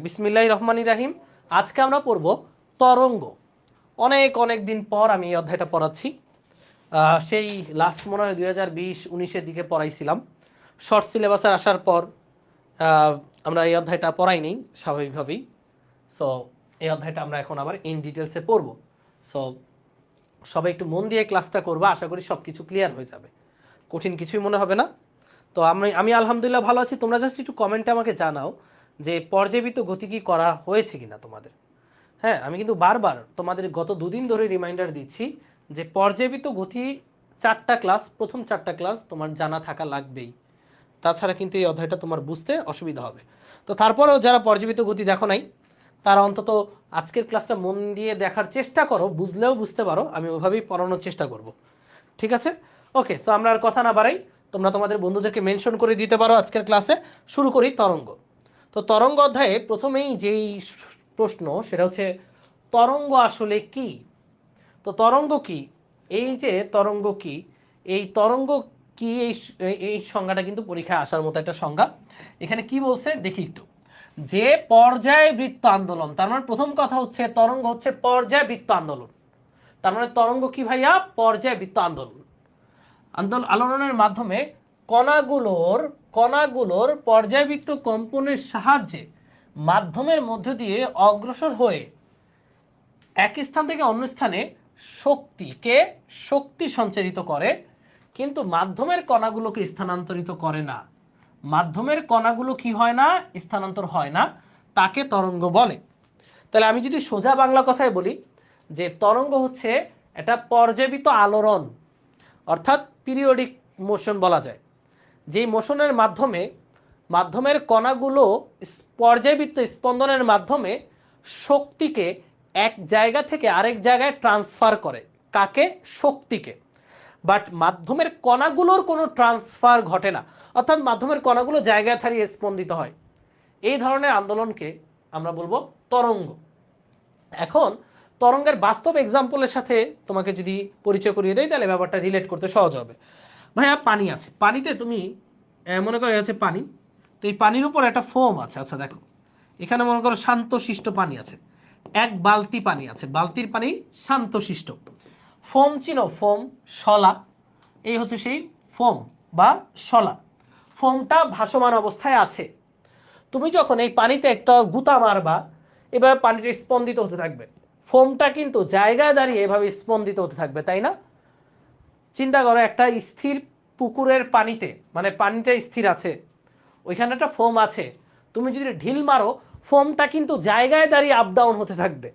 বিসমিল্লাহির রহমানির রাহিম। আজকে আমরা পড়ব তরঙ্গ। অনেক দিন পর আমি এই অধ্যায়টা পড়াচ্ছি। সেই লাস্ট মনে হয় 2020-19-এর দিকে পড়াইছিলাম। শর্ট সিলেবাসে আসার পর আমরা এই অধ্যায়টা পড়াইনি স্বাভাবিকভাবেই। সো এই অধ্যায়টা আমরা এখন আবার ইন ডিটেলসে পড়ব। সো সবাই একটু মন দিয়ে ক্লাসটা করবা, আশা করি সব কিছু ক্লিয়ার হয়ে যাবে, কঠিন কিছুই মনে হবে না। তো আমি আলহামদুলিল্লাহ ভালো আছি। তোমরা জাস্ট একটু কমেন্টে আমাকে জানাও যে পর্যায়বৃত্ত গতি কি করা হয়েছে কিনা তোমাদের। হ্যাঁ, আমি কিন্তু বারবার তোমাদের গত দুদিন ধরে রিমাইন্ডার দিচ্ছি যে পর্যায়বৃত্ত গতি 4টা ক্লাস, প্রথম 4টা ক্লাস তোমার জানা থাকা লাগবেই, তাছাড়া কিন্তু এই অধ্যায়টা তোমার বুঝতে অসুবিধা হবে। তো তারপরেও যারা পর্যায়বৃত্ত গতি দেখো নাই তারা অন্তত আজকের ক্লাসটা মন দিয়ে দেখার চেষ্টা করো, বুঝলেও বুঝতে পারো, আমি ওইভাবেই পড়ানোর চেষ্টা করব। ঠিক আছে, ওকে। সো আমরা আর কথা না বাড়াই, তোমরা তোমাদের বন্ধুদেরকে মেনশন করে দিতে পারো আজকের ক্লাসে। শুরু করি তরঙ্গ। তো তরঙ্গ অধ্যায়ে প্রথমেই যেই প্রশ্ন সেটা হচ্ছে তরঙ্গ আসলে কি। তো তরঙ্গ কি, এই যে তরঙ্গ কি, এই তরঙ্গ কি, এই সংজ্ঞাটা কিন্তু পরীক্ষায় আসার মতো একটা সংজ্ঞা। এখানে কি বলছে দেখি একটু, যে পর্যায়বৃত্ত আন্দোলন, তার মানে প্রথম কথা হচ্ছে তরঙ্গ হচ্ছে পর্যায়বৃত্ত আন্দোলন। তার মানে তরঙ্গ কি ভাইয়া? পর্যায়বৃত্ত আন্দোলন। আলোড়নের মাধ্যমে কণাগুলোর পর্যায়বৃত্ত কম্পনের সাহায্যে মাধ্যমের মধ্য দিয়ে অগ্রসর হয়ে এক স্থান থেকে অন্য স্থানে শক্তি সঞ্চারিত করে, কিন্তু মাধ্যমের কণাগুলোকে স্থানান্তরিত করে না। মাধ্যমের কণাগুলো কি হয় না? স্থানান্তর হয় না, তাকে তরঙ্গ বলে। তাহলে আমি যদি সোজা বাংলা কথায় বলি যে তরঙ্গ হচ্ছে এটা পর্যায়বৃত্ত আলোড়ন, অর্থাৎ পিরিয়ডিক মোশন বলা যায়। যেই মোশনের মাধ্যমে মাধ্যমের কণাগুলো পর্যায়বৃত্ত স্পন্দনের মাধ্যমে শক্তিকে এক জায়গা থেকে আরেক জায়গায় ট্রান্সফার করে। কাকে? শক্তিকে। বাট মাধ্যমের কণাগুলোর কোনো ট্রান্সফার ঘটে না, অর্থাৎ মাধ্যমের কণাগুলো জায়গায় ছাড়িয়ে স্পন্দিত হয়। এই ধরনের আন্দোলনকে আমরা বলবো তরঙ্গ। এখন তরঙ্গের বাস্তব এক্সাম্পলের সাথে তোমাকে যদি পরিচয় করিয়ে দেয় তাহলে ব্যাপারটা রিলেট করতে সহজ হবে। ভাইয়া পানি আছে, পানিতে তুমি মনে করো হচ্ছে পানি, তো এই পানির উপর একটা ফোম আছে। আচ্ছা দেখো, এখানে মনে করো শান্তশিষ্ট পানি আছে, এক বালতি পানি আছে, বালতির পানি শান্তশিষ্ট। ফোম চিনো? ফোম, শলা, এই হচ্ছে সেই ফোম বা শলা। ফোমটা ভাসমান অবস্থায় আছে। তুমি যখন এই পানিতে একটা গুতা মারবা, এভাবে পানিটা স্পন্দিত হতে থাকবে। ফোমটা কিন্তু জায়গায় দাঁড়িয়ে এভাবে স্পন্দিত হতে থাকবে, তাই না? চিন্তা করো, একটা স্থির পুকুরের পানিতে, মানে পানিটা স্থির আছে, ওইখানে একটা ফোম আছে, তুমি যদি ঢিল মারো ফোমটা কিন্তু জায়গায় দাঁড়িয়ে আপ ডাউন হতে থাকবে।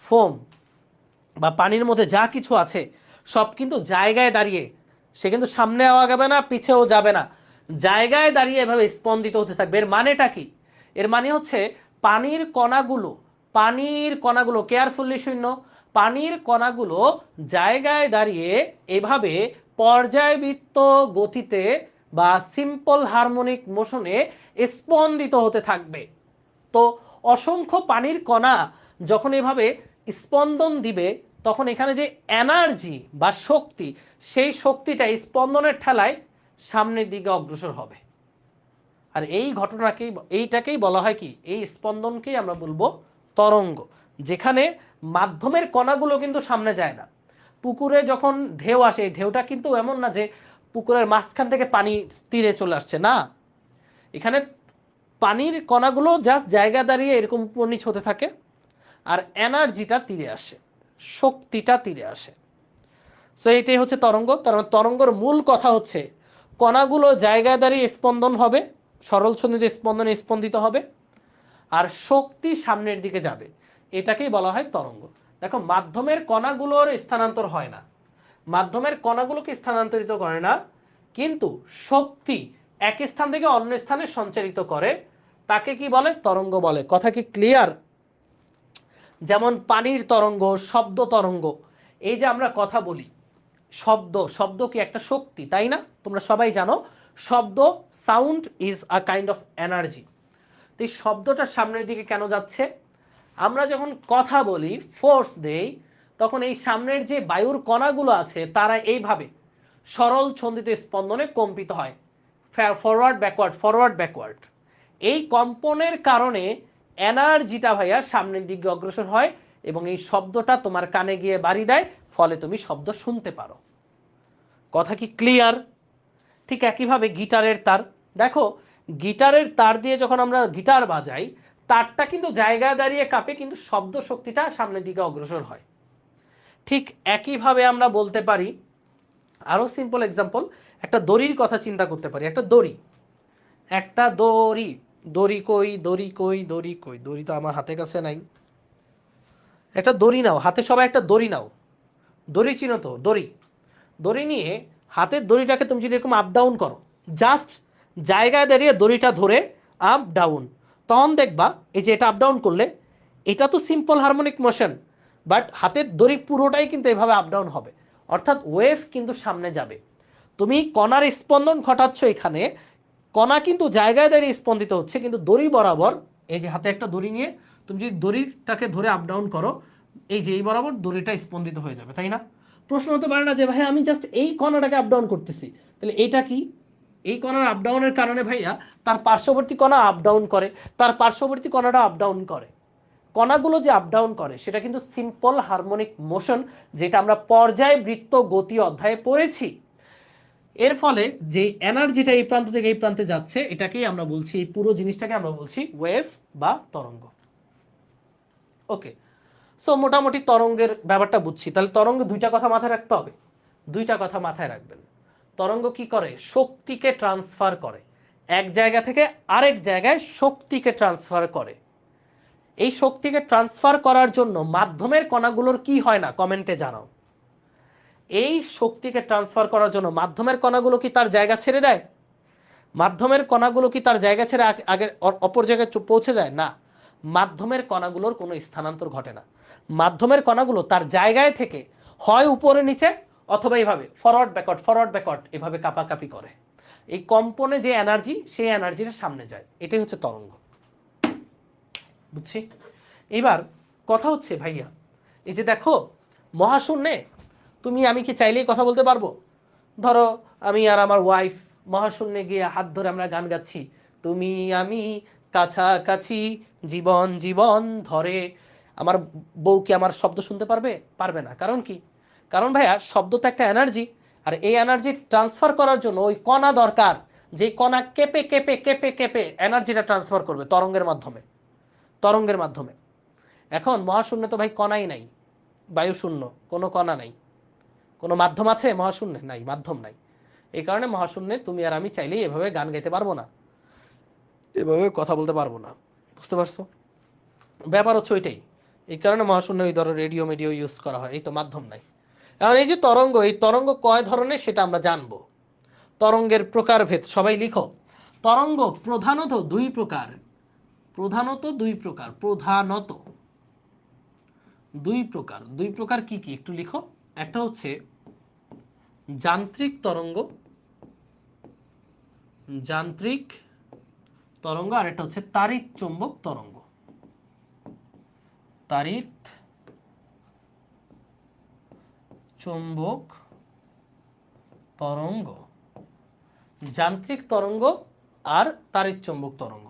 ফোম বা পানির মধ্যে যা কিছু আছে সব কিন্তু জায়গায় দাঁড়িয়ে, সে কিন্তু সামনে আগাবে না, পিছেও যাবে না, জায়গায় দাঁড়িয়ে এভাবে স্পন্দিত হতে থাকবে। এর মানেটা কি? এর মানে হচ্ছে পানির কণাগুলো কেয়ারফুলি শূন্য, পানির কণাগুলো জায়গায় দাঁড়িয়ে এভাবে পর্যায়বৃত্ত গতিতে বা সিম্পল হারমোনিক মোশনে স্পন্দিত হতে থাকবে। তো অসংখ্য পানির কণা যখন এভাবে স্পন্দন দিবে, তখন এখানে যে এনার্জি বা শক্তি, সেই শক্তিটা স্পন্দনের ঠেলায় সামনের দিকে অগ্রসর হবে। আর এই এইটাকেই বলা হয় কি, এই স্পন্দনকেই আমরা বলবো তরঙ্গ, যেখানে মাধ্যমের কণাগুলো কিন্তু সামনে যায় না। পুকুরে যখন ঢেউ আসে, ঢেউটা কিন্তু এমন না যে পুকুরের মাঝখান থেকে পানি তীরে চলে আসছে, না, এখানে পানির কণাগুলো জাস্ট জায়গা দাঁড়িয়ে এরকম উপর নিচ হতে থাকে, আর এনার্জিটা তীরে আসে, শক্তিটা তীরে আসে। সো এটাই হচ্ছে তরঙ্গ। তার মানে তরঙ্গর মূল কথা হচ্ছে কণাগুলো জায়গায় দাঁড়িয়ে স্পন্দন হবে, সরল ছন্দিত স্পন্দনে স্পন্দিত হবে, আর শক্তি সামনের দিকে যাবে, এটাকেই বলা হয় তরঙ্গ। দেখো, মাধ্যমের কণাগুলোর স্থানান্তর হয় না, মাধ্যমের কণাগুলোকে স্থানান্তরিত করে না, কিন্তু শক্তি এক স্থান থেকে অন্য স্থানে সঞ্চারিত করে, তাকে কি বলে? তরঙ্গ বলে। কথা কি ক্লিয়ার? যেমন পানির তরঙ্গ, শব্দ তরঙ্গ, এই যে আমরা কথা বলি, শব্দ কি একটা শক্তি, তাই না? তোমরা সবাই জানো শব্দ, sound is a kind of energy. তো এই শব্দটা সামনের দিকে কেন যাচ্ছে? আমরা যখন কথা বলি, ফোর্স দেই, তখন এই সামনের যে বায়ুর কণাগুলো আছে তারা এইভাবে সরল ছন্দিত স্পন্দনে কম্পিত হয়, ফরওয়ার্ড ব্যাকওয়ার্ড, ফরওয়ার্ড ব্যাকওয়ার্ড। এই কম্পনের কারণে এনার্জিটা ভাইয়া সামনের দিকে অগ্রসর হয় এবং এই শব্দটা তোমার কানে গিয়ে বাড়ি দেয়, ফলে তুমি শব্দ শুনতে পারো। কথা কি ক্লিয়ার? ঠিক একইভাবে গিটারের তার, দেখো গিটারের তার দিয়ে যখন আমরা গিটার বাজাই, তারটা কিন্তু জায়গায় দাঁড়িয়ে কাঁপে, কিন্তু শব্দ শক্তিটা সামনের দিকে অগ্রসর হয়। ঠিক একইভাবে আমরা বলতে পারি, আরো সিম্পল এক্সাম্পল, একটা দড়ির কথা চিন্তা করতে পারি। একটা দড়ি, একটা দড়ি, দড়ি কই, দড়ি কই, দড়ি কই, দড়ি তো আমার হাতের কাছে নাই। একটা দড়ি নাও, হাতে সবাই একটা দড়ি নাও, দড়ি চিনো তো? দড়ি, দড়ি নিয়ে হাতের দড়িটাকে তুমি যদি এরকম আপ ডাউন করো, জাস্ট জায়গায় দাঁড়িয়ে দড়িটা ধরে আপ ডাউন, তখন দেখবা এই যে এটা আপ ডাউন করলে, এটা তো সিম্পল হারমোনিক মোশন, বাট হাতের দড়ি পুরোটাই কিন্তু এভাবে আপ ডাউন হবে, অর্থাৎ ওয়েভ কিন্তু সামনে যাবে। তুমি কণার স্পন্দন ঘটাচ্ছ এখানে, কণা কিন্তু জায়গায় দাঁড়িয়ে স্পন্দিত হচ্ছে, কিন্তু দড়ি বরাবর, এই যে হাতে একটা দড়ি নিয়ে তুমি যদি দড়িটাকে ধরে আপ ডাউন করো, এই যে এই বরাবর দড়িটা স্পন্দিত হয়ে যাবে, তাই না? প্রশ্ন হতে পারে না যে ভাই আমি জাস্ট এই কণাটাকে আপ ডাউন করতেছি, তাহলে এইটা কি? এই কণার আপ ডাউনের কারণে ভাইয়া তার পার্শ্ববর্তী কণা আপ ডাউন করে, তার পার্শ্ববর্তী কণাটা আপ ডাউন করে। কণাগুলো যে আপ ডাউন করে সেটা কিন্তু সিম্পল হারমোনিক মোশন, যেটা আমরা পর্যায়বৃত্ত গতি অধ্যায়ে পড়েছি। এর ফলে যে এনার্জিটা এই প্রান্ত থেকে এই প্রান্তে যাচ্ছে, এটাকেই আমরা বলছি, এই পুরো জিনিসটাকে আমরা বলছি ওয়েভ বা তরঙ্গ। ওকে, সো মোটামুটি তরঙ্গের ব্যাপারটা বুঝছি। তাহলে তরঙ্গ দুইটা কথা মাথায় রাখতে হবে, দুইটা কথা মাথায় রাখবেন। তরঙ্গ কি করে? শক্তিকে ট্রান্সফার করে, এক জায়গা থেকে আরেক জায়গায় শক্তিকে ট্রান্সফার করে। এই শক্তিকে ট্রান্সফার করার জন্য মাধ্যমের কণাগুলোর কি হয় না, কমেন্টে জানাও। এই শক্তিকে ট্রান্সফার করার জন্য মাধ্যমের কণাগুলো কি তার জায়গা ছেড়ে দেয়? মাধ্যমের কণাগুলো কি তার জায়গা ছেড়ে আগে অপর জায়গায় পৌঁছে যায়? না, মাধ্যমের কণাগুলোর কোনো স্থানান্তর ঘটে না। মাধ্যমের কণাগুলো তার জায়গায় থেকে হয় উপরে নিচে, অথবা এইভাবে ফরওয়ার্ড ব্যাকওয়ার্ড এভাবে কাঁপাকাঁপি করে। এই কম্পনে যে এনার্জি, সেই এনার্জিটা সামনে যায়, এটাই হচ্ছে তরঙ্গ। বুঝছি? এবার কথা হচ্ছে ভাইয়া, এই যে দেখো মহাশূন্যে তুমি আমি কি চাইলেই কথা বলতে পারবো? ধরো আমি আর আমার ওয়াইফ মহাশূন্যে গিয়ে হাত ধরে আমরা গান গাচ্ছি, তুমি আমি কাছাকাছি, জীবন জীবন ধরে। আমার বউ কি আমার শব্দ শুনতে পারবে? পারবে না। কারণ কি? কারণ ভাইয়া শব্দ তো একটা এনার্জি, আর এই এনার্জি ট্রান্সফার করার জন্য ওই কণা দরকার, যে কণা কেঁপে কেঁপে কেঁপে কেঁপে এনার্জিটা ট্রান্সফার করবে তরঙ্গের মাধ্যমে, তরঙ্গের মাধ্যমে। এখন মহাশূন্যে তো ভাই কণাই নাই, বায়ু শূন্য, কোনো কণা নাই। কোনো মাধ্যম আছে মহাশূন্যে? নাই, মাধ্যম নাই। এই কারণে মহাশূন্যে তুমি আর আমি চাইলেই এভাবে গান গাইতে পারবো না, এভাবে কথা বলতে পারবো না। বুঝতে পারছো? ব্যাপার হচ্ছে ওইটাই। এই কারণে মহাশূন্যে ওই ধরো রেডিও মেডিও ইউজ করা হয়, এই তো মাধ্যম নাই। এখন এই যে তরঙ্গ, এই তরঙ্গ কয় ধরনের সেটা আমরা জানবো। তরঙ্গের প্রকারভেদ সবাই লিখো। তরঙ্গ প্রধানত দুই প্রকার, প্রধানত দুই প্রকার, প্রধানত দুই প্রকার। দুই প্রকার কি কি একটু লিখো। একটা হচ্ছে যান্ত্রিক তরঙ্গ, যান্ত্রিক তরঙ্গ, আর একটা হচ্ছে তাড়িৎ চুম্বক তরঙ্গ। তাড়িৎ চুম্বক তরঙ্গ, যান্ত্রিক তরঙ্গ আর তাড়িৎ চুম্বক তরঙ্গ।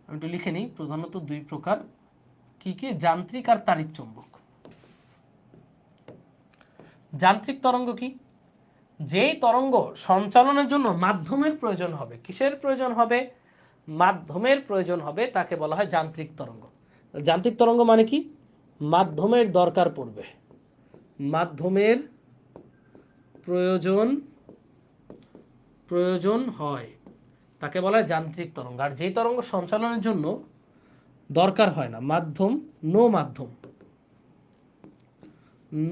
আমি একটু লিখে নিই, প্রধানত দুই প্রকার কি কি? যান্ত্রিক আর তাড়িৎ চুম্বক। যান্ত্রিক তরঙ্গ কি? যেই তরঙ্গ সঞ্চালনের জন্য মাধ্যমের প্রয়োজন হবে। কিসের প্রয়োজন হবে? মাধ্যমের প্রয়োজন হবে, তাকে বলা হয় যান্ত্রিক তরঙ্গ। যান্ত্রিক তরঙ্গ মানে কি? মাধ্যমের দরকার পড়বে, মাধ্যমের প্রয়োজন হয়, তাকে বলা হয় যান্ত্রিক তরঙ্গ। আর যেই তরঙ্গ সঞ্চালনের জন্য দরকার হয় না, মাধ্যম, নো মাধ্যম,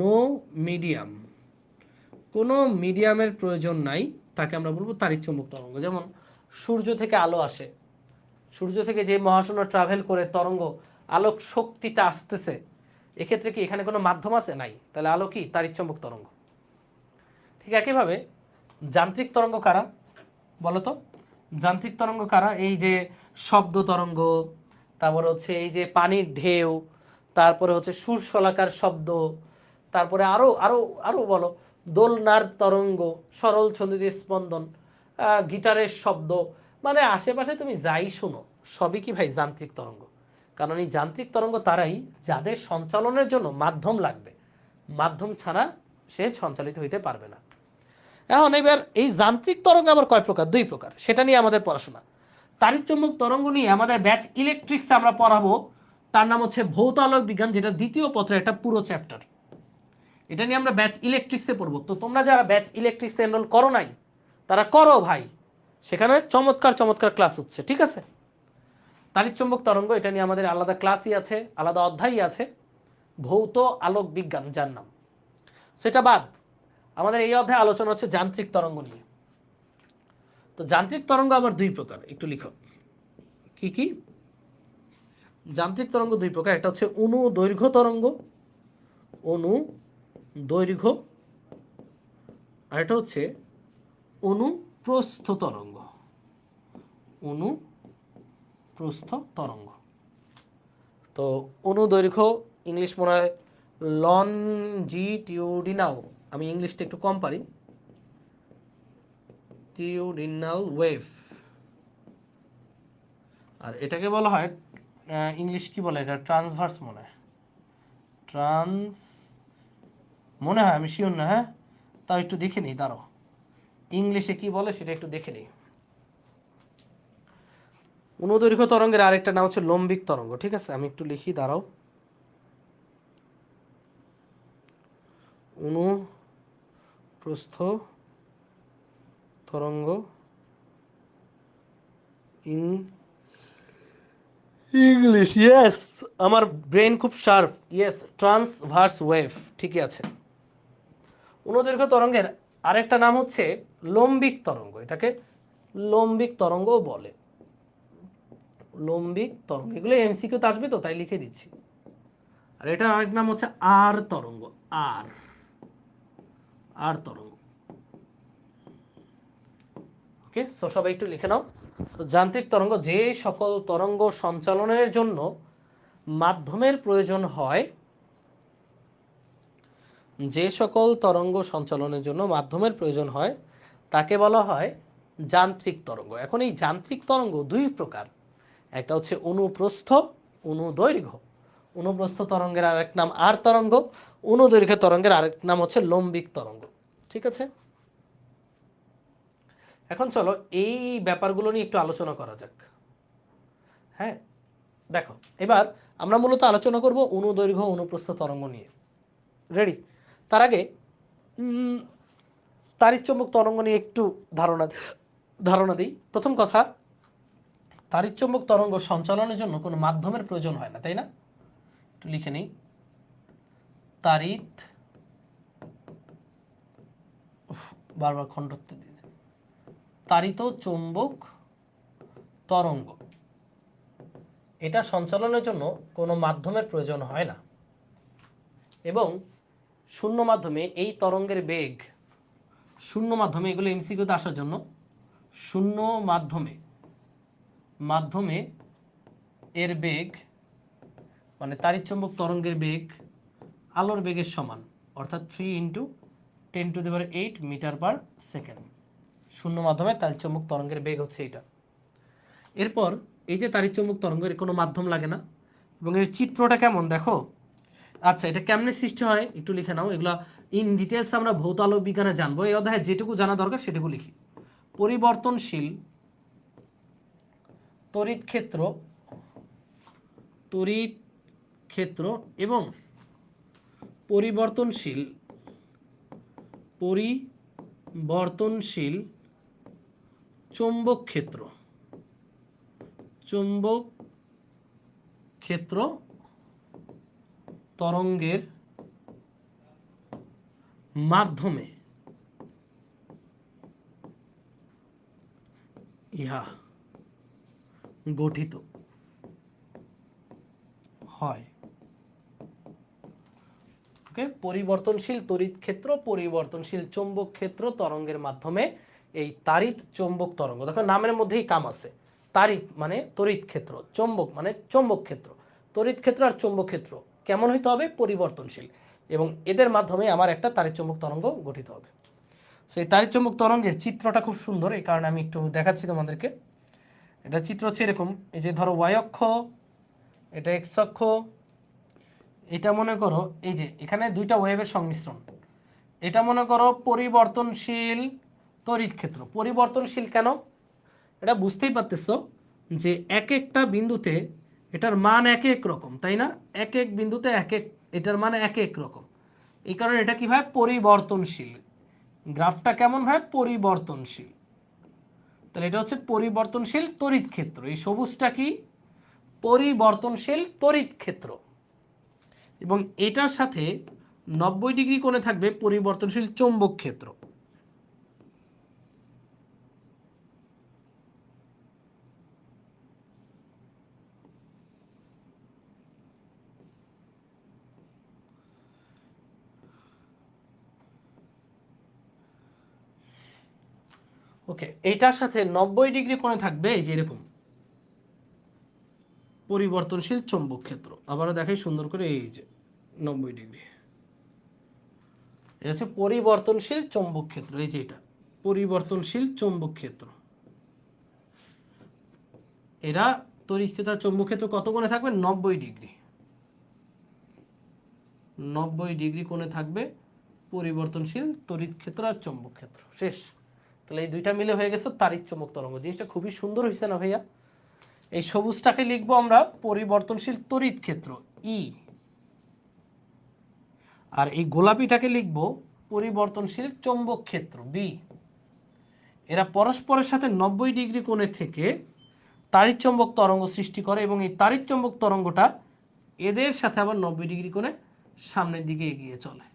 নো মিডিয়াম, কোনো মিডিয়ামের প্রয়োজন নাই, তাকে আমরা বলবো তাড়িৎ চুম্বক তরঙ্গ। যেমন সূর্য থেকে আলো আসে, সূর্য থেকে যে মহাশূন্য ট্রাভেল করে তরঙ্গ, আলোক শক্তিটা আসতেছে, এক্ষেত্রে কি এখানে কোনো মাধ্যম আছে? নাই। তাহলে আলো কি? তাড়িৎ চুম্বক তরঙ্গ। ঠিক একইভাবে যান্ত্রিক তরঙ্গ কারা বলতো? যান্ত্রিক তরঙ্গ কারা? এই যে শব্দ তরঙ্গ, তারপরে হচ্ছে এই যে পানির ঢেউ, তারপরে হচ্ছে সুরশলাকার শব্দ, তারপরে আরো আরো আরো বলো, দোলনার তরঙ্গ, সরল ছন্দিত স্পন্দন, গিটারের শব্দ, মানে আশেপাশে তুমি যাই শুনো সবই কি ভাই যান্ত্রিক তরঙ্গ। কারণ এই যান্ত্রিক তরঙ্গ তারাই যাদের সঞ্চালনের জন্য মাধ্যম লাগবে, মাধ্যম ছাড়া সে সঞ্চালিত হইতে পারবে না। এখন এবার এই যান্ত্রিক তরঙ্গ আবার কয় প্রকার? দুই প্রকার, সেটা নিয়ে আমাদের পড়াশোনা। তাড়িৎচুম্বক তরঙ্গ নিয়ে আমাদের ব্যাচ ইলেকট্রিক্সে আমরা পড়াবো, তার নাম হচ্ছে ভৌত আলোক বিজ্ঞান, যেটা দ্বিতীয় পত্রের একটা পুরো চ্যাপ্টার। এটা নিয়ে আমরা ব্যাচ ইলেকট্রিক্সে পড়বো। তো তোমরা যারা ব্যাচ ইলেকট্রিক্সে এনরোল করো নাই তারা করো ভাই, সেখানে চমৎকার চমৎকার ক্লাস হচ্ছে, ঠিক আছে। তাড়িৎচুম্বক তরঙ্গ এটা নিয়ে আমাদের আলাদা ক্লাসই আছে, আলাদা অধ্যায়ই আছে, ভৌত আলোক বিজ্ঞান যার নাম। সেটা বাদ আমাদের এই অধ্যায়ে আলোচনা হচ্ছে যান্ত্রিক তরঙ্গ নিয়ে। তো যান্ত্রিক তরঙ্গ আবার দুই প্রকার, একটু লিখো কি কি। যান্ত্রিক তরঙ্গ দুই প্রকার, একটা হচ্ছে অনুদৈর্ঘ্য তরঙ্গ, অনুদৈর্ঘ্য, আর এটা হচ্ছে অনুপ্রস্থ তরঙ্গ, অনুপ্রস্থ তরঙ্গ। তো অনুদৈর্ঘ্য ইংলিশ মনে হয় লনজিটিউডিনাল, আমি ইংলিশটা একটু কম পারি, টিউডিনাল ওয়েভ। আর এটাকে বলা হয় ইংলিশ কি বলে এটা, ট্রান্সভার্স মনে হয়, মনে হয়, আমি শিওর না, হ্যাঁ তাও একটু দেখে নিই, দাঁড়াও ইংলিশে কি বলে সেটা একটু দেখে নিই। অনুদৈর্ঘ্য তরঙ্গের আরেকটা নাম হচ্ছে লম্বিক তরঙ্গ, ঠিক আছে, আমি একটু লিখি, দাঁড়াও। অনুপ্রস্থ তরঙ্গ ইংলিশ, ইয়েস, আমার ব্রেন খুব শার্প, ইয়েস, ট্রান্সভার্স ওয়েভ, ঠিকই আছে। অনুদৈর্ঘ্য তরঙ্গের আরেকটা নাম হচ্ছে লম্বিক তরঙ্গ, এটাকে লম্বিক তরঙ্গও বলে, লম্বিক তরঙ্গ। এগুলো এমসিকিউ তে আসবে তো তাই লিখে দিচ্ছি। আর এটা আরেক নাম হচ্ছে আর তরঙ্গ, আর তরঙ্গ। ওকে, সো সবাই একটু লিখে নাও। তো যান্ত্রিক তরঙ্গ, যে সকল তরঙ্গ সঞ্চালনের জন্য মাধ্যমের প্রয়োজন হয়, যে সকল তরঙ্গ সঞ্চালনের জন্য মাধ্যমের প্রয়োজন হয় তাকে বলা হয় যান্ত্রিক তরঙ্গ। এখন এই যান্ত্রিক তরঙ্গ দুই প্রকার, একটা হচ্ছে অনুপ্রস্থ, অনুদৈর্ঘ্য। অনুপ্রস্থ তরঙ্গের আরেক নাম আর তরঙ্গ, অনুদৈর্ঘ্য তরঙ্গের আরেক নাম হচ্ছে লম্বিক তরঙ্গ, ঠিক আছে। এখন চলো এই ব্যাপারগুলো নিয়ে একটু আলোচনা করা যাক। হ্যাঁ দেখো, এবার আমরা মূলত আলোচনা করব অনুদৈর্ঘ্য অনুপ্রস্থ তরঙ্গ নিয়ে। রেডি? তার আগে তাড়িৎচুম্বক তরঙ্গ নিয়ে একটু ধারণা দিই। প্রথম কথা, তাড়িৎচুম্বক তরঙ্গ সঞ্চালনের জন্য কোনো মাধ্যমের প্রয়োজন হয় না, তাই না? একটু লিখে নিই, বারবার খণ্ডত্ব দিয়ে, তাড়িত চুম্বক তরঙ্গ, এটা সঞ্চালনের জন্য কোনো মাধ্যমের প্রয়োজন হয় না, এবং শূন্য মাধ্যমে এই তরঙ্গের বেগ, শূন্য মাধ্যমে, এগুলো এমসিকিউতে আসার জন্য, শূন্য মাধ্যমে এর বেগ মানে তাড়িৎচুম্বক তরঙ্গের বেগ আলোর বেগের সমান, অর্থাৎ 3 × 10⁸ মিটার/সেকেন্ড। শূন্য মাধ্যমে তাড়িৎচুম্বক তরঙ্গের বেগ হচ্ছে এটা। এরপর এই যে তাড়িৎচুম্বক তরঙ্গের কোনো মাধ্যম লাগে না, এবং এর চিত্রটা কেমন দেখো। আচ্ছা, এটা কেমনে সৃষ্টি হয় একটু লিখে নাও, এগুলা ইন ডিটেলস আমরা ভৌত আলোক বিজ্ঞানে জানবো। এই অধ্যায়ে যেটুকু জানা দরকার সেটুকু লিখি। পরিবর্তনশীল তড়িৎ ক্ষেত্র এবং পরিবর্তনশীল চৌম্বক ক্ষেত্র তরঙ্গের মাধ্যমে ইহা গঠিত হয়। ওকে, পরিবর্তনশীল তড়িৎ ক্ষেত্র, পরিবর্তনশীল চৌম্বক ক্ষেত্র তরঙ্গের মাধ্যমে এই তাড়িৎ চৌম্বক তরঙ্গ, দেখো নামের মধ্যেই কাম আছে। তাড়িৎ মানে তড়িৎ ক্ষেত্র, চৌম্বক মানে চৌম্বক ক্ষেত্র। তড়িৎ ক্ষেত্র আর চৌম্বক ক্ষেত্র কেমন হইতে হবে? পরিবর্তনশীল, এবং এদের মাধ্যমে আমার একটা তাড়িৎ চৌম্বক তরঙ্গ গঠিত হবে। সেই তাড়িৎ চৌম্বক তরঙ্গের চিত্রটা খুব সুন্দর, এই কারণে আমি একটু দেখাচ্ছি তোমাদেরকে। এটা চিত্র হচ্ছে এরকম, এই যে ধরো ওয়াই অক্ষ, এটা এক্স অক্ষ, এটা মনে করো এই যে এখানে দুইটা ওয়েভের সংমিশ্রণ, এটা মনে করো পরিবর্তনশীল তড়িৎ ক্ষেত্র। পরিবর্তনশীল কেন? এটা বুঝতেই পারতেছো যে এক একটা বিন্দুতে এটার মান এক এক রকম, তাই না? এক এক বিন্দুতে এক এক, এটার মান এক এক রকম, এই কারণে এটা কি ভাই পরিবর্তনশীল। গ্রাফটা কেমন ভাই? পরিবর্তনশীল। তাহলে এটা হচ্ছে পরিবর্তনশীল তড়িৎ ক্ষেত্র। এই সবুজটা কি? পরিবর্তনশীল তড়িৎ ক্ষেত্র। এবং এটার সাথে 90 ডিগ্রি কোণে থাকবে পরিবর্তনশীল চৌম্বক ক্ষেত্র। ওকে, এটার সাথে 90 ডিগ্রি কোণে থাকবে এই যে এরকম পরিবর্তনশীল চৌম্বক ক্ষেত্র। আবারও দেখাই সুন্দর করে, এই যে 90 ডিগ্রি, এটা হচ্ছে পরিবর্তনশীল চৌম্বক ক্ষেত্র। এই যে এটা পরিবর্তনশীল চৌম্বক ক্ষেত্র। এরা তড়িৎ ক্ষেত্র আর চৌম্বক ক্ষেত্র কত কোণে থাকবে? 90 ডিগ্রি। 90 ডিগ্রি কোণে থাকবে পরিবর্তনশীল তড়িৎ ক্ষেত্র আর চৌম্বক ক্ষেত্র। শেষ। তাহলে এই দুইটা মিলে হয়ে গেছে তাড়িৎ চৌম্বক তরঙ্গ। জিনিসটা খুবই সুন্দর হয়েছে না ভাইয়া? এই সবুজটাকে লিখবো আমরা পরিবর্তনশীল তড়িৎ ক্ষেত্র ই, আর এই গোলাপিটাকে লিখবো পরিবর্তনশীল চৌম্বক ক্ষেত্র বি। এরা পরস্পরের সাথে 90 ডিগ্রি কোণে থেকে তাড়িৎ চৌম্বক তরঙ্গ সৃষ্টি করে এবং এই তাড়িৎ চৌম্বক তরঙ্গটা এদের সাথে আবার 90 ডিগ্রি কোণে সামনের দিকে এগিয়ে চলে।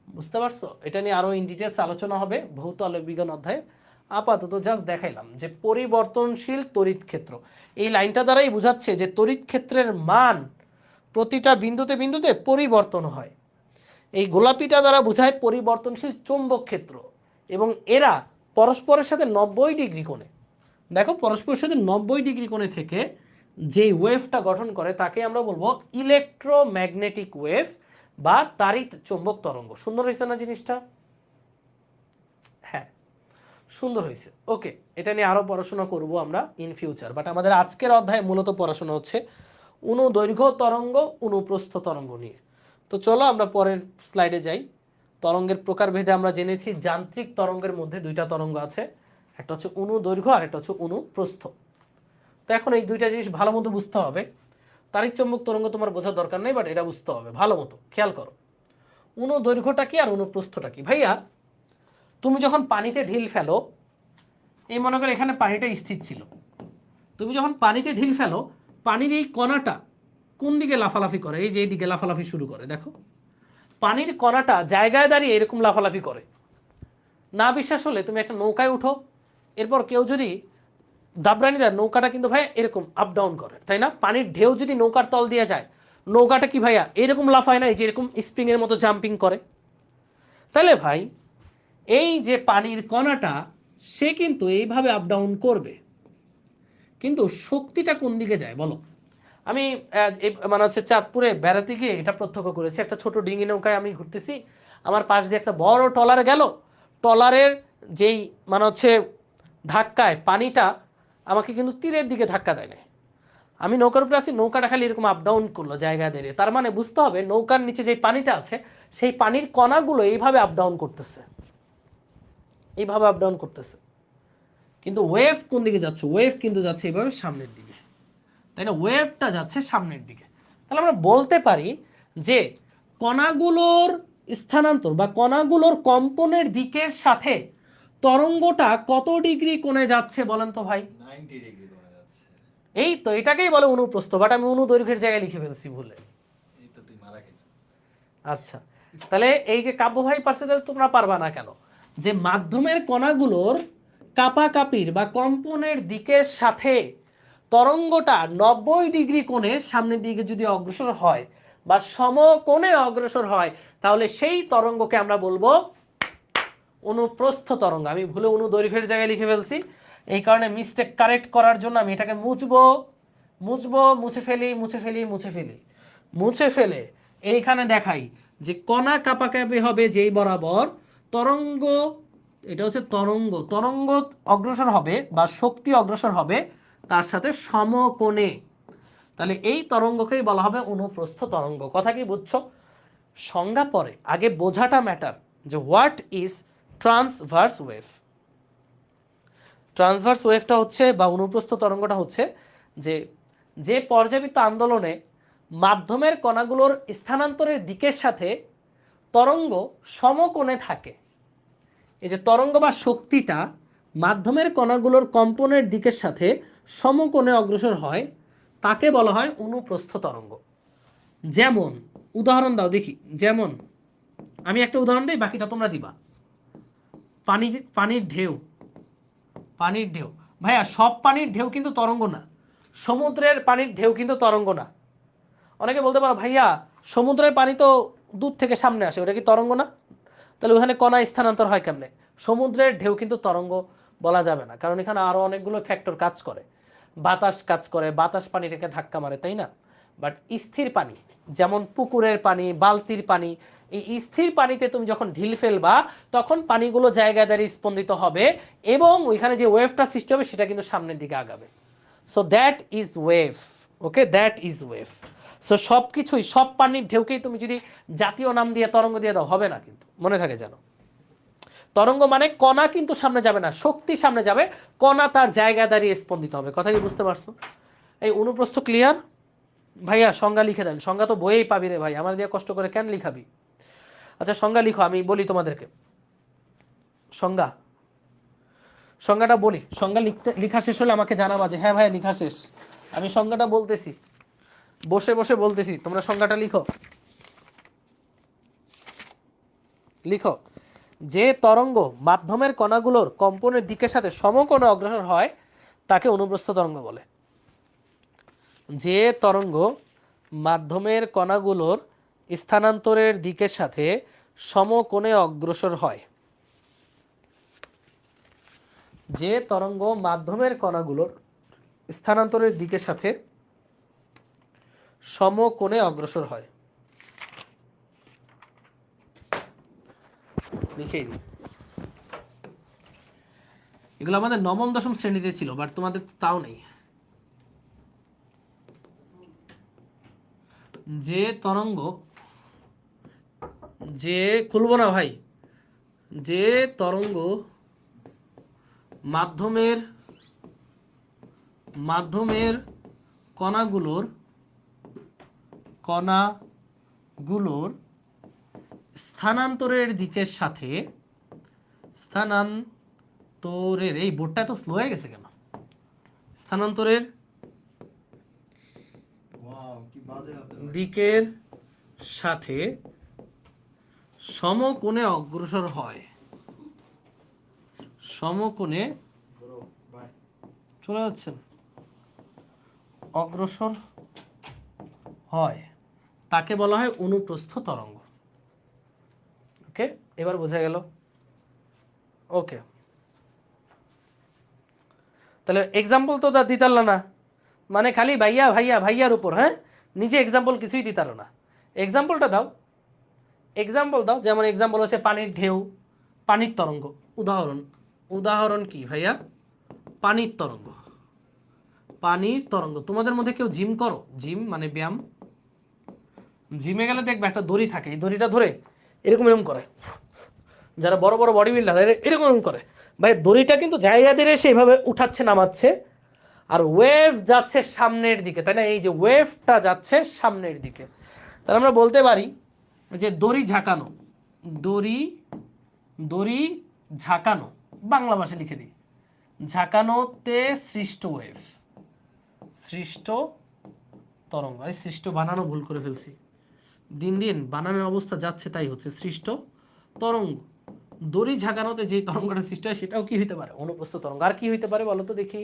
বুঝতে পারছো? এটা নিয়ে আরো ইন ডিটেলস আলোচনা হবে ভৌত আলোক বিজ্ঞান অধ্যায়ে। আপাতত জাস্ট দেখাইলাম যে পরিবর্তনশীল তড়িৎ ক্ষেত্র, এই লাইনটা দ্বারাই বোঝাচ্ছে যে তড়িৎ ক্ষেত্রের মান প্রতিটা বিন্দুতে বিন্দুতে পরিবর্তন হয়। এই গোলাপিটা দ্বারা বোঝায় পরিবর্তনশীল চৌম্বক ক্ষেত্র এবং এরা পরস্পরের সাথে 90 ডিগ্রি কোণে, দেখো পরস্পরের সাথে 90 ডিগ্রি কোণে থেকে যে ওয়েভটা গঠন করে তাকে আমরা বলবো ইলেকট্রোম্যাগনেটিক ওয়েভ বা তাড়িৎ চৌম্বক তরঙ্গ। সুন্দর হয়েছে না জিনিসটা? হ্যাঁ, সুন্দর হয়েছে। ওকে, এটা নিয়ে আরো পড়াশোনা করব আমরা ইন ফিউচার, বাট আমাদের আজকের অধ্যায়ে মূলত পড়াশোনা হচ্ছে অনুদৈর্ঘ্য তরঙ্গ, অনুপ্রস্থ তরঙ্গ নিয়ে। তো চলো আমরা পরের স্লাইডে যাই। তরঙ্গের প্রকারভেদে আমরা জেনেছি যান্ত্রিক তরঙ্গের মধ্যে দুইটা তরঙ্গ আছে, একটা হচ্ছে অনুদৈর্ঘ্য আর একটা হচ্ছে অনুপ্রস্থ। তো এখন এই দুইটা জিনিস ভালো মতো বুঝতে হবে। তাড়িৎ চৌম্বক তরঙ্গ তোমার বোঝার দরকার নেই, বাট এটা বুঝতে হবে ভালো মতো। খেয়াল করো, অনুদৈর্ঘ্যটা কি আর অনুপ্রস্থটা কি। ভাইয়া তুমি যখন পানিতে ঢিল ফেলো, এই মনে করো এখানে পানিটা স্থির ছিল, তুমি যখন পানিতে ঢিল ফেলো পানির এই কণাটা কোন দিকে লাফালাফি করে? এই যে এই দিকে লাফালাফি শুরু করে। দেখো পানির কণাটা জায়গায় দাঁড়িয়ে এরকম লাফালাফি করে। না বিশ্বাস হলে তুমি একটা নৌকায় উঠো, এরপর কেউ যদি দাবরানিরা নৌকাটা কিন্তু ভাইয়া এরকম আপ ডাউন করে, তাই না? পানির ঢেউ যদি নৌকার তল দিয়ে যায়, নৌকাটা কি ভাইয়া এরকম লাফায় না, এই যে এরকম স্প্রিং এর মতো জাম্পিং করে? তাহলে ভাই এই যে পানির কণাটা সে কিন্তু এইভাবে আপ ডাউন করবে, কিন্তু শক্তিটা কোন দিকে যায় বলো? আমি মানে হচ্ছে চাঁদপুরে বেড়াতে গিয়ে এটা প্রত্যক্ষ করেছি। একটা ছোট ডিঙি নৌকায় আমি ঘুরতেছি, আমার পাশ দিয়ে একটা বড় ট্রলার গেল, ট্রলারের যেই মানে হচ্ছে ধাক্কায় পানিটা আমাকে কিন্তু তীরের দিকে ধাক্কা দেয় না। আমি নৌকার উপরে আছি, নৌকাটা খালি এরকম আপ ডাউন করলো জায়গায় দাঁড়িয়ে। তার মানে বুঝতে হবে নৌকার নিচে যে পানিটা আছে সেই পানির কণাগুলো এইভাবে আপ ডাউন করতেছে, এইভাবে আপ ডাউন করতেছে। কিন্তু ওয়েভ কোন দিকে যাচ্ছে? ওয়েভ কিন্তু যাচ্ছে এইভাবে সামনের দিকে, তাই না? ওয়েভটা যাচ্ছে সামনের দিকে। তাহলে আমরা বলতে পারি যে কণাগুলোর স্থানান্তর বা কণাগুলোর কম্পনের দিকের সাথে তরঙ্গটা কত ডিগ্রি কোণে যাচ্ছে বলেন তো ভাই? 90 ডিগ্রি কোণে যাচ্ছে। এই তো এটাকেই বলে অনুপ্রস্থ, বাট আমি অনুদৈর্ঘ্যের জায়গায় লিখে ফেলছি ভুলে। এই তো তুই মারা খেয়েছিস। আচ্ছা, তাহলে এই যে কাব্য ভাই পারছে, তাহলে তোমরা পারবা না কেন? যে মাধ্যমের কণাগুলোর কাপাকাপির বা কম্পনের দিকের সাথে তরঙ্গটা 90 ডিগ্রি কোণে সামনের দিকে যদি অগ্রসর হয় বা সমকোণে অগ্রসর হয়, তাহলে সেই তরঙ্গকে আমরা বলবো অনুপ্রস্থ তরঙ্গ। আমি ভুলে অনুদৈর্ঘ্যের জায়গায় লিখে ফেলছি, এই কারণে মিস্টেক কারেক্ট করার জন্য আমি এটাকে মুছে ফেলে এইখানে দেখাই যে কণা কাপাকাপি হবে যেই বরাবর, তরঙ্গ এটা হচ্ছে তরঙ্গ। তরঙ্গ অগ্রসর হবে বা শক্তি অগ্রসর হবে তার সাথে সমকোণে, তাহলে এই তরঙ্গকেই বলা হবে অনুপ্রস্থ তরঙ্গ। কথা কি বুঝছো? সংজ্ঞা পরে, আগে বোঝাটা ম্যাটার যে what is transverse wave. Transverse ওয়েভটা হচ্ছে বা অনুপ্রস্থ তরঙ্গটা হচ্ছে যে যে পর্যাবৃত্ত আন্দোলনে মাধ্যমের কণাগুলোর স্থানান্তরের দিকের সাথে তরঙ্গ সমকোণে থাকে। এই যে তরঙ্গ বা শক্তিটা মাধ্যমের কণাগুলোর কম্পনের দিকের সাথে সমকোণে অগ্রসর হয় তাকে বলা হয় অনুপ্রস্থ তরঙ্গ। যেমন উদাহরণ দাও দেখি, যেমন আমি একটা উদাহরণ দিই, বাকিটা তোমরা দিবা। পানির ঢেউ, পানির ঢেউ ভাইয়া, সব পানির ঢেউ কিন্তু তরঙ্গ না। সমুদ্রের পানির ঢেউ কিন্তু তরঙ্গ না। অনেকে বলতে পারো ভাইয়া সমুদ্রের পানি তো দূর থেকে সামনে আসে, ওটা কি তরঙ্গ না? তাহলে ওখানে কণা স্থানান্তর হয় কেমনে? সমুদ্রের ঢেউ কিন্তু তরঙ্গ বলা যাবে না, কারণ এখানে আরো অনেকগুলো ফ্যাক্টর কাজ করে। বাতাস কাজ করে, বাতাস পানিটাকে ধাক্কা মারে, তাই না? বাট স্থির পানি, যেমন পুকুরের পানি, বালতির পানি, এই স্থির পানিতে তুমি যখন ঢিল ফেলবা তখন পানিগুলো জায়গা দাঁড়িয়ে স্পন্দিত হবে এবং ওইখানে যে ওয়েভটা সৃষ্টি হবে সেটা কিন্তু সামনের দিকে আগাবে। So that is wave. Okay, that is wave. So সব কিছুই, সব পানির ঢেউকেই তুমি যদি জাতীয় নাম দিয়ে তরঙ্গ দিয়ে দাও হবে না, কিন্তু মনে থাকে যেন তরঙ্গ মানে কণা কিন্তু সামনে যাবে না, শক্তি সামনে যাবে, কণা তার জায়গা দাঁড়িয়ে স্পন্দিত হবে। কথা কি বুঝতে পারছো? এই অনুপ্রস্থ ক্লিয়ার? ভাইয়া সংজ্ঞা লিখে দেন। সংজ্ঞা তো বইয়েই পাবি রে ভাই, আমার দিয়ে কষ্ট করে কেন লিখাবি? আচ্ছা সংজ্ঞা লিখো, আমি বলি তোমাদেরকে সংজ্ঞা। সংজ্ঞাটা বলি, সংজ্ঞা লিখা শেষ হলে আমাকে জানাবা যে হ্যাঁ ভাই লিখা শেষ। আমি সংজ্ঞাটা বলতেছি, বসে বসে বলতেছি, তোমরা সংজ্ঞাটা লিখো। লিখো, যে তরঙ্গ মাধ্যমের কণাগুলোর কম্পনের দিকের সাথে সমকোণে অগ্রসর হয় তাকে অনুপ্রস্থ তরঙ্গ বলে। যে তরঙ্গ মাধ্যমের কণাগুলোর স্থানান্তরের দিকের সাথে সমকোণে অগ্রসর হয়, যে তরঙ্গ মাধ্যমের কণাগুলোর স্থানান্তরের দিকের সাথে সমকোণে অগ্রসর হয়। লিখেই দিই, এগুলো আমাদের নবম দশম শ্রেণীতে ছিল, বাট তোমাদের তাও নেই। যে তরঙ্গ, যে খুলবো না ভাই, যে তরঙ্গ মাধ্যমের কণাগুলোর স্থানান্তরের দিকের সাথে এই বোর্ডটা তো স্লো হয়ে গেছে কেন? স্থানান্তরের দিকের সাথে সমকোণে অগ্রসর হয়, সমকোণে চলে যাচ্ছেন, অগ্রসর হয় তাকে বলা হয় অনুপ্রস্থ তরঙ্গ। ওকে, এবার বোঝা গেল? ওকে, তাহলে এক্সাম্পল তো দিতাল না, মানে খালি ভাইয়া ভাইয়া ভাইয়ার উপর, হ্যাঁ নিজে এক্সাম্পল কিছুই দিতাল না। এক্সাম্পলটা দাও, এক্সাম্পল দাও। যেমন এক্সাম্পল হচ্ছে পানির ঢেউ, পানির তরঙ্গ। উদাহরণ কি ভাইয়া? পানির তরঙ্গ। পানির তরঙ্গ। তোমাদের মধ্যে কেউ জিম করো? জিম মানে ব্যায়াম। জিমে গেলে দেখবে একটা দড়ি থাকে, এই দড়িটা ধরে এরকম এরকম করে, যারা বড় বড় বডি বিল্ডার এরকম এরকম করে। ভাই দড়িটা কিন্তু জায়গা দিয়ে সেইভাবে উঠাচ্ছে নামাচ্ছে, আর ওয়েভ যাচ্ছে সামনের দিকে, তাই না? এই যে ওয়েভটা যাচ্ছে সামনের দিকে, তাহলে আমরা বলতে পারি যে দড়ি ঝাঁকানো, দড়ি ঝাঁকানো, বাংলা ভাষায় লিখে দিই, ঝাঁকানোতে সৃষ্ট ওয়েভ, সৃষ্ট তরঙ্গ। সৃষ্ট বানানো ভুল করে ফেলছি, দিন দিন বানানোর অবস্থা যাচ্ছে, তাই হচ্ছে সৃষ্ট তরঙ্গ। দড়ি ঝাঁকানোতে যে তরঙ্গটা সৃষ্টি হয় সেটাও কি হইতে পারে? অনুপ্রস্থ তরঙ্গ। আর কি হইতে পারে বলো তো দেখি?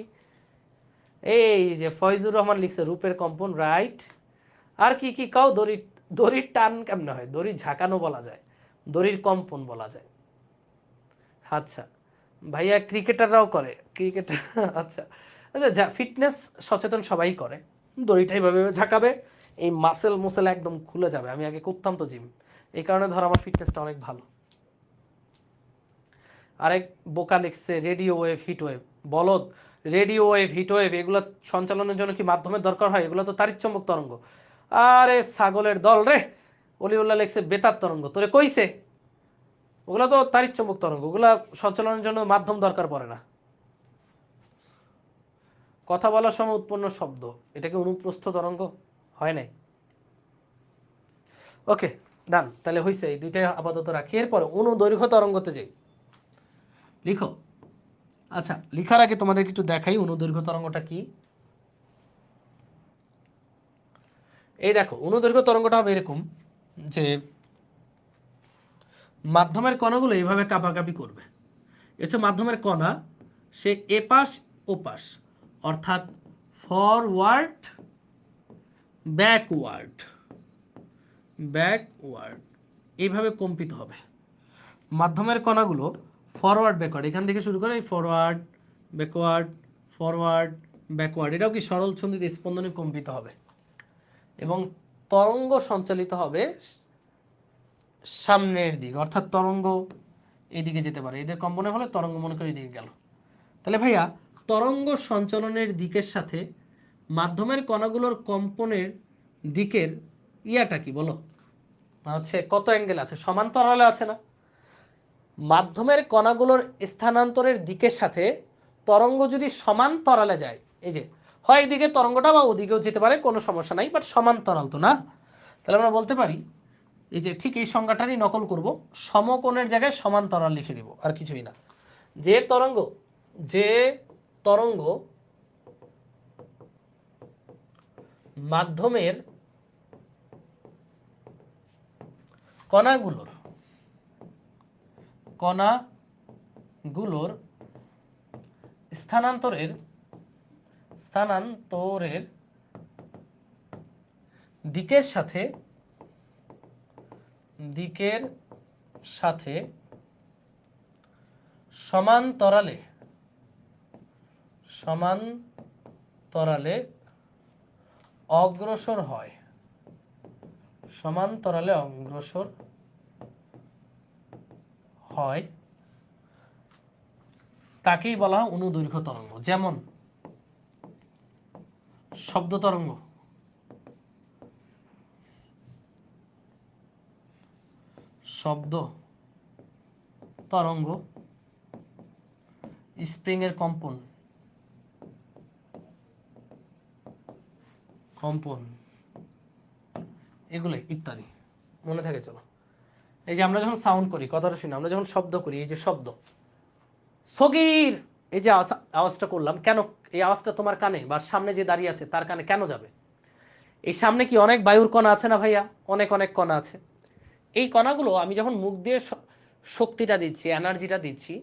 এই যে ফয়জুর রহমান লিখছে রূপের কম্পন, রাইট। আর কি কি কাও? দড়ির টান কেমনে হয়? দড়ি ঝাঁকানো বলা যায়, দড়ির কম্পন বলা যায়। আচ্ছা ভাইয়া ক্রিকেটাররাও করে, ক্রিকেটার আচ্ছা আচ্ছা, ফিটনেস সচেতন সবাই করে। দড়িটা এইভাবে ঝাঁকাবে, এই মাসেল একদম খুলে যাবে। আমি আগে করতাম তো জিম, এই কারণে ধর আমার ফিটনেসটা অনেক ভালো। আরেক বোকা লিখছে রেডিও ওয়েভ, হিট ওয়েভ। বলদ, রেডিও ওয়েভ, হিট ওয়েভ এগুলো সঞ্চালনের জন্য কি মাধ্যমের দরকার হয়? এগুলো তো তাড়িৎচুম্বক তরঙ্গ। আরে ছাগলের দল রে, অলিউল্লাহ লিখছে বেতার তরঙ্গ। তোরে কইছে ওগুলো তো তাড়িৎচুম্বক তরঙ্গ, ওগুলা সঞ্চালনের জন্য মাধ্যম দরকার পড়ে না। কথা বলার সময় উৎপন্ন শব্দ, এটাকে অনুপ্রস্থ তরঙ্গ হয় নাই? ওকে ডান, তাহলে হয়েছে, এই দুইটাই আপাতত রাখি। এরপরে অনুদৈর্ঘ্য তরঙ্গতে যাই, লিখো। আচ্ছা, লিখার আগে তোমাদেরকে একটু দেখাই অনুদৈর্ঘ্য তরঙ্গটা কি। এই দেখো, অনুদৈর্ঘ্য তরঙ্গটা হবে এরকম যে মাধ্যমের কণাগুলো এইভাবে কাঁপাকাঁপি করবে। এটা মাধ্যমের কণা, সে এপাশ ওপাশ, অর্থাৎ ফরওয়ার্ড ব্যাকওয়ার্ড, ব্যাকওয়ার্ড এইভাবে কম্পিত হবে। মাধ্যমের কণাগুলো ফরওয়ার্ড ব্যাকওয়ার্ড, এখান থেকে শুরু করে ফরওয়ার্ড ব্যাকওয়ার্ড, ফরওয়ার্ড ব্যাকওয়ার্ড, এটাও কি সরল ছন্দিতে স্পন্দনে কম্পিত হবে এবং তরঙ্গ সঞ্চালিত হবে সামনের দিক, অর্থাৎ তরঙ্গ এইদিকে যেতে পারে। এদের কম্পনের ফলে তরঙ্গ মনে করে এদিকে গেল। তাহলে ভাইয়া, তরঙ্গ সঞ্চালনের দিকের সাথে মাধ্যমের কণাগুলোর কম্পনের দিকের ইয়াটা কি বলো? হচ্ছে কত অ্যাঙ্গেল আছে? সমান্তরালে আছে না? মাধ্যমের কণাগুলোর স্থানান্তরের দিকের সাথে তরঙ্গ যদি সমান্তরালে যায়, এই যে হয় এদিকে তরঙ্গটা বা ওদিকেও যেতে পারে, কোনো সমস্যা নাই, বাট সমান্তরাল তো না। তাহলে আমরা বলতে পারি, এই যে ঠিক এই সংজ্ঞাটারই নকল করব, সমকোণের জায়গায় সমান্তরাল লিখে দিব, আর কিছুই না। যে তরঙ্গ মাধ্যমের কণাগুলোর স্থানান্তরের দিকের সাথে সমান্তরালে অগ্রসর হয়, তাকেই বলা হয় অনুদৈর্ঘ্য তরঙ্গ। যেমন শব্দ তরঙ্গ, স্প্রিং এর কম্পন এগুলো ইত্যাদি মনে থাকে। চলো, এই যে আমরা যখন সাউন্ড করি, কথাটা শুনি, আমরা যখন শব্দ করি, এই যে শব্দ সগীর, এই যে আওয়াজটা করলাম, কেন এই আওয়াজটা তোমার কানে বা সামনে যে দাঁড়িয়ে আছে তার কানে কেন যাবে? এই সামনে কি অনেক বায়ুর কণা আছে না ভাইয়া? অনেক অনেক কণা আছে। এই কণাগুলো আমি যখন মুখ দিয়ে শক্তিটা দিচ্ছি, এনার্জিটা দিচ্ছি,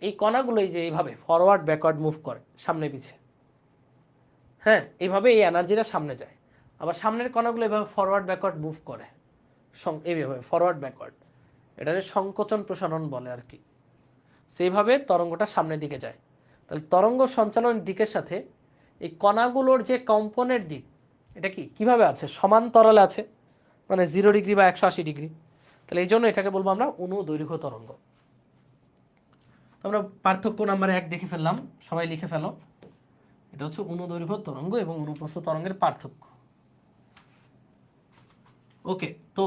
এই কণাগুলো এই যে এইভাবে ফরওয়ার্ড ব্যাকওয়ার্ড মুভ করে, সামনে পিছে, হ্যাঁ, এইভাবে এই এনার্জিটা সামনে যায়। আবার সামনের কণাগুলো এইভাবে ফরওয়ার্ড ব্যাকওয়ার্ড মুভ করে, এইভাবে ফরওয়ার্ড ব্যাকওয়ার্ড, এটাকে সংকোচন প্রসারণ বলে আর কি। সেইভাবে তরঙ্গটা সামনের দিকে যায়। তাহলে তরঙ্গ সঞ্চালনের দিকের সাথে এই কণাগুলোর যে কম্পনের দিক, এটা কিভাবে আছে? সমান্তরালে আছে, মানে 0 ডিগ্রি বা 180 ডিগ্রি। তাহলে এই জন্য এটাকে বলবো আমরা অনুদৈর্ঘ্য তরঙ্গ। আমরা পার্থক্য নাম্বার 1 দেখে ফেললাম, সবাই লিখে ফেলো। এটা হচ্ছে অনুদৈর্ঘ্য তরঙ্গ এবং অনুপ্রস্থ তরঙ্গের পার্থক্য। ওকে, তো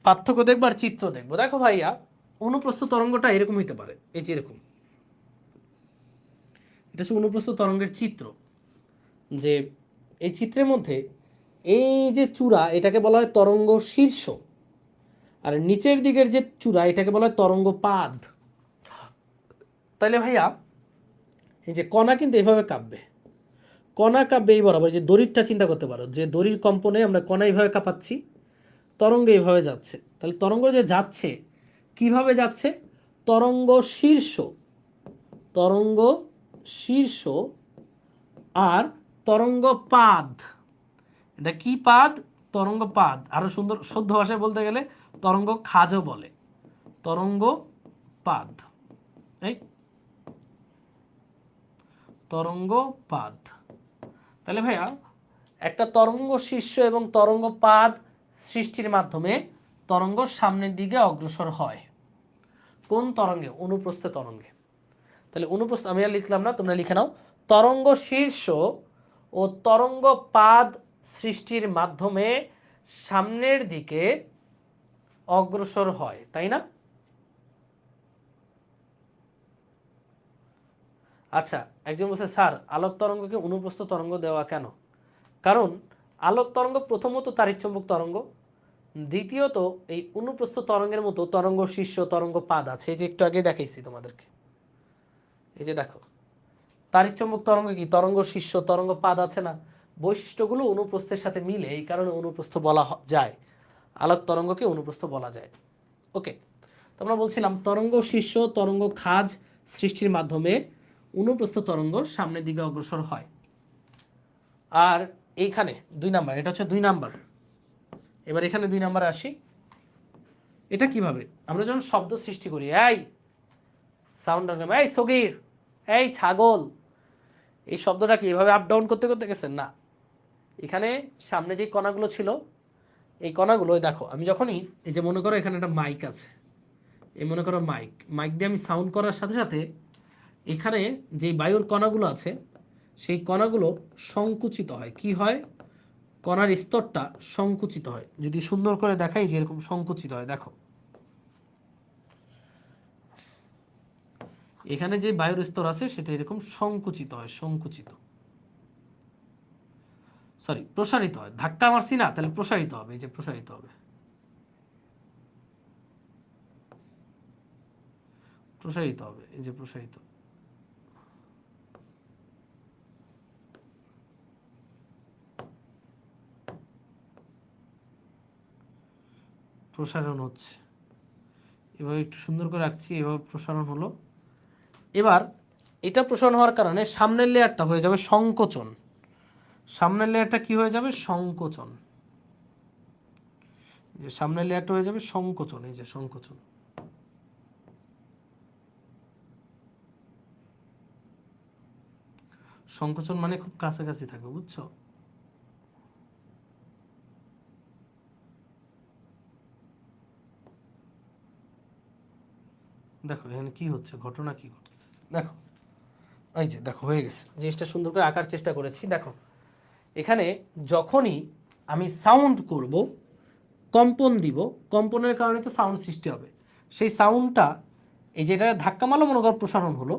পার্থক্য দেখবো আর চিত্র দেখবো। দেখো ভাইয়া, অনুপ্রস্থ তরঙ্গটা এরকম হইতে পারে, এই যে এরকম, এটা হচ্ছে অনুপ্রস্থ তরঙ্গের চিত্র। যে এই চিত্রের মধ্যে এই যে চূড়া, এটাকে বলা হয় তরঙ্গ শীর্ষ, আর নিচের দিকের যে চূড়া, এটাকে বলা হয় তরঙ্গ পাদ। তাহলে ভাইয়া, এই যে কণা কিন্তু এভাবে কাঁপবে, এই বরাবর। যে দড়িরটা চিন্তা করতে পারো, যে দড়ির কম্পনে আমরা কণা এইভাবে কাঁপাচ্ছি, তরঙ্গ এইভাবে যাচ্ছে। তাহলে তরঙ্গ যে যাচ্ছে, কিভাবে যাচ্ছে? তরঙ্গ শীর্ষ আর তরঙ্গ পাদ। এটা কি পাদ? তরঙ্গ পাদ। আরো সুন্দর শুদ্ধ ভাষায় বলতে গেলে তরঙ্গ খাজও বলে, তরঙ্গ পাদ, এই তরঙ্গ পাদ। তাহলে ভাইয়া, একটা তরঙ্গ শীর্ষ এবং তরঙ্গ পাদ সৃষ্টির মাধ্যমে তরঙ্গ সামনের দিকে অগ্রসর হয়। কোন তরঙ্গে? অনুপ্রস্থ তরঙ্গে। তাহলে অনুপ্রস্থ আমি আর লিখলাম না, তোমরা লিখে নাও। তরঙ্গ শীর্ষ ও তরঙ্গ পাদ সৃষ্টির মাধ্যমে সামনের দিকে অগ্রসর হয়, তাই না? আচ্ছা, একজন বলছে স্যার আলোক তরঙ্গকে অনুপ্রস্থ তরঙ্গ দেওয়া কেন? কারণ আলোক তরঙ্গ প্রথমত তাড়িৎচুম্বক তরঙ্গ, দ্বিতীয়ত এই অনুপ্রস্থ তরঙ্গের মতো তরঙ্গ শীর্ষ তরঙ্গ পাদ আছে। এই যে একটু আগে দেখাইছি তোমাদেরকে, এই যে দেখো তাড়িৎচুম্বক তরঙ্গ কি তরঙ্গ শীর্ষ তরঙ্গ পাদ আছে না, বৈশিষ্ট্যগুলো অনুপ্রস্থের সাথে মিলে, এই কারণে অনুপ্রস্থ বলা যায়, আলোক তরঙ্গকে অনুপ্রস্থ বলা যায়। ওকে, তোমরা বলছিলাম তরঙ্গ শীর্ষ তরঙ্গ খাজ সৃষ্টির মাধ্যমে অনুপ্রস্থ তরঙ্গ সামনের দিকে অগ্রসর হয়। আর এইখানে 2 নাম্বার, এটা হচ্ছে 2 নাম্বার। এবার এখানে 2 নাম্বারে আসি। এটা কিভাবে? আমরা যখন শব্দ সৃষ্টি করি, এই সাউন্ড, এই সগীর, এই ছাগল, এই শব্দটা কি এভাবে আপ ডাউন করতে করতে গেছেন না। এখানে সামনে যে কণাগুলো ছিল, এই কণাগুলো দেখো, আমি যখনই এই যে মনে করো এখানে একটা মাইক আছে, এই মনে করো মাইক দিয়ে আমি সাউন্ড করার সাথে সাথে এখানে যে বায়ুর কণাগুলো আছে সেই কণাগুলো সংকুচিত হয়। কি হয়? কণার স্তরটা সংকুচিত হয়। যদি সুন্দর করে দেখাই যে এরকম সংকুচিত হয়, দেখো এখানে যে বায়ুর স্তর আছে সেটা এরকম সংকুচিত হয়, প্রসারিত হয়। ধাক্কা মারছি না, তাহলে প্রসারিত হবে, এই যে প্রসারিত হবে, এই যে প্রসারিত। প্রসারণ হচ্ছে, এভাবে একটু সুন্দর করে রাখছি, এভাবে প্রসারণ হলো। এবার এটা প্রসারণ হওয়ার কারণে সামনের লেয়ারটা হয়ে যাবে সংকোচন। সামনের লেয়ারটা কি হয়ে যাবে? সংকোচন। যে সামনের লেয়ারটা হয়ে যাবে সংকোচন, এই যে সংকোচন। সংকোচন মানে খুব কাছাকাছি থাকবে, বুঝছো? দেখো এখানে কি হচ্ছে, ঘটনা কি ঘটছে দেখো, এই যে দেখো হয়ে গেছে। জিনিসটা সুন্দর করে আঁকার চেষ্টা করেছি। দেখো এখানে যখনই আমি সাউন্ড করব, কম্পন দিব, কম্পনের কারণে তো সাউন্ড সৃষ্টি হবে। সেই সাউন্ডটা এই যে এটা ধাক্কা মারলো, মনে করো প্রসারণ হলো,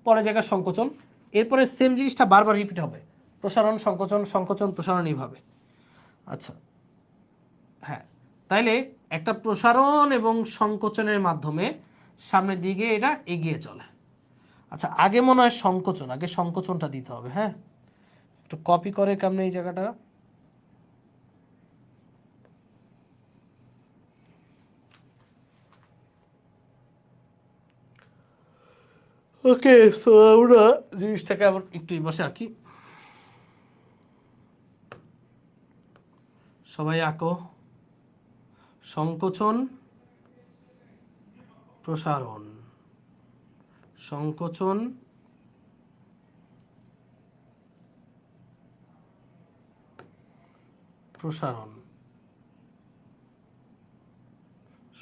পরে জায়গায় সংকোচন, এরপরে সেম জিনিসটা বারবার রিপিট হবে, প্রসারণ সংকোচন সংকোচন প্রসারণ, এইভাবে। আচ্ছা হ্যাঁ, তাইলে একটা প্রসারণ এবং সংকোচনের মাধ্যমে সামনের দিকে এটা এগিয়ে চলে। আচ্ছা আগে মনে হয় সংকোচন, আগে সংকোচনটা দিতে হবে। হ্যাঁ, একটু কপি করে কেমনে এই জায়গাটা, ওকে। সো আমরা জিনিসটাকে আবার একটু এই বসে আঁকি, সবাই আঁকো। সংকোচন প্রসারণ, সংকোচন প্রসারণ,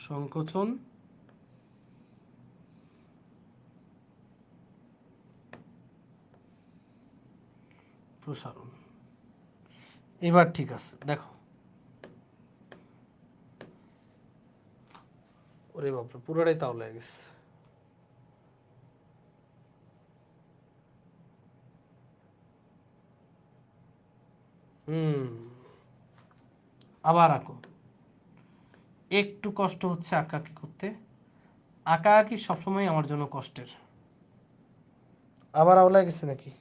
সংকোচন প্রসারণ। এবার ঠিক আছে, দেখো ওরে বাপরে পুরোটাই তাও লেগে গেছে। আবার আঁকো। একটু কষ্ট হচ্ছে আঁকাআঁকি করতে, আঁকাআঁকি সবসময় আমার জন্য কষ্টের। আবার আওলা গেছে নাকি?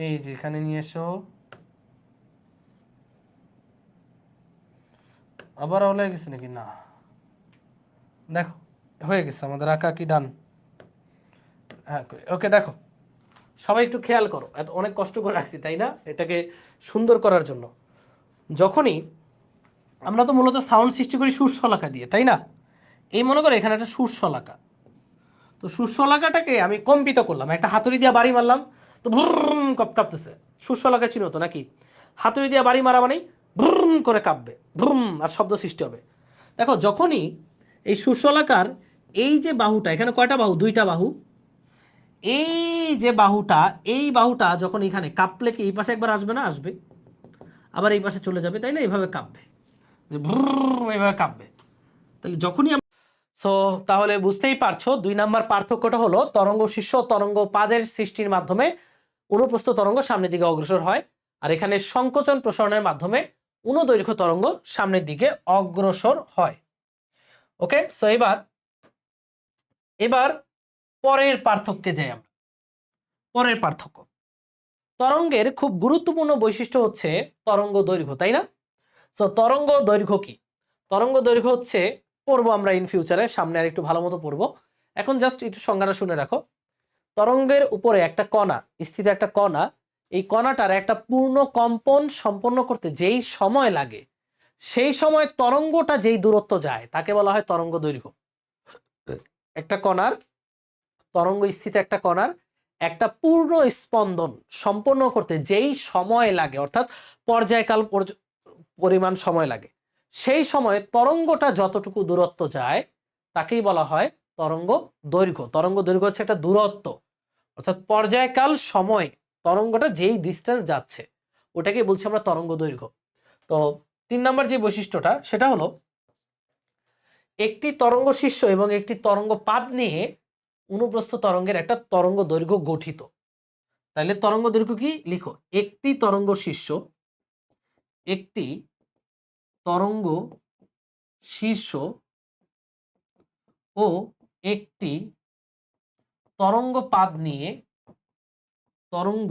এই যে এখানে নিয়ে এসো, আবার আওলা গেছে নাকি? না, দেখো হয়ে গেছে আমাদের আঁকাআঁকি ডান। হ্যাঁ ওকে, দেখো সবাই একটু খেয়াল করো, এত অনেক কষ্ট করে রাখছি তাই না এটাকে সুন্দর করার জন্য। যখনই আমরা তো মূলত সাউন্ড সৃষ্টি করি সুর শলাকা দিয়ে, তাই না? এই মনে করো এখানে একটা সুর শলাকা, তো সুর শলাকাটাকে আমি কম্পিত করলাম, একটা হাতুড়ি দিয়ে বাড়ি মারলাম, তো ভ্রুম কাঁপতেছে। সুর শলাকা চিনো তো নাকি? হাতুড়ি দিয়ে বাড়ি মারা মানে ভ্রুম করে কাঁপবে। ভ্রুম আর শব্দ সৃষ্টি হবে। দেখো যখনই এই সুশলাকার এই যে বাহুটা, এখানে কয়টা বাহু? দুইটা বাহু। এই যে বাহুটা, এই বাহুটা যখন এখানে কাঁপলে কি এই পাশে একবার আসবে না? আসবে। আবার এই পাশে চলে যাবে, তাই না? এইভাবে কাঁপবে, যে ভ্রুম এইভাবে কাঁপবে। তাহলে যখনই সো তাহলে বুঝতেই পারছো 2 নাম্বার পার্থক্যটা হলো তরঙ্গ শীর্ষ তরঙ্গ পাদের সৃষ্টির মাধ্যমে অনুপ্রস্থ তরঙ্গ সামনের দিকে অগ্রসর হয়, আর এখানে সংকোচন প্রসারণের মাধ্যমে অনুদৈর্ঘ্য তরঙ্গ সামনের দিকে অগ্রসর হয়। ওকে, সো এবার পরের পার্থক্যে যাই আমরা। পরের পার্থক্য, তরঙ্গের খুব গুরুত্বপূর্ণ বৈশিষ্ট্য হচ্ছে তরঙ্গ দৈর্ঘ্য, তাই না? সো তরঙ্গ দৈর্ঘ্য কি? তরঙ্গ দৈর্ঘ্য হচ্ছে, পড়বো আমরা ইন ফিউচারে, সামনে আর একটু ভালো মতো পড়বো, এখন জাস্ট একটু সংজ্ঞাটা শুনে রাখো। তরঙ্গের উপরে একটা কণা, স্থিত একটা কণা, এই কণাটার একটা পূর্ণ কম্পন সম্পন্ন করতে যেই সময় লাগে, সেই সময় তরঙ্গটা যেই দূরত্ব যায় তাকে বলা হয় তরঙ্গ দৈর্ঘ্য। একটা কণার, তরঙ্গ স্থিত একটা কণার একটা পূর্ণ স্পন্দন সম্পন্ন করতে যেই সময় লাগে, অর্থাৎ পর্যায়কাল পরিমাণ সময় লাগে, সেই সময় তরঙ্গটা যতটুকু দূরত্ব যায় তাকেই বলা হয় তরঙ্গ দৈর্ঘ্য। তরঙ্গ দৈর্ঘ্য হচ্ছে একটা দূরত্ব, অর্থাৎ পর্যায়কাল সময় তরঙ্গটা যেই ডিস্টেন্স যাচ্ছে ওটাকে বলছি আমরা তরঙ্গ দৈর্ঘ্য। তো 3 নাম্বার যে বৈশিষ্ট্যটা সেটা হলো একটি তরঙ্গ শীর্ষ এবং একটি তরঙ্গ পাদ নিয়ে অনুপ্রস্থ তরঙ্গের একটা তরঙ্গ দৈর্ঘ্য গঠিত। তাহলে তরঙ্গ দৈর্ঘ্য কি? লিখো, একটি তরঙ্গ শীর্ষ, একটি তরঙ্গ শীর্ষ ও একটি তরঙ্গ পাদ নিয়ে, তরঙ্গ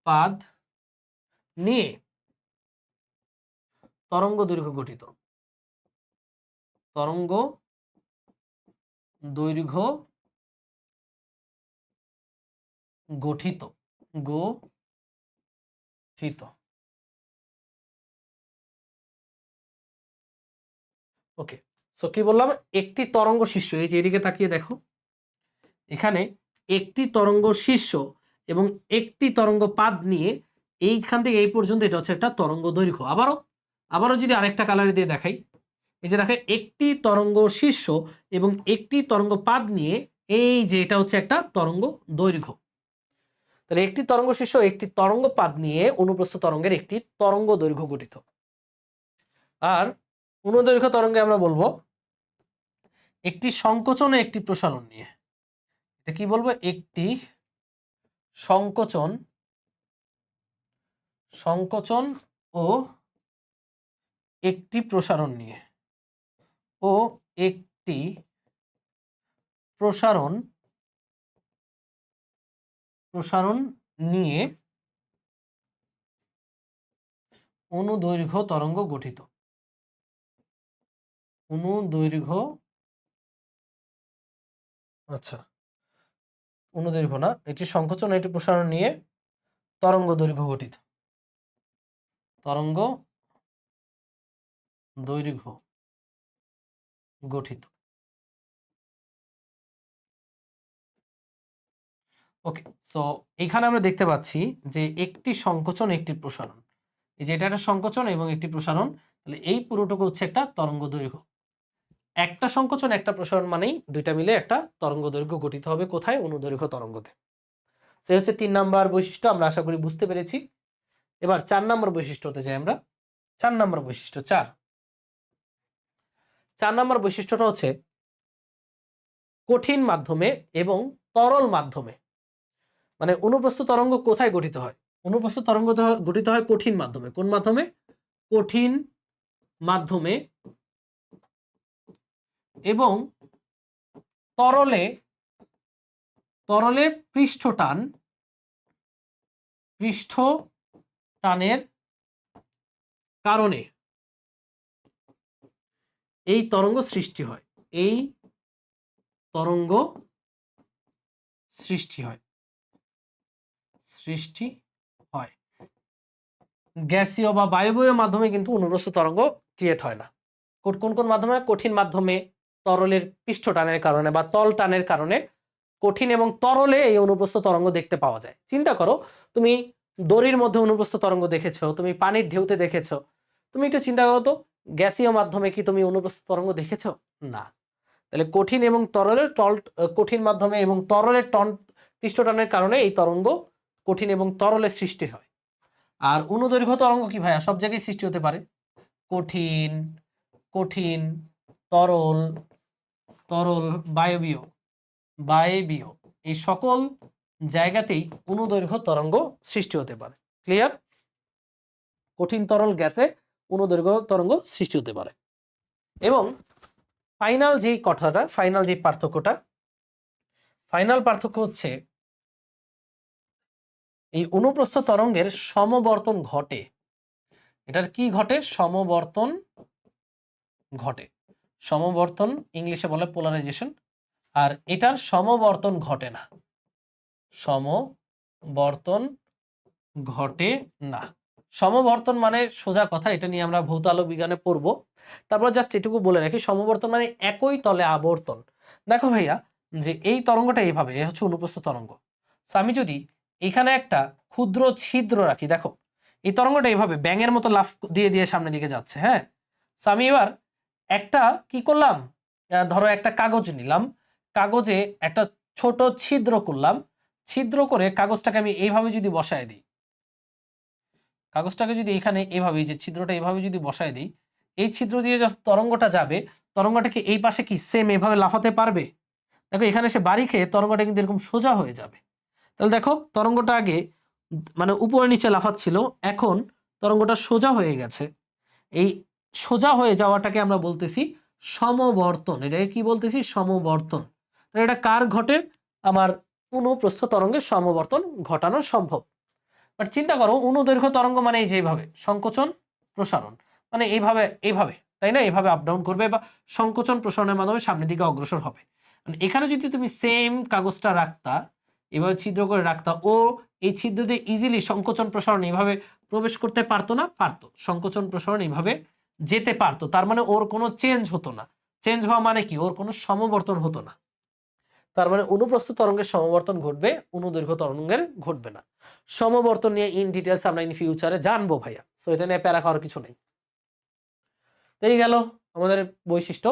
পাদ নিয়ে তরঙ্গ দৈর্ঘ্য গঠিত। তরঙ্গ দৈর্ঘ্য গঠিত, গঠিত। ওকে, সো কি বললাম? একটি তরঙ্গ শীর্ষ, এই যে এদিকে তাকিয়ে দেখো, এখানে একটি তরঙ্গ শীর্ষ এবং একটি তরঙ্গ পাদ নিয়ে এইখান থেকে এই পর্যন্ত এটা হচ্ছে একটা তরঙ্গ দৈর্ঘ্য। আবারও যদি আরেকটা কালার দিয়ে দেখাই, এই যে দেখো একটি তরঙ্গ শীর্ষ এবং একটি তরঙ্গ পাদ নিয়ে এই যে এটা হচ্ছে একটা তরঙ্গ দৈর্ঘ্য। তাহলে একটি তরঙ্গ শীর্ষ একটি তরঙ্গ পাদ নিয়ে অনুপ্রস্থ তরঙ্গের একটি তরঙ্গ দৈর্ঘ্য গঠিত। আর অনুদৈর্ঘ্য তরঙ্গে আমরা বলবো একটি সংকোচন ও একটি প্রসারণ নিয়ে। এটা কি বলবো? একটি সংকোচন ও একটি প্রসারণ নিয়ে, ও একটি প্রসারণ নিয়ে অনুদৈর্ঘ্য তরঙ্গ গঠিত। অনুদৈর্ঘ্য, আচ্ছা অনুদৈর্ঘ্য না, এটি সংকোচন এটি প্রসারণ নিয়ে তরঙ্গ দৈর্ঘ্য গঠিত। তরঙ্গ দৈর্ঘ্য গঠিত। ওকে, সো এখানে আমরা দেখতে পাচ্ছি যে একটি সংকোচন একটি প্রসারণ, এই যে এটা একটা সংকোচন এবং একটি প্রসারণ, তাহলে এই পুরোটুকু হচ্ছে একটা তরঙ্গ দৈর্ঘ্য। একটা সংকোচন একটা প্রসারণ মানেই দুইটা মিলে একটা তরঙ্গ দৈর্ঘ্য গঠিত হবে। কোথায়? অনুদৈর্ঘ্য তরঙ্গতে। সে হচ্ছে 3 নাম্বার বৈশিষ্ট্য, আমরা আশা করি বুঝতে পেরেছি। এবার 4 নম্বর বৈশিষ্ট্যতে যাই আমরা। 4 নম্বর বৈশিষ্ট্য, 4 নম্বর বৈশিষ্ট্যটা হচ্ছে কঠিন মাধ্যমে এবং তরল মাধ্যমে। মানে অনুপ্রস্থ তরঙ্গ কোথায় গঠিত হয়? অনুপ্রস্থ তরঙ্গ গঠিত হয় কঠিন মাধ্যমে। কোন মাধ্যমে? কঠিন মাধ্যমে এবং তরলে পৃষ্ঠটানের কারণে এই তরঙ্গ সৃষ্টি হয়। এই তরঙ্গ সৃষ্টি হয়। গ্যাসীয় বা বায়বীয় মাধ্যমে কিন্তু অনুপ্রস্থ তরঙ্গ ক্রিয়েট হয় না। কোন কোন মাধ্যমে? কঠিন মাধ্যমে, তরলের পৃষ্ঠ টানের কারণে বা তল টানের কারণে কঠিন এবং তরলে এই অনুপ্রস্থ তরঙ্গ দেখতে পাওয়া যায়। চিন্তা করো, তুমি দড়ির মধ্যে অনুপ্রস্থ তরঙ্গ দেখেছো, তুমি পানির ঢেউতে দেখেছো, তুমি একটু চিন্তা করো তো, গ্যাসীয় মাধ্যমে কি তুমি অনুপ্রস্থ তরঙ্গ দেখেছো? না। তাহলে কঠিন এবং তরলের কঠিন মাধ্যমে এবং তরলের পৃষ্ঠটানের কারণে এই তরঙ্গ কঠিন এবং তরলের সৃষ্টি হয়। আর অনুদৈর্ঘ্য তরঙ্গ কি ভাইয়া? সব জায়গায় সৃষ্টি হতে পারে। কঠিন, কঠিন, তরল, তরল, বায়বীয়, বায়বীয়, এই সকল জায়গাতেই অনুদৈর্ঘ্য তরঙ্গ সৃষ্টি হতে পারে। ক্লিয়ার? কঠিন তরল গ্যাসে অনুদৈর্ঘ্য তরঙ্গ সৃষ্টি হতে পারে। এবং ফাইনাল যে কথাটা, ফাইনাল যে পার্থক্যটা, ফাইনাল পার্থক্য হচ্ছে এই অনুপ্রস্থ তরঙ্গের সমবর্তন ঘটে। এটার কি ঘটে? সমবর্তন ঘটে। সমবর্তন ইংলিশে বলে পোলারাইজেশন, আর এটার সমবর্তন ঘটে না। সমবর্তন ঘটে না। সমবর্তন মানে সোজা কথা, এটা নিয়ে আমরা ভৌত আলোক বিজ্ঞানে পড়বো। তারপর জাস্ট এটুকু বলে রাখি, সমবর্তন মানে একই তলে আবর্তন। দেখো ভাইয়া, যে এই তরঙ্গটা এইভাবে, এ হচ্ছে অনুপ্রস্থ তরঙ্গ। সো আমি যদি এখানে একটা ক্ষুদ্র ছিদ্র রাখি, দেখো এই তরঙ্গটা এইভাবে ব্যাঙের মতো লাফ দিয়ে দিয়ে সামনের দিকে যাচ্ছে। হ্যাঁ, সো আমি এবার একটা কি করলাম, ধরো একটা কাগজ নিলাম, কাগজে একটা ছোট ছিদ্র করলাম, ছিদ্র করে কাগজটাকে আমি এইভাবে যদি বসায় দিই, কাগজটাকে যদি এখানে এভাবে, যে ছিদ্রটা এভাবে যদি বসায় দিই, এই ছিদ্র দিয়ে যখন তরঙ্গটা যাবে, তরঙ্গটাকে এই পাশে কি সেম এভাবে লাফাতে পারবে? দেখো এখানে সে বাড়ি খেয়ে তরঙ্গটা কিন্তু এরকম সোজা হয়ে যাবে। তাহলে দেখো তরঙ্গটা আগে মানে উপরে নিচে লাফাচ্ছিল, এখন তরঙ্গটা সোজা হয়ে গেছে। এই সোজা হয়ে যাওয়াটাকে আমরা বলতেছি সমবর্তন। এটাকে কি বলতেছি? সমবর্তন। তাহলে এটা কার ঘটে? আমার অনুপ্রস্থ তরঙ্গের সমবর্তন ঘটানো সম্ভব। বাট চিন্তা করো, অনুদৈর্ঘ্য তরঙ্গ মানে এই যে এইভাবে সংকোচন প্রসারণ, মানে এইভাবে এইভাবে, তাই না? এইভাবে আপ ডাউন করবে বা সংকোচন প্রসারণের মাধ্যমে সামনের দিকে অগ্রসর হবে। মানে এখানে যদি তুমি সেম কাগজটা রাখতা, এভাবে ছিদ্র করে রাখতা, ও এই ছিদ্র দিয়ে ইজিলি সংকোচন প্রসারণ এইভাবে প্রবেশ করতে পারতো না? পারতো। সংকোচন প্রসারণ এইভাবে যেতে পারতো। তার মানে ওর কোনো চেঞ্জ হতো না। চেঞ্জ হওয়া মানে কি? ওর কোনো সমবর্তন হতো না। তার মানে অনুপ্রস্থ তরঙ্গের সমবর্তন ঘটবে, অনুদৈর্ঘ্য তরঙ্গের ঘটবে না। সমবর্তন নিয়ে ইন ডিটেলস আমরা ইন ফিউচারে জানবো ভাইয়া, সো এটা নিয়ে প্যারা খাওয়ার কিছু নেই। এই গেল আমাদের বৈশিষ্ট্য।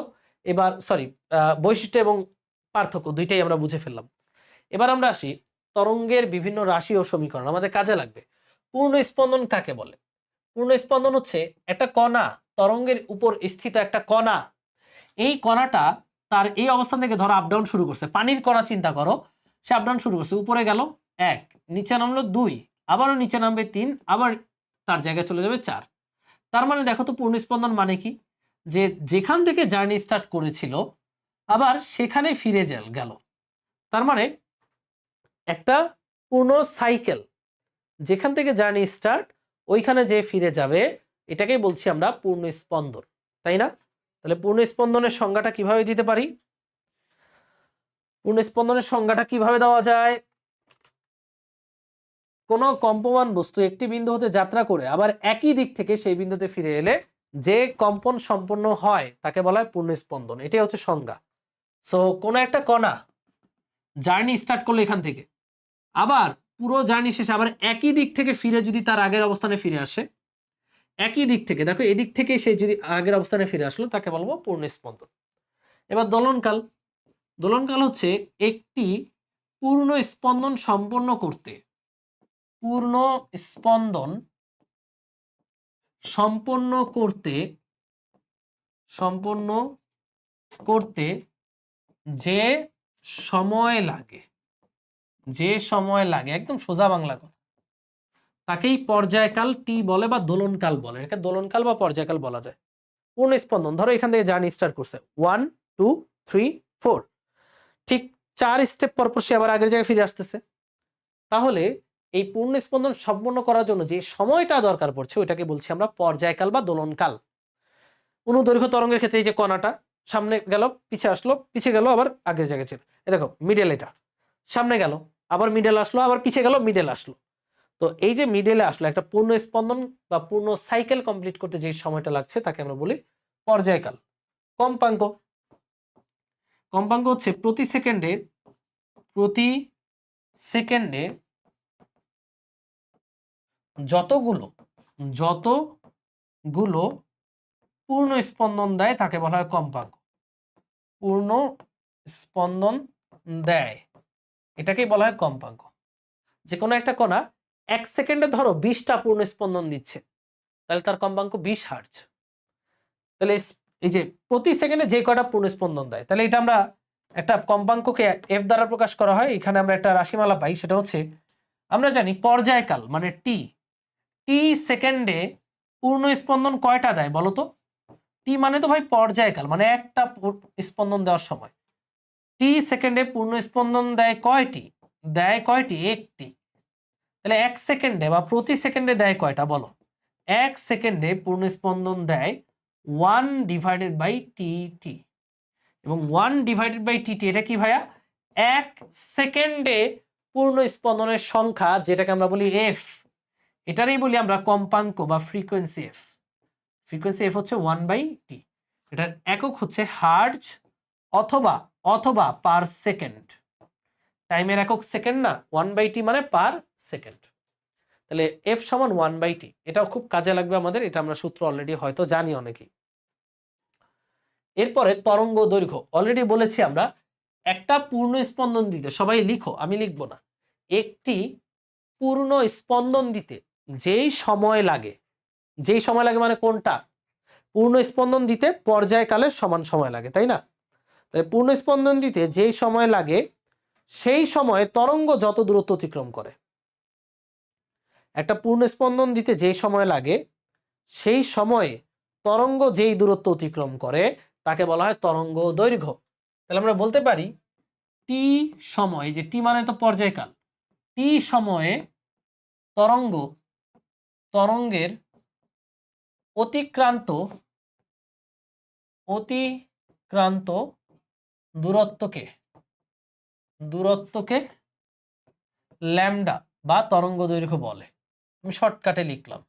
এবার সরি, বৈশিষ্ট্য এবং পার্থক্য দুইটাই আমরা বুঝে ফেললাম। এবার আমরা আসি তরঙ্গের বিভিন্ন রাশি ও সমীকরণ, আমাদের কাজে লাগবে। পূর্ণ স্পন্দন কাকে বলে? পূর্ণ স্পন্দন হচ্ছে একটা কণা, তরঙ্গের উপর স্থিত একটা কণা। এই কণাটা তার এই অবস্থান থেকে ধরো আপ ডাউন শুরু করছে। পানির কণা চিন্তা করো, সে আপ ডাউন শুরু করছে, উপরে গেল 1, নিচে নামলো 2, আবারও নিচে নামবে 3, আবার তার জায়গায় চলে যাবে 4। তার মানে দেখো তো পূর্ণ স্পন্দন মানে কি? যে যেখান থেকে জার্নি স্টার্ট করেছিল আবার সেখানে ফিরে গেল। তার মানে একটা পূর্ণ সাইকেল, যেখান থেকে জার্নি স্টার্ট ওইখানে যে ফিরে যাবে, এটাকেই বলছি আমরা পূর্ণ স্পন্দন, তাই না? তাহলে পূর্ণ স্পন্দনের সংজ্ঞাটা কিভাবে দিতে পারি? পূর্ণ স্পন্দনের সংজ্ঞাটা কিভাবে দেওয়া যায়? কোন কম্পমান বস্তু একটি বিন্দু হতে যাত্রা করে আবার একই দিক থেকে সেই বিন্দুতে ফিরে এলে যে কম্পন সম্পন্ন হয় তাকে বলা হয় পূর্ণ স্পন্দন। এটাই হচ্ছে সংজ্ঞা। সো কোন একটা কণা জার্নি স্টার্ট করলো এখান থেকে, আবার পুরো জার্নি শেষে আবার একই দিক থেকে ফিরে যদি তার আগের অবস্থানে ফিরে আসে, একই দিক থেকে, দেখো এদিক থেকে সে যদি আগের অবস্থানে ফিরে আসলো, তাকে বলবো পূর্ণ স্পন্দন। এবার দোলনকাল। দোলনকাল হচ্ছে একটি পূর্ণ স্পন্দন সম্পন্ন করতে, পূর্ণ স্পন্দন সম্পন্ন করতে, সম্পন্ন করতে যে সময় লাগে, যে সময় লাগে, একদম সোজা বাংলা কথা, তাকেই পর্যায়কাল টি বলে বা দোলনকাল বলে। এটাকে দোলনকাল বা পর্যায়কাল বলা যায়। পূর্ণ স্পন্দন ধরো এখান থেকে জার্নি স্টার্ট করছে 1 2 3 4, ঠিক 4 স্টেপ পরপর সে আবার আগের জায়গায় ফিরে আসতেছে। তাহলে এই পূর্ণ স্পন্দন সম্পন্ন করার জন্য যে সময়টা দরকার পড়ছে ওইটাকে বলছি আমরা পর্যায়কাল বা দোলনকাল। অনুদৈর্ঘ্য তরঙ্গের ক্ষেত্রে এই যে কণাটা সামনে গেল, পিছে আসলো, পিছে গেল, আবার আগের জায়গায় ছিল। এই দেখো মিডল, এটা সামনে গেল, আবার মিডল আসলো, আবার পিছে গেল, মিডল আসলো। তো এই যে মিডলে আসলো, একটা পূর্ণ স্পন্দন বা পূর্ণ সাইকেল কমপ্লিট করতে যে সময়টা লাগছে তাকে আমরা বলি পর্যায়কাল। কম্পাঙ্ক। কম্পাঙ্ক হচ্ছে প্রতি সেকেন্ডে, প্রতি সেকেন্ডে যতগুলো গুলো পূর্ণ স্পন্দন দেয় তাকে বলা হয় কম্পাঙ্ক। পূর্ণ স্পন্দন দেয় এটাকেই বলা হয় কম্পাঙ্ক। যে কোনো একটা কণা 1 সেকেন্ডে ধরো 20টা পূর্ণ স্পন্দন দিচ্ছে, তাহলে তার কম্পাঙ্ক 20 হার্টজ। তাহলে এই যে প্রতি সেকেন্ডে যে কয়টা পূর্ণ স্পন্দন দেয়, তাহলে এটা আমরা একটা কম্পাঙ্ককে এফ দ্বারা প্রকাশ করা হয়। এখানে আমরা একটা রাশিমালা পাই, সেটা হচ্ছে আমরা জানি পর্যায়কাল মানে টি। টি সেকেন্ডে পূর্ণ স্পন্দন কয়টা দেয় বলো তো? টি মানে তো ভাই পর্যায়কাল, মানে একটা স্পন্দন দেওয়ার সময়। টি সেকেন্ডে পূর্ণ স্পন্দন দেয় কয়টি? দেয় কয়টি? একটি। তাহলে 1 সেকেন্ডে বা প্রতি সেকেন্ডে দেয় কয়টা বলো? 1 সেকেন্ডে পূর্ণ স্পন্দন দেয় 1 ডিভাইডেড বাই টি টি। এবং 1 ডিভাইডেড বাই টি টি এটা কি ভাইয়া? 1 সেকেন্ডে পূর্ণ স্পন্দনের সংখ্যা, যেটাকে আমরা বলি এফ। এটারই বলি আমরা কম্পাঙ্ক বা ফ্রিকোয়েন্সি এফ। ফ্রিকোয়েন্সি এফ হচ্ছে 1 বাই টি। এটার একক হচ্ছে হার্টজ অথবা অথবা পার সেকেন্ড। টাইমের একক সেকেন্ড না, 1 বাই টি মানে পার সেকেন্ড। তাহলে এফ সমান 1 বাই টি, এটাও খুব কাজে লাগবে আমাদের, এটা আমরা সূত্র অলরেডি হয়তো জানি অনেকেই। এরপরে তরঙ্গ দৈর্ঘ্য অলরেডি বলেছি আমরা, একটা পূর্ণ স্পন্দন দিতে, সবাই লিখো আমি লিখবো না, একটি পূর্ণ স্পন্দন দিতে যেই সময় লাগে, যেই সময় লাগে মানে কোনটা? পূর্ণ স্পন্দন দিতে পর্যায়কালের সমান সময় লাগে, তাই না? তাই পূর্ণ স্পন্দন দিতে যেই সময় লাগে সেই সময়ে তরঙ্গ যত দূরত্ব অতিক্রম করে। একটা পূর্ণ স্পন্দন দিতে যেই সময় লাগে সেই সময়ে তরঙ্গ যেই দূরত্ব অতিক্রম করে তাকে বলা হয় তরঙ্গ দৈর্ঘ্য। তাহলে আমরা বলতে পারি টি সময়, যে টি মানে তো পর্যায়কাল, টি সময়ে তরঙ্গের অতিক্রান্ত দূরত্বকে ল্যামডা বা তরঙ্গ দৈর্ঘ্য বলে। আমি শর্টকাটে লিখলাম।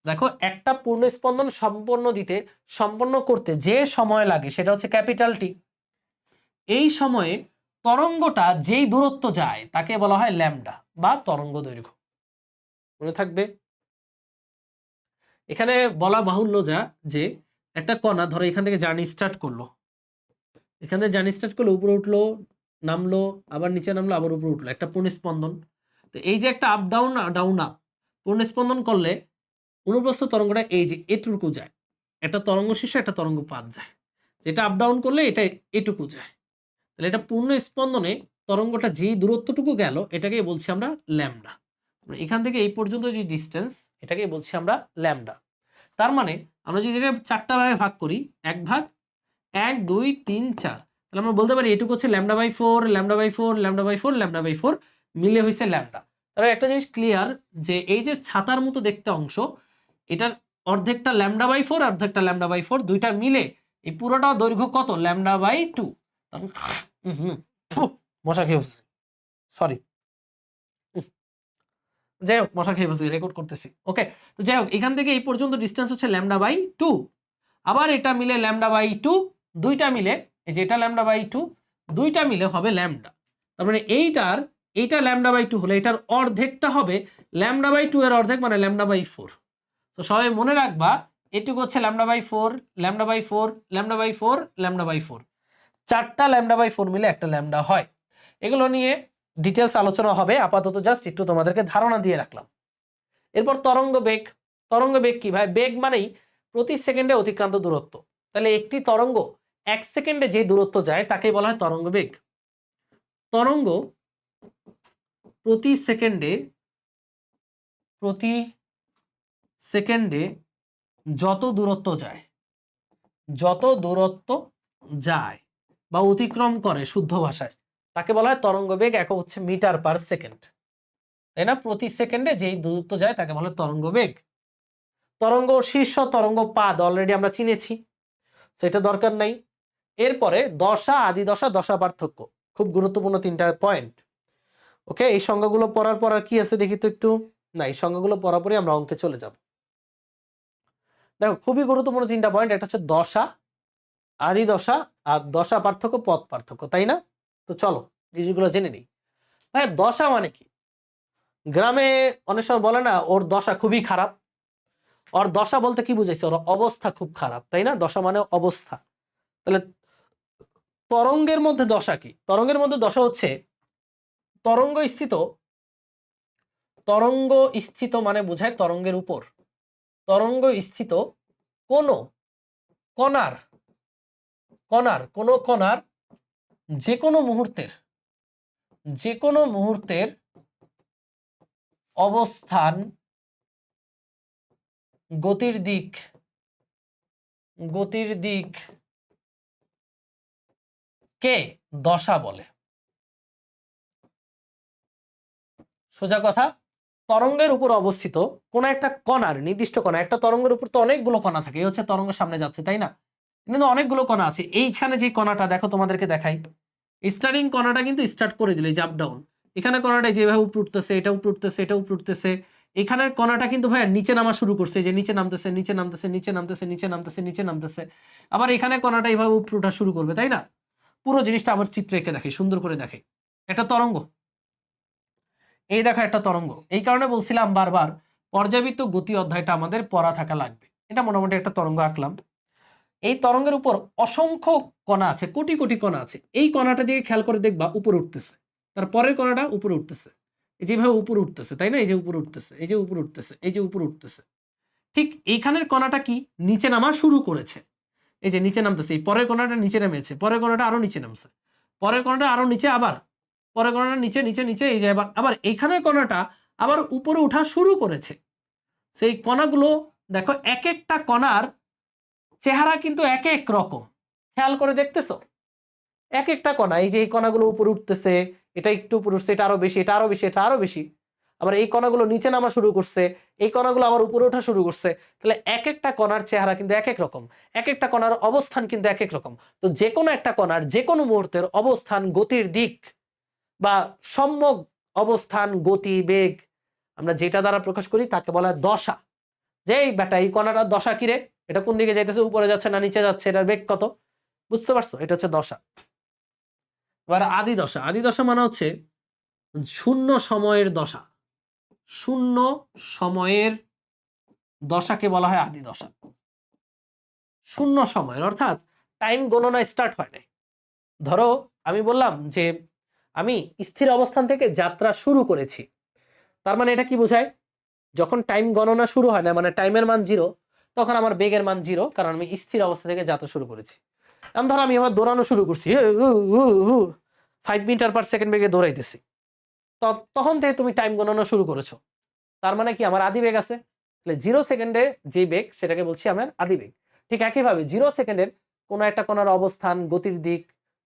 দেখো, একটা পূর্ণ স্পন্দন সম্পন্ন করতে যে সময় লাগে সেটা হচ্ছে ক্যাপিটাল টি। এই সময়ে তরঙ্গটা যেই দূরত্ব যায় তাকে বলা হয় ল্যামডা বা তরঙ্গ দৈর্ঘ্য। মনে থাকবে। এখানে বলা বাহুল্য যে একটা কণা ধরো এখান থেকে জার্নি স্টার্ট করলো, উপরে উঠলো, নামলো, আবার নিচে নামলো, আবার উপরে উঠলো, একটা পূর্ণ স্পন্দন। তো এই যে একটা আপ ডাউন ডাউন আপ পূর্ণ স্পন্দন করলে অনুপ্রস্থ তরঙ্গটা এই যে এটুকু যায়, একটা তরঙ্গ শীর্ষে একটা তরঙ্গ পাত যায়, যেটা আপ ডাউন করলে এটা এটুকু যায়। তাহলে এটা পূর্ণ স্পন্দনে তরঙ্গটা যেই দূরত্বটুকু গেল এটাকে বলছি আমরা ল্যামডা। এখান থেকে এই পর্যন্ত যে ডিস্টেন্স এটাকে বলছি আমরা ল্যামডা। তার মানে আমরা যদি এটা 4টা ভাগে ভাগ করি, এক ভাগ 1 2 3 4, তাহলে আমরা বলতে পারি এটুকু হচ্ছে lambda by 4 lambda by 4 lambda by 4 lambda by 4 মিলে হয়েছে ল্যামডা। তাহলে একটা জিনিস ক্লিয়ার, যে এই যে ছাতার মতো দেখতে অংশ, এটার অর্ধেকটা ল্যামডা বাই 4 অর্ধেকটা ল্যামডা বাই 4, দুইটা মিলে এই পুরোটা দৈর্ঘ্য কত? Lambda by 2। মশা খেয়ে ফেলছি, সরি, যাই হোক মশা খেয়ে ফেলছি, রেকর্ড করতেছি। ওকে, তো যাই হোক এখান থেকে এই পর্যন্ত ডিস্টেন্স হচ্ছে ল্যামডা বাই 2। আবার এটা মিলে ল্যামডা বাই 2, দুইটা মিলে, এই যে এটা ল্যামডা বাই 2, দুইটা মিলে হবে ল্যামডা। তার মানে এইটা ল্যামডা বাই 2 হলে এটার অর্ধেকটা হবে ল্যামডা বাই 2 এর অর্ধেক মানে ল্যামডা বাই 4। তো সবাই মনে রাখবা এটুকু হচ্ছে lambda by 4 lambda by 4 lambda by 4 lambda by 4, 4টা ল্যামডা বাই 4 মিলে একটা ল্যামডা হয়। এগুলো নিয়ে ডিটেলস আলোচনা হবে, আপাতত জাস্ট একটু তোমাদেরকে ধারণা দিয়ে রাখলাম। এরপর তরঙ্গ বেগ কি ভাই? বেগ মানেই প্রতি সেকেন্ডে অতিক্রান্ত দূরত্ব। তাহলে একটি তরঙ্গ 1 সেকেন্ডে যে দূরত্ব যায় তাকে বলা হয় তরঙ্গ বেগ। তরঙ্গ প্রতি সেকেন্ডে যত দূরত্ব যায় বা অতিক্রম করে শুদ্ধ ভাষায় তাকে বলা হয় তরঙ্গ বেগ, একক হচ্ছে মিটার পার সেকেন্ড, তাই না? প্রতি সেকেন্ডে যেই দূরত্ব যায় তাকে বলা হয় তরঙ্গ বেগ। তরঙ্গ শীর্ষ, তরঙ্গ পাদ অলরেডি আমরা চিনেছি, সেটা দরকার নাই। এরপরে দশা, আদি দশা, দশা পার্থক্য, খুব গুরুত্বপূর্ণ 3টা পয়েন্ট। ওকে, এই সংজ্ঞাগুলো পড়ার পর আর কি আছে দেখি তো একটু। না, এই সংজ্ঞাগুলো পড়ার পরে আমরা অঙ্কে চলে যাব। দেখো, খুবই গুরুত্বপূর্ণ 3টা পয়েন্ট, একটা হচ্ছে দশা, আদি দশা, আর দশা পার্থক্য, পদ পার্থক্য, তাই না? তো চলো জিনিসগুলো জেনে নিই। ভাই, দশা মানে কি? গ্রামে অনেক সময় বলে না ওর দশা খুবই খারাপ, ওর দশা বলতে কি বুঝাইছে? ওর অবস্থা খুব খারাপ, তাই না? দশা মানে অবস্থা। তাহলে তরঙ্গের মধ্যে দশা কি? তরঙ্গের মধ্যে দশা হচ্ছে তরঙ্গ স্থিত। তরঙ্গ স্থিত মানে বোঝায় তরঙ্গের উপর। তরঙ্গ স্থিত কোন কণার কোন কণার যে কোনো মুহূর্তের অবস্থান, গতির দিক কে দশা বলে। সোজা কথা, তরঙ্গের উপর অবস্থিত কোন একটা কণার, নির্দিষ্ট কণা, একটা তরঙ্গের উপর তো অনেকগুলো কণা থাকে, এই হচ্ছে তরঙ্গ সামনে যাচ্ছে, তাই না? কিন্তু অনেকগুলো কণা আছে। এইখানে যে কণাটা দেখো, তোমাদেরকে দেখাই, স্টার্টিং কণাটা কিন্তু স্টার্ট করে দিলে আপ ডাউন, এখানে কণাটা যেভাবে উপরে উঠতেছে, এটা উপরে উঠতেছে, এটা উপরে উঠতেছে, এখানের কণাটা কিন্তু ভাইয়া নিচে নামা শুরু করছে, যে নিচে নামতেছে, নিচে নামতেছে, নিচে নামতেছে, নিচে নামতেছে, নিচে নামতেছে। আবার এখানে কণাটা এইভাবে উপরে উঠা শুরু করবে, তাই না? পুরো জিনিসটা আবার চিত্র এঁকে দেখে, সুন্দর করে দেখে। একটা তরঙ্গ, এই দেখো একটা তরঙ্গ। এই কারণে বলছিলাম বারবার পর্যাবৃত্ত গতি অধ্যায়টা আমাদের পড়া থাকা লাগবে। এটা মোটামুটি একটা তরঙ্গ আঁকলাম। এই তরঙ্গের উপর অসংখ্য কণা আছে, কোটি কোটি কণা আছে। এই কণাটা দিয়ে খেয়াল করে দেখবা উপরে উঠতেছে, তার পরের কণাটা উপরে উঠতেছে, এই যেভাবে উপরে উঠতেছে, তাই না? এই যে উপরে উঠতেছে, এই যে উপরে উঠতেছে, এই যে উপরে উঠতেছে। ঠিক এইখানের কণাটা কি নিচে নামা শুরু করেছে, এই যে নিচে নামতেছে, এই পরের কণাটা নিচে নেমেছে, পরের কণাটা আরো নিচে নামছে, পরের কণাটা আরো নিচে, আবার পরের কণাটা নিচে নিচে নিচে, এই যে আবার এইখানের কণাটা আবার উপরে ওঠা শুরু করেছে। সেই কণাগুলো দেখো, এক একটা কণার চেহারা কিন্তু এক এক রকম, খেয়াল করে দেখতেছো? এক একটা কণা, এই যে এই কণাগুলো উপরে উঠতেছে, এটা একটু উপরে উঠছে, এটা আরো বেশি, এটা আরো বেশি, এটা আরো বেশি। আবার এই কণাগুলো নিচে নামা শুরু করছে, এই কণাগুলো আবার উপরে ওঠা শুরু করছে। তাহলে এক একটা কণার চেহারা কিন্তু এক এক রকম, এক একটা কণার অবস্থান কিন্তু এক এক রকম। তো যে কোনো একটা কণার যে কোনো মুহূর্তের অবস্থান, গতির দিক বা সম্যক অবস্থান, গতি, বেগ, আমরা যেটা দ্বারা প্রকাশ করি তাকে বলা হয় দশা। যে এই বেটা, এই কণাটার দশা কিরে, এটা কোন দিকে যাইতেছে, উপরে যাচ্ছে না নিচে যাচ্ছে, এটার বেগ কত, বুঝতে পারছো? এটা হচ্ছে দশা। এবার আদি দশা। আদি দশা মানে হচ্ছে শূন্য সময়ের দশা। শূন্য সময়ের দশাকে বলা হয় আদি দশা। শূন্য সময়ের অর্থাৎ টাইম গণনা স্টার্ট হয় নাই। ধরো আমি বললাম যে আমি স্থির অবস্থান থেকে যাত্রা শুরু করেছি, তার মানে এটা কি বোঝায়? যখন টাইম গণনা শুরু হয় না, মানে টাইমের মান 0, তখন আমার বেগের মান 0, কারণ আমি স্থির অবস্থা থেকে যাত্রা শুরু করেছি। এখন ধরো আমি আমার দৌড়ানো শুরু করছি, 5 মিটার পার সেকেন্ড বেগে দৌড়াইতেছি, তখন থেকে তুমি টাইম গণনা শুরু করেছো, তার মানে কি আমার আদি বেগ আছে। তাহলে 0 সেকেন্ডে যে বেগ সেটাকে বলছি আমার আদি বেগ। ঠিক একইভাবে 0 সেকেন্ডের কোনো একটা কণার অবস্থান, গতির দিক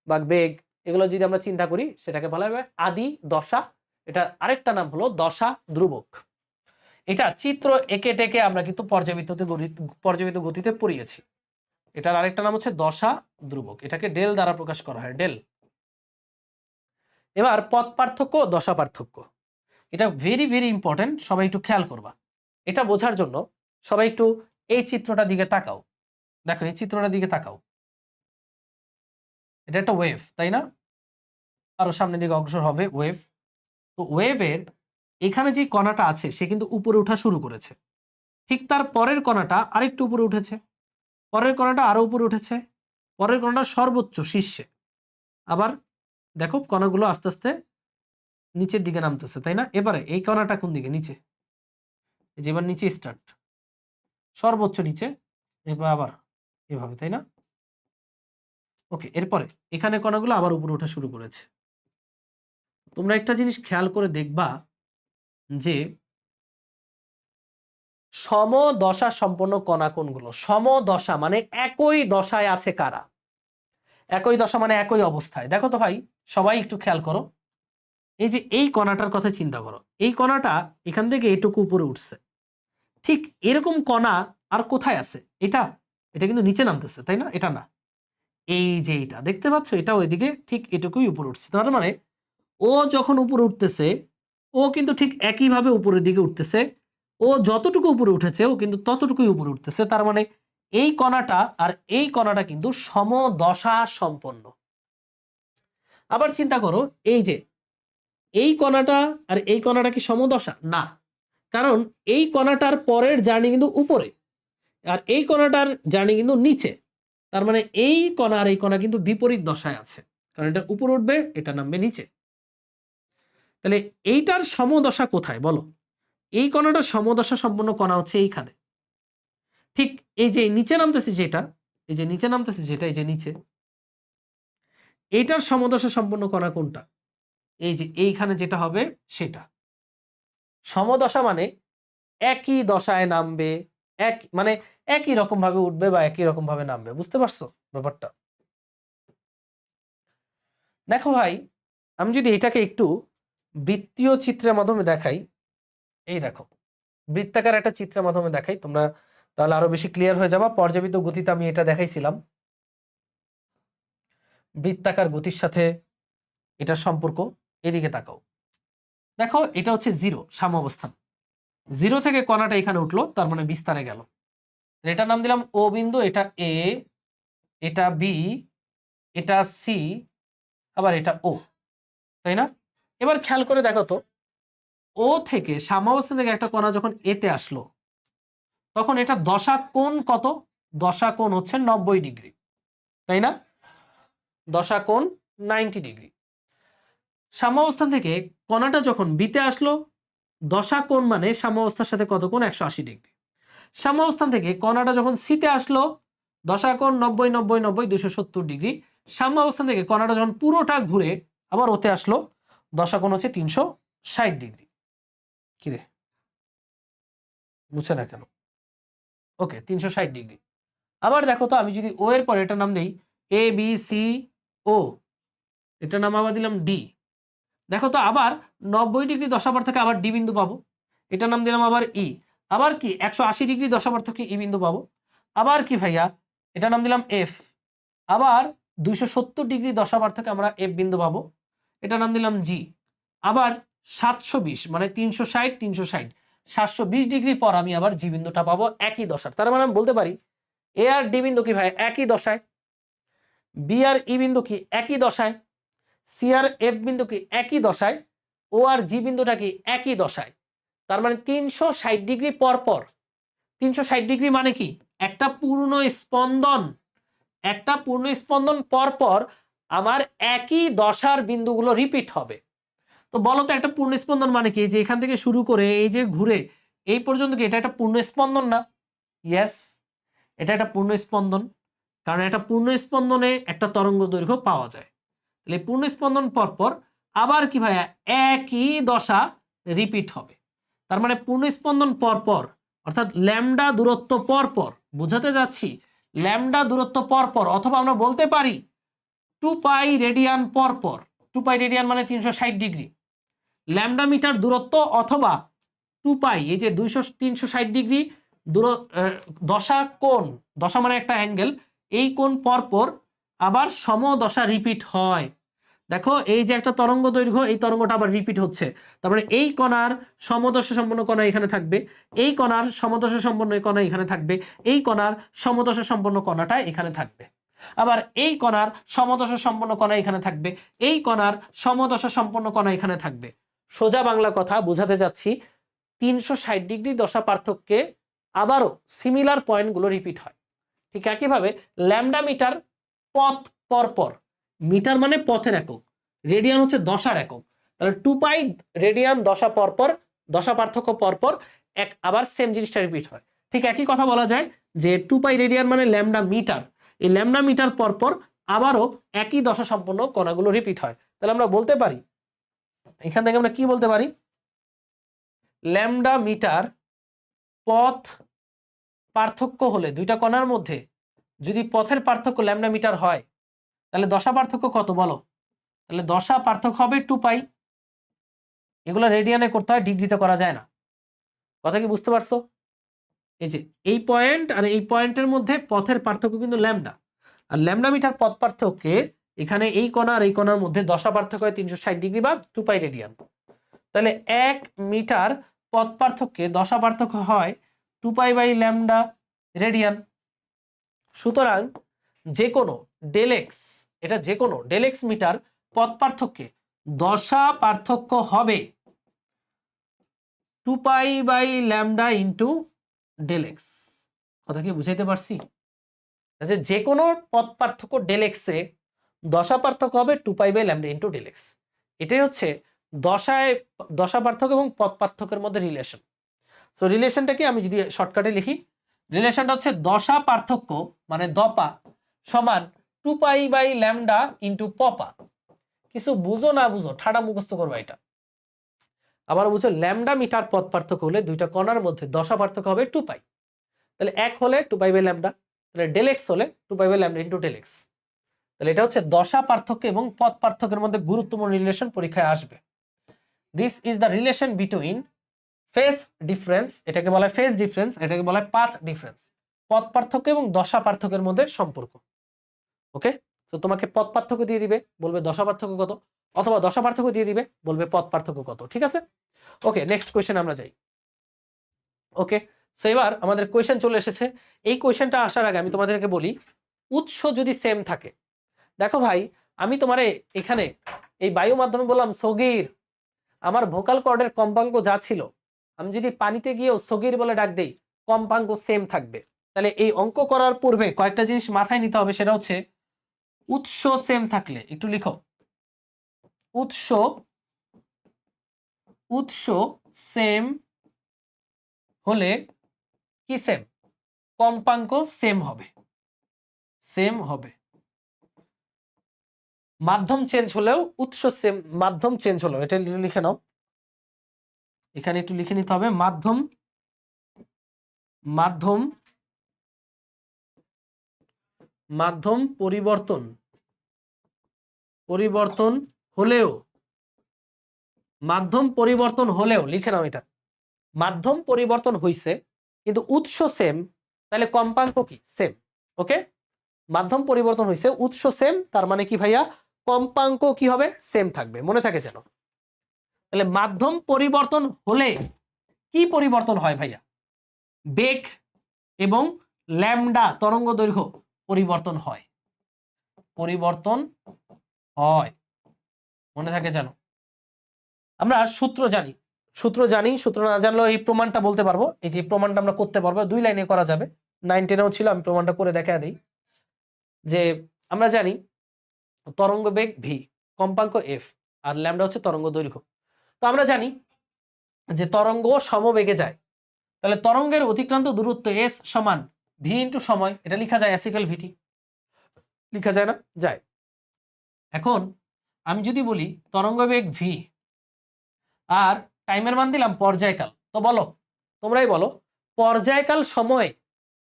বা বেগ, এগুলো যদি আমরা চিন্তা করি সেটাকে বলা হবে আদি দশা। এটা আরেকটা নাম হলো দশা ধ্রুবক। এটা চিত্র এঁকে টেকে আমরা কিন্তু পর্যাবৃত্ত গতিতে পড়িয়েছি। এটার আরেকটা নাম হচ্ছে দশা ধ্রুবক, এটাকে ডেল দ্বারা প্রকাশ করা হয়, ডেল। এবার পথ পার্থক্য, দশা পার্থক্য, এটা ভেরি ভেরি ইম্পর্টেন্ট, সবাই একটু খেয়াল করবা। এটা বোঝার জন্য সবাই একটু এই চিত্রটার দিকে তাকাও। দেখো এই চিত্রটার দিকে তাকাও, এটা একটা ওয়েভ, তাই না? আরো সামনের দিকে অগ্রসর হবে ওয়েভ। তো ওয়েভের এখানে যে কণাটা আছে সে কিন্তু উপরে ওঠা শুরু করেছে, ঠিক তার পরের কণাটা আরেকটু উপরে উঠেছে, পরের কণাটা আরো উপরে উঠেছে, পরের কণাটা সর্বোচ্চ শীর্ষে। আবার দেখো কণাগুলো আস্তে আস্তে নিচের দিকে নামতেছে, তাই না? এবারে এই কণাটা কোন দিকে? নিচে, যে এবার নিচে স্টার্ট, সর্বোচ্চ নিচে, এবার আবার এভাবে, তাই না? ওকে, এরপরে এখানে কণাগুলো আবার উপরে ওঠা শুরু করেছে। তোমরা একটা জিনিস খেয়াল করে দেখবা যে সমদশা সম্পন্ন কণা কোনগুলো। সমদশা মানে একই দশায় আছে কারা? একই দশা মানে একই অবস্থায়। দেখো তো ভাই, সবাই একটু খেয়াল করো, এই যে এই কণাটার কথা চিন্তা করো, এই কণাটা এখান থেকে এটুকু উপরে উঠছে, ঠিক এরকম কণা আর কোথায় আছে? এটা এটা কিন্তু নিচে নামতেছে, তাই না? এটা না, এই যে এটা দেখতে পাচ্ছ, এটা ওইদিকে ঠিক এটুকুই উপরে উঠছে। তার মানে ও যখন উপরে উঠতেছে, ও কিন্তু ঠিক একইভাবে উপরের দিকে উঠতেছে, ও যতটুকু উপরে উঠেছে ও কিন্তু ততটুকুই উপরে উঠতেছে। তার মানে এই কণাটা আর এই কণাটা কিন্তু সমদশা সম্পন্ন। আবার চিন্তা করো, এই যে এই কণাটা আর এই কণাটা কি সমদশা? না, কারণ এই কণাটার পরের জার্নি কিন্তু উপরে, আর এই কণাটার জার্নি কিন্তু নিচে। তার মানে এই কণা আর এই কণা কিন্তু বিপরীত দশায় আছে, কারণ এটা উপরে উঠবে, এটা নামবে নিচে। তাহলে এইটার সমদশা কোথায় বলো? এই কণাটার সমদশা সম্পন্ন কণা হচ্ছে এইখানে, ঠিক এই যে নিচে নামতেছে যেটা, এই যে নিচে নামতেছে যেটা, এই যে নিচে, এইটার সমদশা সম্পন্ন কণা কোনটা? এই যে এইখানে যেটা হবে সেটা। সমদশা মানে একই দশায় নামবে, এক মানে একই রকম ভাবে উঠবে বা একই রকম ভাবে নামবে। বুঝতে পারছো ব্যাপারটা? দেখো ভাই, আমি যদি এটাকে একটু বৃত্তীয় চিত্রের মাধ্যমে দেখাই, এই দেখো বৃত্তাকার একটা চিত্রের মাধ্যমে দেখাই, তোমরা তাহলে আরো বেশি ক্লিয়ার হয়ে যাবা। পর্যাবৃত্ত গতিতে আমি এটা দেখাইছিলাম, বৃত্তাকার গতির সাথে এটার সম্পর্ক। এদিকে তাকাও, দেখো এটা হচ্ছে জিরো, সাম্যাবস্থান। জিরো থেকে কণাটা এখানে উঠলো, তার মানে বিস্তারে গেল। এটার নাম দিলাম ও বিন্দু, এটা এ, এটা বি, এটা সি, আবার এটা ও, তাই না? এবার খেয়াল করে দেখো তো, ও থেকে সাম্যাবস্থান থেকে একটা কণা যখন এতে আসলো, তখন এটা দশা কোণ কত? দশা কোণ হচ্ছে 90 ডিগ্রি, তাই না? দশা কোণ 90 ডিগ্রি। সাম্যাবস্থান থেকে কণাটা যখন বিতে আসলো, দশা কোণ মানে সাম্যাবস্থার সাথে কত কোণ? 180 ডিগ্রি। সাম্যাবস্থান থেকে কণাটা যখন সিতে আসলো, দশা কোণ 90 90 90 270 ডিগ্রি। সাম্যাবস্থান থেকে কণাটা যখন পুরোটা ঘুরে আবার ওতে আসলো, দশা কোণ হচ্ছে 360 ডিগ্রি। কিরে বুঝছে না কেন? ওকে, 360 ডিগ্রি। আবার দেখো তো, আমি যদি ও এর পরে এটার নাম দেই এ বি সি ও, এটার নাম আবার দিলাম ডি। দেখো তো আবার 90 ডিগ্রি দশাপার্থক্যে আবার ডি বিন্দু পাবো, এটার নাম দিলাম আবার ই। আবার কি 180 ডিগ্রি দশাপার্থক্যে ই বিন্দু পাবো। আবার কি ভাইয়া, এটার নাম দিলাম এফ। আবার 270 ডিগ্রি দশাপার্থক্যে আমরা এফ বিন্দু পাবো, এটার নাম দিলাম জি। আবার 720 মানে 360 360 720 ডিগ্রি পর আমি আবার জি বিন্দুটা পাবো একই দশার। তার মানে আমি বলতে পারি এ আর ডি বিন্দু কি ভাই একই দশায়, বি আর ই বিন্দু কি একই দশায়, সি আর এফ বিন্দু কি একই দশায়, ও আর জি বিন্দুটা কি একই দশায়। তার মানে 360 ডিগ্রি পর পর, 360 ডিগ্রি মানে কি একটা পূর্ণ স্পন্দন, একটা পূর্ণ স্পন্দন পর পর আমার একই দশার বিন্দুগুলো রিপিট হবে। তো বলো তো একটা পূর্ণ স্পন্দন মানে কি? যে এখান থেকে শুরু করে এই যে ঘুরে এই পর্যন্ত কি এটা একটা পূর্ণ স্পন্দন না? ইয়েস, এটা একটা পূর্ণ স্পন্দন, কারণ একটা পূর্ণ স্পন্দনে একটা তরঙ্গ দৈর্ঘ্য পাওয়া যায়। তাহলে পূর্ণ স্পন্দন পরপর আবার কি ভাইয়া একই দশা রিপিট হবে। তার মানে পূর্ণ স্পন্দন পরপর অর্থাৎ ল্যামডা দূরত্ব পরপর, বোঝাতে যাচ্ছি ল্যামডা দূরত্ব পরপর, অথবা আমরা বলতে পারি 2 পাই রেডিয়ান পরপর। 2 পাই রেডিয়ান মানে 360 ডিগ্রি, ল্যামডা মিটার দূরত্ব অথবা 2 পাই, এই যে 360 ডিগ্রি দশা কোণ, দশা মানে একটা অ্যাঙ্গেল, এই কোণ পরপর আবার সমদশা রিপিট হয়। দেখো এই যে একটা তরঙ্গ দৈর্ঘ্য, এই তরঙ্গটা আবার রিপিট হচ্ছে। তারপরে এই কণার সমদশা সম্পন্ন কণা এখানে থাকবে, এই কণার সমদশা সম্পন্ন কণা এখানে থাকবে, এই কণার সমদশা সম্পন্ন কণাটা এখানে থাকবে, আবার এই কণার সমদশা সম্পন্ন কণা এখানে থাকবে, এই কণার সমদশা সম্পন্ন কণা এখানে থাকবে। সোজা বাংলা কথা বোঝাতে যাচ্ছি 360 ডিগ্রি দশা পার্থক্যে আবারও সিমিলার পয়েন্টগুলো রিপিট হয়। ঠিক একইভাবে ল্যামডা মিটার পথ পরপর, মিটার মানে পথের একক, রেডিয়ান হচ্ছে দশার একক, তাহলে 2 পাই রেডিয়ান দশা পরপর, দশা পার্থক্য পরপর এক আবার সেম জিনিসটা রিপিট হয়। ঠিক একই কথা বলা যায় যে 2 পাই রেডিয়ান মানে ল্যামডা মিটার, এই ল্যামডা মিটার পরপর আবারও একই দশা সম্পন্ন কণাগুলো রিপিট হয়। তাহলে আমরা বলতে পারি, এখান থেকে আমরা কি বলতে পারি, ল্যামডা মিটার পথ পার্থক্য হলে দুইটা কণার মধ্যে যদি পথের পার্থক্য ল্যামডা মিটার হয়, তাহলে দশা পার্থক্য কত বলো? তাহলে দশা পার্থক্য হবে 2 পাই। এগুলো রেডিয়ানে করতে হয়, ডিগ্রিতে করা যায় না। কথা কি বুঝতে পারছো? এই যে এই পয়েন্ট আর এই পয়েন্টের মধ্যে পথের পার্থক্য কিন্তু ল্যামডা, আর ল্যামডা মিটার পথ পার্থক্যে এখানে এই কণা আর এই কণার মধ্যে দশা পার্থক্য হয় 360 ডিগ্রি বা 2 পাই রেডিয়ান। তাহলে 1 মিটার পথ পার্থক্যে দশা পার্থক্য হয় 2 পাই বাই ল্যামডা রেডিয়ান। সুতরাং যে কোনো ডেল এক্স, এটা যে কোনো ডেল এক্স মিটার পথ পার্থক্যে দশা পার্থক্য হবে 2π/λ ইন্টু ডেল এক্স। কথা কি বুঝাইতে পারছি? আচ্ছা, যে কোনো পদ পার্থক্য ডেল এক্স এ দশা পার্থক্য হবে 2π/λ ইন্টু ডেল এক্স। এটাই হচ্ছে দশা পার্থক্য এবং পদ পার্থক্যের মধ্যে রিলেশন। সো রিলেশনটা কি আমি যদি শর্টকাটে লিখি, রিলেশনটা হচ্ছে দশা পার্থক্য মানে দপা সমান 2π/λ ইন্টু পপা। কিছু বুঝো না বুঝো ঠাডা মুখস্থ করবা এটা। আবার বুঝো ল্যামডা মিটার পদ পার্থক্য হলে দুইটা কণার মধ্যে দশা পার্থক্য হবে 2π। তাহলে এক হলে 2π/λ, তাহলে ডেল এক্স হলে 2π/λ ইন্টু ডেল এক্স। তাহলে এটা হচ্ছে দশা পার্থক্য এবং পদ পার্থক্যের মধ্যে গুরুত্বপূর্ণ রিলেশন, পরীক্ষায় আসবে। This is the relation between phase difference, এটাকে বলা হয় ফেজ ডিফারেন্স, এটাকে বলা হয় পাথ ডিফারেন্স। পদ পার্থক্য এবং দশা পার্থক্যের মধ্যে সম্পর্ক। ওকে, তো তোমাকে পদ পার্থক্য দিয়ে দিবে, বলবে দশা পার্থক্য কত, অথবা দশা পার্থক্য দিয়ে দিবে, বলবে পদ পার্থক্য কত। ঠিক আছে, ওকে নেক্সট কোয়েশ্চেন আমরা যাই। ওকে, সো এবার আমাদের কোয়েশ্চেন চলে এসেছে। এই কোয়েশ্চেনটা আসার আগে আমি তোমাদেরকে বলি, উৎস যদি সেম থাকে, দেখো ভাই আমি তোমারে এখানে এই বায়ু মাধ্যমে বললাম সগীর, আমার ভোকাল কর্ডের কম্পাঙ্ক যা ছিল আমি যদি পানিতে গিয়েও সগীর বলে ডাক দেই, কম্পাঙ্ক সেম থাকবে। তাহলে এই অঙ্ক করার পূর্বে কয়েকটা জিনিস মাথায় নিতে হবে, সেটা হচ্ছে উৎস সেম থাকলে, একটু লিখো, উৎস সেম হলে কি সেম, কম্পাঙ্ক সেম হবে, সেম হবে। মাধ্যম চেঞ্জ হলেও উৎস সেম, মাধ্যম চেঞ্জ হলেও, এটা লিখে নাও, এখানে একটু লিখে নিতে হবে, মাধ্যম মাধ্যম মাধ্যম পরিবর্তন হলেও, মাধ্যম পরিবর্তন হলেও লিখে নাও, এটা মাধ্যম পরিবর্তন হইছে কিন্তু উৎস সেম, তাহলে কম্পাঙ্ক কি সেম। ওকে, মাধ্যম পরিবর্তন হইছে, উৎস সেম, তার মানে কি ভাইয়া, কম্পাঙ্ক কি হবে, সেম থাকবে, মনে থাকে যেন। তাহলে মাধ্যম পরিবর্তন হলে কি পরিবর্তন হয় ভাইয়া, বেগ এবং ল্যামডা তরঙ্গ দৈর্ঘ্য পরিবর্তন হয়, পরিবর্তন হয়, মনে থাকে জানো। আমরা সূত্র জানি, সূত্র না জানলেও এই প্রমাণটা বলতে পারবো, এই যে প্রমাণটা আমরা করতে পারবো, 2 লাইনে করা যাবে, 9-10-এও ছিল, আমি প্রমাণটা করে দেখা দিই। যে আমরা জানি তরঙ্গ বেগ ভি, কম্পাঙ্ক এফ, আর ল্যামডা হচ্ছে তরঙ্গ দৈর্ঘ্য। তো আমরা জানি যে তরঙ্গ সমবেগে যায়, তাহলে তরঙ্গের অতিক্রান্ত দূরত্ব এস সমান ভি ইন্টু সময়, এটা লেখা যায় এস ইকুয়াল ভিটি, লেখা যায় না, যায়। এখন আমি যদি বলি তরঙ্গ বেগ ভি আর টাইমের মান দিলাম পর্যায়কাল, তো বলো, তোমরাই বলো, পর্যায়কাল সময়ে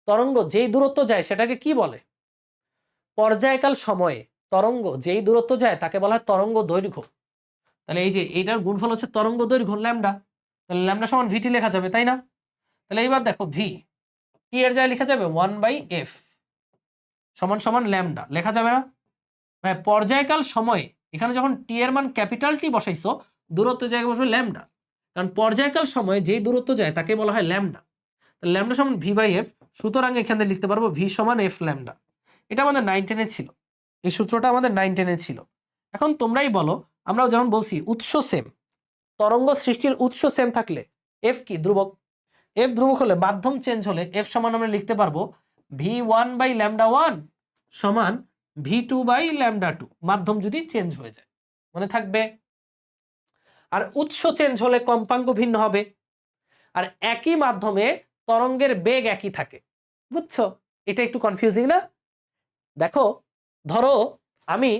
তরঙ্গ যেই দূরত্ব যায় সেটাকে কি বলে, পর্যায়কাল সময়ে তরঙ্গ যেই দূরত্ব যায় তাকে বলা হয় তরঙ্গ দৈর্ঘ্য। তাহলে এই যে এইটার গুণফল হচ্ছে তরঙ্গ দৈর্ঘ্য ল্যামডা, তাহলে ল্যামডা সমান ভিটি লেখা যাবে, তাই না? তাহলে এইবার দেখো ভি টি এর জায়গায় লেখা যাবে 1/f সমান সমান ল্যামডা, লেখা যাবে না? হ্যাঁ, পর্যায়কাল সময়ে এখানে যখন টি এর মান ক্যাপিটাল টি বসাইছো, দূরত্বের জায়গায় বসবে ল্যামডা, কারণ পর্যায়কাল সময়ে যেই দূরত্ব যায় তাকে বলা হয় ল্যামডা। তাহলে ল্যামডা সমান v/f, সুতরাং এখানে লিখতে পারবো v সমান f ল্যামডা। এটা আমাদের 9-10-এ ছিল, এই সূত্রটা আমাদের 9-10-এ ছিল। এখন তোমরাই বলো, আমরা যেমন বলছি উৎস সেম, তরঙ্গ সৃষ্টির উৎস সেম থাকলে f কি, ধ্রুবক। f ধ্রুবক হলে মাধ্যম চেঞ্জ হলে f সমান আমরা লিখতে পারবো v1/λ1 সমান v2/λ2, মাধ্যম যদি চেঞ্জ হয়ে যায়, মনে থাকবে। আর উৎস চেঞ্জ হলে কম্পাঙ্ক ভিন্ন হবে, আর একই মাধ্যমে তরঙ্গের বেগ একই থাকে, বুঝছো? এটা একটু কনফিউজিং না? দেখো, ধরো আমি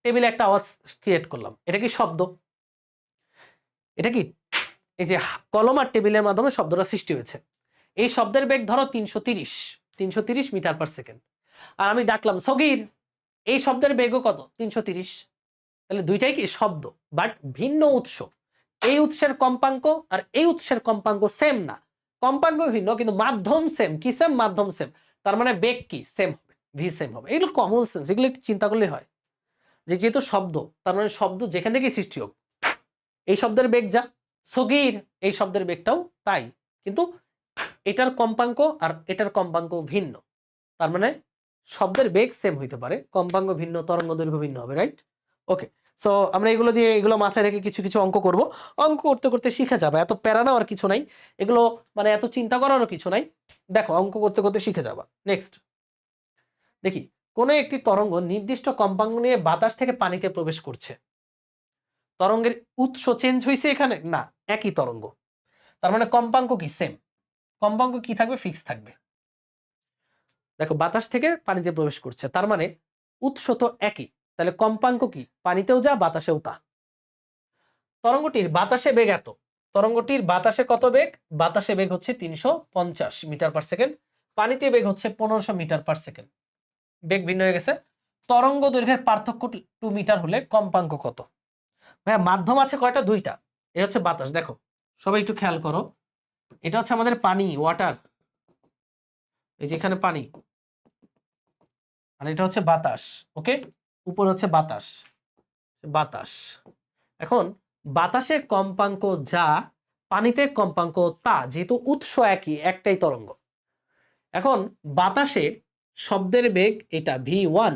টেবিলে একটা আওয়াজ ক্রিয়েট করলাম, এটা কি শব্দ, এটা কি, এই যে কলম আর টেবিলের মাধ্যমে শব্দটা সৃষ্টি হয়েছে, এই শব্দের বেগ ধরো 330 মিটার পার সেকেন্ড, আর আমি ডাকলাম সগীর, এই শব্দের বেগও কত, 330। তাহলে দুইটাই কি শব্দ, বাট ভিন্ন উৎস। এই উৎসের কম্পাঙ্ক আর এই উৎসের কম্পাঙ্ক সেম না, কম্পাঙ্ক ভিন্ন কিন্তু মাধ্যম সেম। কি সেম, মাধ্যম সেম, তার মানে বেগ কি সেম হবে, ভি সেম হবে। এগুলো কমন সেন্স, এগুলো একটু চিন্তা করলে হয়, যে যেহেতু শব্দ, তার মানে শব্দ যেখান থেকে সৃষ্টি হোক, এই শব্দের বেগ যা, সগীর এই শব্দের বেগটাও তাই, কিন্তু এটার কম্পাঙ্ক আর এটার কম্পাঙ্ক ভিন্ন, তার মানে শব্দের বেগ সেম হইতে পারে, কম্পাঙ্ক ভিন্ন, তরঙ্গ দৈর্ঘ্য ভিন্ন হবে, রাইট? ওকে, সো আমরা এগুলো দিয়ে এগুলো মাথায় রেখে কিছু কিছু অঙ্ক করব, অঙ্ক করতে করতে শিখে যাবে, এত প্যারা নেওয়ার কিছু নাই, এগুলো মানে এত চিন্তা করারও কিছু নাই, দেখো অঙ্ক করতে করতে শিখে যাবা। নেক্সট দেখি, কোনো একটি তরঙ্গ নির্দিষ্ট কম্পাঙ্ক নিয়ে বাতাস থেকে পানিতে প্রবেশ করছে, তরঙ্গের উৎস চেঞ্জ হয়েছে এখানে না, একই তরঙ্গ, তার মানে কম্পাঙ্ক কি সেম, কম্পাঙ্ক কি থাকবে, ফিক্স থাকবে। দেখো বাতাস থেকে পানিতে প্রবেশ করছে, তার মানে উৎস তো একই, তাহলে কম্পাঙ্ক কি, পানিতেও যা বাতাসেও তা। তরঙ্গটির বাতাসে বেগ এত, তরঙ্গটির বাতাসে কত বেগ, বাতাসে বেগ হচ্ছে 350 মিটার পার সেকেন্ড, পানিতে বেগ হচ্ছে 1500 মিটার পার সেকেন্ড, বেগ ভিন্ন হয়ে গেছে। তরঙ্গ দৈর্ঘ্যের পার্থক্য 2 মিটার হলে কম্পাঙ্ক কত? ভাইয়া মাধ্যম আছে কয়টা, দুইটা, এটা হচ্ছে বাতাস, দেখো সবাই একটু খেয়াল করো, এটা হচ্ছে আমাদের পানি, ওয়াটার, এই যে এখানে পানি, আর এটা হচ্ছে বাতাস, ওকে, উপরে হচ্ছে বাতাস, বাতাস। এখন বাতাসের কম্পাঙ্ক যা, পানিতে কম্পাঙ্ক তা, যেহেতু উৎস একই, একটাই তরঙ্গ। এখন বাতাসে শব্দের বেগ এটা v1,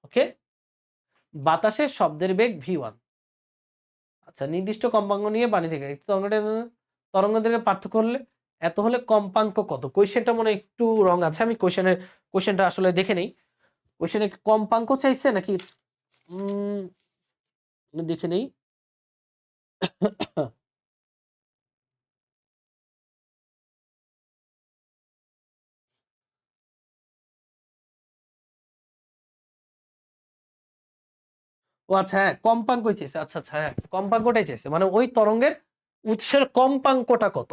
ওকে, বাতাসের শব্দের বেগ v1। আচ্ছা, নির্দিষ্ট কম্পাঙ্ক নিয়ে পানি থেকে তরঙ্গ দৈর্ঘ্যের পার্থক্য হলে এত হলে কম্পাঙ্ক কত? কোয়েশ্চেনটা মনে হয় একটু রং আছে, আমি কোয়েশ্চেনটা আসলে দেখে নেই, কোয়েশ্চেনে কম্পাঙ্ক চাইছে নাকি দেখে নেই। ও আচ্ছা, হ্যাঁ কম্পাঙ্কই চাইছে, আচ্ছা আচ্ছা, হ্যাঁ কম্পাঙ্কটাই চাইছে, মানে ওই তরঙ্গের উৎসের কম্পাঙ্কটা কত।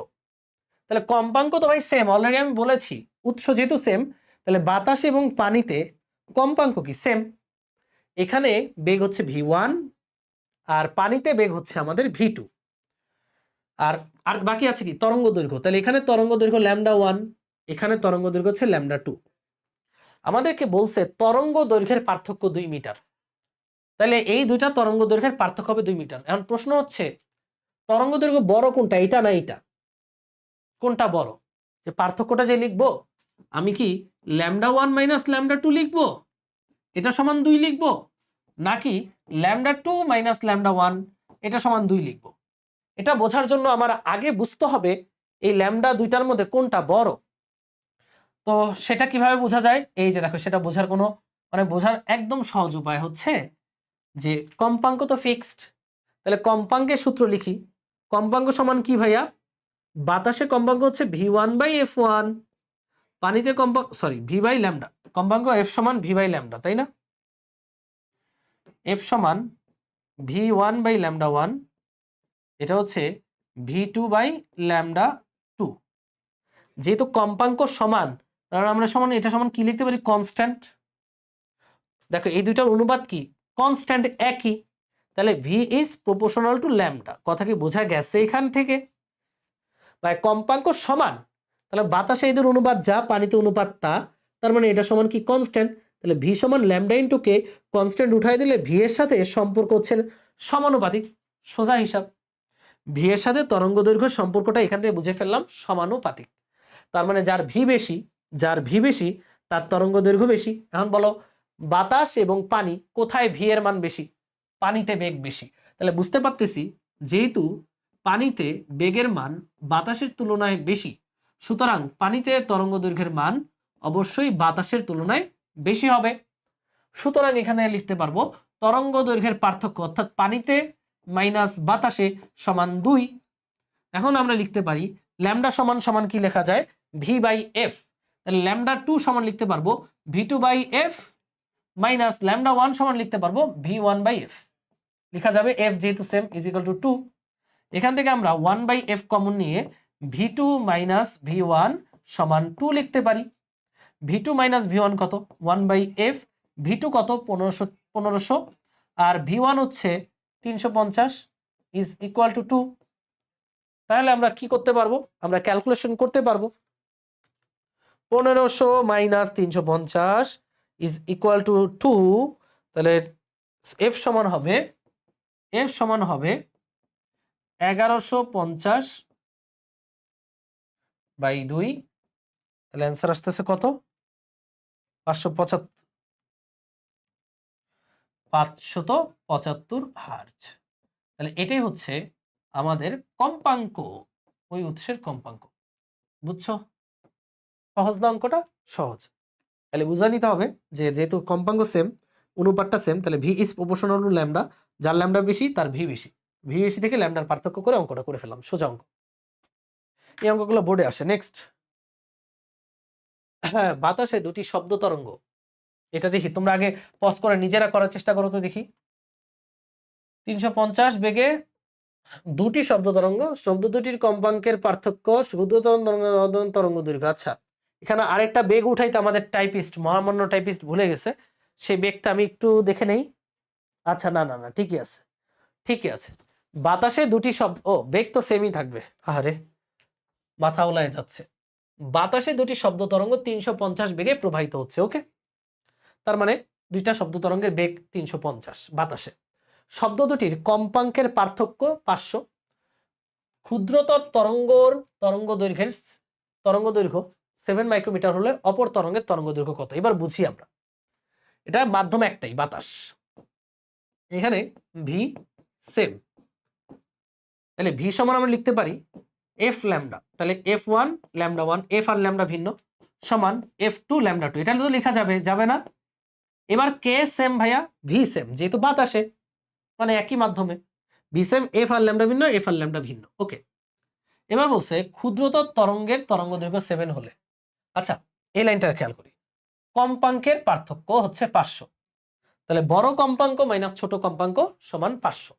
তাহলে কম্পাঙ্ক তো ভাই সেম, অলরেডি আমি বলেছি, উৎস যেহেতু সেম, তাহলে বাতাস এবং পানিতে কম্পাঙ্ক কি সেম। এখানে বেগ হচ্ছে v1, আর পানিতে বেগ হচ্ছে আমাদের v2, আর আর বাকি আছে কি তরঙ্গ দৈর্ঘ্য, তাহলে এখানে তরঙ্গ দৈর্ঘ্য λ1, এখানে তরঙ্গ দৈর্ঘ্য হচ্ছে λ2। আমাদেরকে বলছে তরঙ্গ দৈর্ঘ্যের পার্থক্য 2 মিটার, তাহলে এই দুইটা তরঙ্গ দৈর্ঘ্যের পার্থক্য হবে 2 মিটার। এখন প্রশ্ন হচ্ছে তরঙ্গ দৈর্ঘ্য বড় কোনটা, এটা না এইটা, কোনটা বড়? যে পার্থক্যটা যে লিখবো, আমি কি λ1 মাইনাস λ2 লিখবো, এটা সমান 2 লিখবো, নাকি λ2 মাইনাস λ1 এটা সমান 2 লিখবো? এটা বোঝার জন্য আমার আগে বুঝতে হবে এই ল্যামডা দুইটার মধ্যে কোনটা বড়। তো সেটা কিভাবে বোঝা যায়, এই যে দেখো, সেটা বোঝার কোনো মানে বোঝার একদম সহজ উপায় হচ্ছে যে কম্পাঙ্ক তো ফিক্সড, তাহলে কম্পাঙ্কের সূত্র লিখি। কম্পাঙ্ক সমান কি ভাইয়া, বাতাসে কম্পাঙ্ক হচ্ছে v1/f1, পানিতে কম্পাঙ্ক সরি v/λ, কম্পাঙ্ক f সমান v/λ, তাই না, f সমান v1/λ1, এটা হচ্ছে v2/λ2। যেহেতু কম্পাঙ্ক সমান, কারণ আমরা সমান এটা সমান কি লিখতে পারি, কনস্ট্যান্ট। দেখো এই দুইটার অনুপাত কি, কনস্ট্যান্ট একই, তাহলে v is proportional to lambda, কথা কি বোঝা গেছে এখান থেকে? ভাই কম্পাঙ্ক সমান, তাহলে বাতাসে এদের অনুপাত যা, পানিতে অনুপাত তা, তার মানে এটা সমান কি কনস্ট্যান্ট, তাহলে v সমান ল্যামডা ইনটু কে, কনস্ট্যান্ট উঠাই দিলে v এর সাথে সম্পর্ক হচ্ছে সমানুপাতিক, সোজা হিসাব। v এর সাথে তরঙ্গ দৈর্ঘ্যের সম্পর্কটা এখান থেকে বুঝে ফেললাম, সমানুপাতিক, তার মানে যার ভি বেশি, যার ভি বেশি তার তরঙ্গ দৈর্ঘ্য বেশি। এখন বলো বাতাস এবং পানি কোথায় ভি এর মান বেশি, পানিতে বেগ বেশি, তাহলে বুঝতে পারতেছি যেহেতু পানিতে বেগের মান বাতাসের তুলনায় বেশি, সুতরাং পানিতে তরঙ্গ দৈর্ঘ্যের মান অবশ্যই বাতাসের তুলনায় বেশি হবে। সুতরাং এখানে লিখতে পারবো তরঙ্গ দৈর্ঘ্যের পার্থক্য অর্থাৎ পানিতে মাইনাস বাতাসে সমান 2। এখন আমরা লিখতে পারি ল্যামডা সমান সমান কি লেখা যায়, v/f, তাহলে λ2 সমান লিখতে পারবো v2/f মাইনাস λ1 সমান লিখতে পারবো v1/f, লেখা যাবে f যেহেতু সেম ইজ ইকুয়াল টু 2। এখান থেকে আমরা 1/f কমন নিয়ে v2 মাইনাস v1 সমান 2 লিখতে পারি। v2 মাইনাস v1 কত, 1/f, v2 কত 1500 আর v1 হচ্ছে 350 ইজ ইকুয়াল টু 2। তাহলে আমরা কি করতে পারবো, আমরা ক্যালকুলেশন করতে পারবো, 1500 মাইনাস 350 ইজ ইকুয়াল টু 2, তাহলে f সমান হবে 1150/2, তাহলে অ্যান্সার আসতেছে কত, 575। 575 হার্জ। তাহলে এটাই হচ্ছে আমাদের কম্পাঙ্ক, ওই উৎসের কম্পাঙ্ক। বুঝছো? সহজ না অঙ্কটা? সহজ। তাহলে বুঝে নিতে হবে যে যেহেতু কম্পাঙ্ক সেম, অনুপাতটা সেম, তাহলে V is proportional to lambda. যার ল্যামডা বেশি তার ভি বেশি। ভি বেশি থেকে ল্যামডার পার্থক্য করে অঙ্কটা করে ফেললাম। সোজা অঙ্ক। এই অঙ্কগুলো বোর্ডে আসে। নেক্সট, হ্যাঁ, বাতাসে দুটি শব্দ তরঙ্গ। এটা দেখি, তোমরা আগে পজ করে নিজেরা করার চেষ্টা করো তো দেখি। 350 বেগে দুটি শব্দ তরঙ্গ, শব্দ দুটির কম্পাঙ্কের পার্থক্য ক্ষুদ্রতম তরঙ্গ দৈর্ঘ্য। আচ্ছা, এখানে আরেকটা বেগ উঠাইতে আমাদের টাইপিস্ট, মহামান্য টাইপিস্ট ভুলে গেছে। সেই বেগটা আমি একটু দেখে নেই। আচ্ছা, না না না, ঠিকই আছে, ঠিকই আছে। বাতাসে দুটি শব্দ, ও বেগ তো সেমই থাকবে। আরে মাথা উলায় যাচ্ছে। বাতাসে দুটি শব্দ তরঙ্গ 350 বেগে প্রবাহিত হচ্ছে। ওকে, তার মানে দুইটা শব্দ তরঙ্গের বেগ 350 বাতাসে। শব্দ দুটির কম্পাঙ্কের পার্থক্য 500। ক্ষুদ্রতর তরঙ্গ দৈর্ঘ্য 7 মাইক্রোমিটার হলে অপর তরঙ্গের তরঙ্গ দৈর্ঘ্য কত? এবার বুঝি আমরা। এটা মাধ্যম একটাই, বাতাস। এখানে ভি সেম, তাহলে ভি সমান আমরা লিখতে পারি এফ ল্যামডা। তাহলে F one lambda one, F আর ল্যামডা ভিন্ন, সমান এফ টু ল্যামডা টু। এটা তো লেখা যাবে, যাবে না? এবার কে সেম ভাইয়া? ভি সেম, যেহেতু বাতাসে মানে একই মাধ্যমে। ভি সেম, এফ আর ল্যামডা ভিন্ন, এফ আর ল্যামডা ভিন্ন। ওকে, এবার বলছে ক্ষুদ্রতর তরঙ্গের তরঙ্গ দৈর্ঘ্য 7 হলে। আচ্ছা, এই লাইনটা খেয়াল করি। কম্পাঙ্কের পার্থক্য হচ্ছে 500। তাহলে বড় কম্পাঙ্ক মাইনাস ছোট কম্পাঙ্ক সমান 500।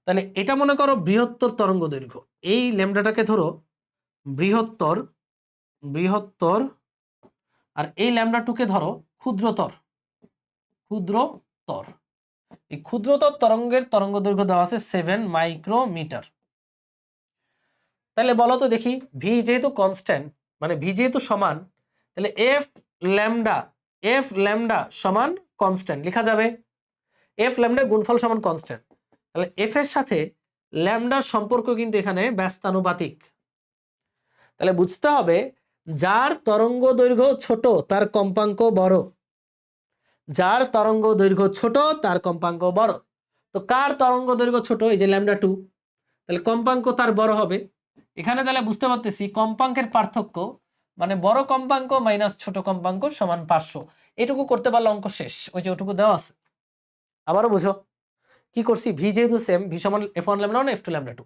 তাহলে এটা মনে করো বৃহত্তর তরঙ্গ দৈর্ঘ্য। এই ল্যামডাটাকে ধরো বৃহত্তর, আর এই ল্যামডা টুকে ধরো ক্ষুদ্রতর। এই ক্ষুদ্রতর তরঙ্গের তরঙ্গ দৈর্ঘ্য দেওয়া আছে 7 মাইক্রোমিটার। তাহলে বলো তো দেখি, ভি যেহেতু কনস্ট্যান্ট, মানে ভি যেহেতু সমান, তাহলে এফ ল্যামডা সমান কনস্ট্যান্ট লেখা যাবে। এফ ল্যামডা গুণফল সমান কনস্ট্যান্ট। তাহলে এফ এর সাথে ল্যামডার সম্পর্ক কিন্তু এখানে ব্যস্তানুপাতিক। তাহলে বুঝতে হবে যার তরঙ্গ দৈর্ঘ্য ছোট তার কম্পাঙ্ক বড়, যার তরঙ্গ দৈর্ঘ্য ছোট তার কম্পাঙ্ক বড়। তো কার তরঙ্গ দৈর্ঘ্য ছোট? এই যে ল্যামডা টু, তাহলে কম্পাঙ্ক তার বড় হবে। এখানে তাহলে বুঝতে পারতেছি কম্পাঙ্কের পার্থক্য মানে বড় কম্পাঙ্ক মাইনাস ছোট কম্পাঙ্ক সমান 500। এটুকু করতে পারলে অঙ্ক শেষ। ওই যে ওটুকু দেওয়া আছে। আবারও বুঝো কি করছি। ভি যেহেতু সেম, ভি সমান F one lambda one, F two lambda two.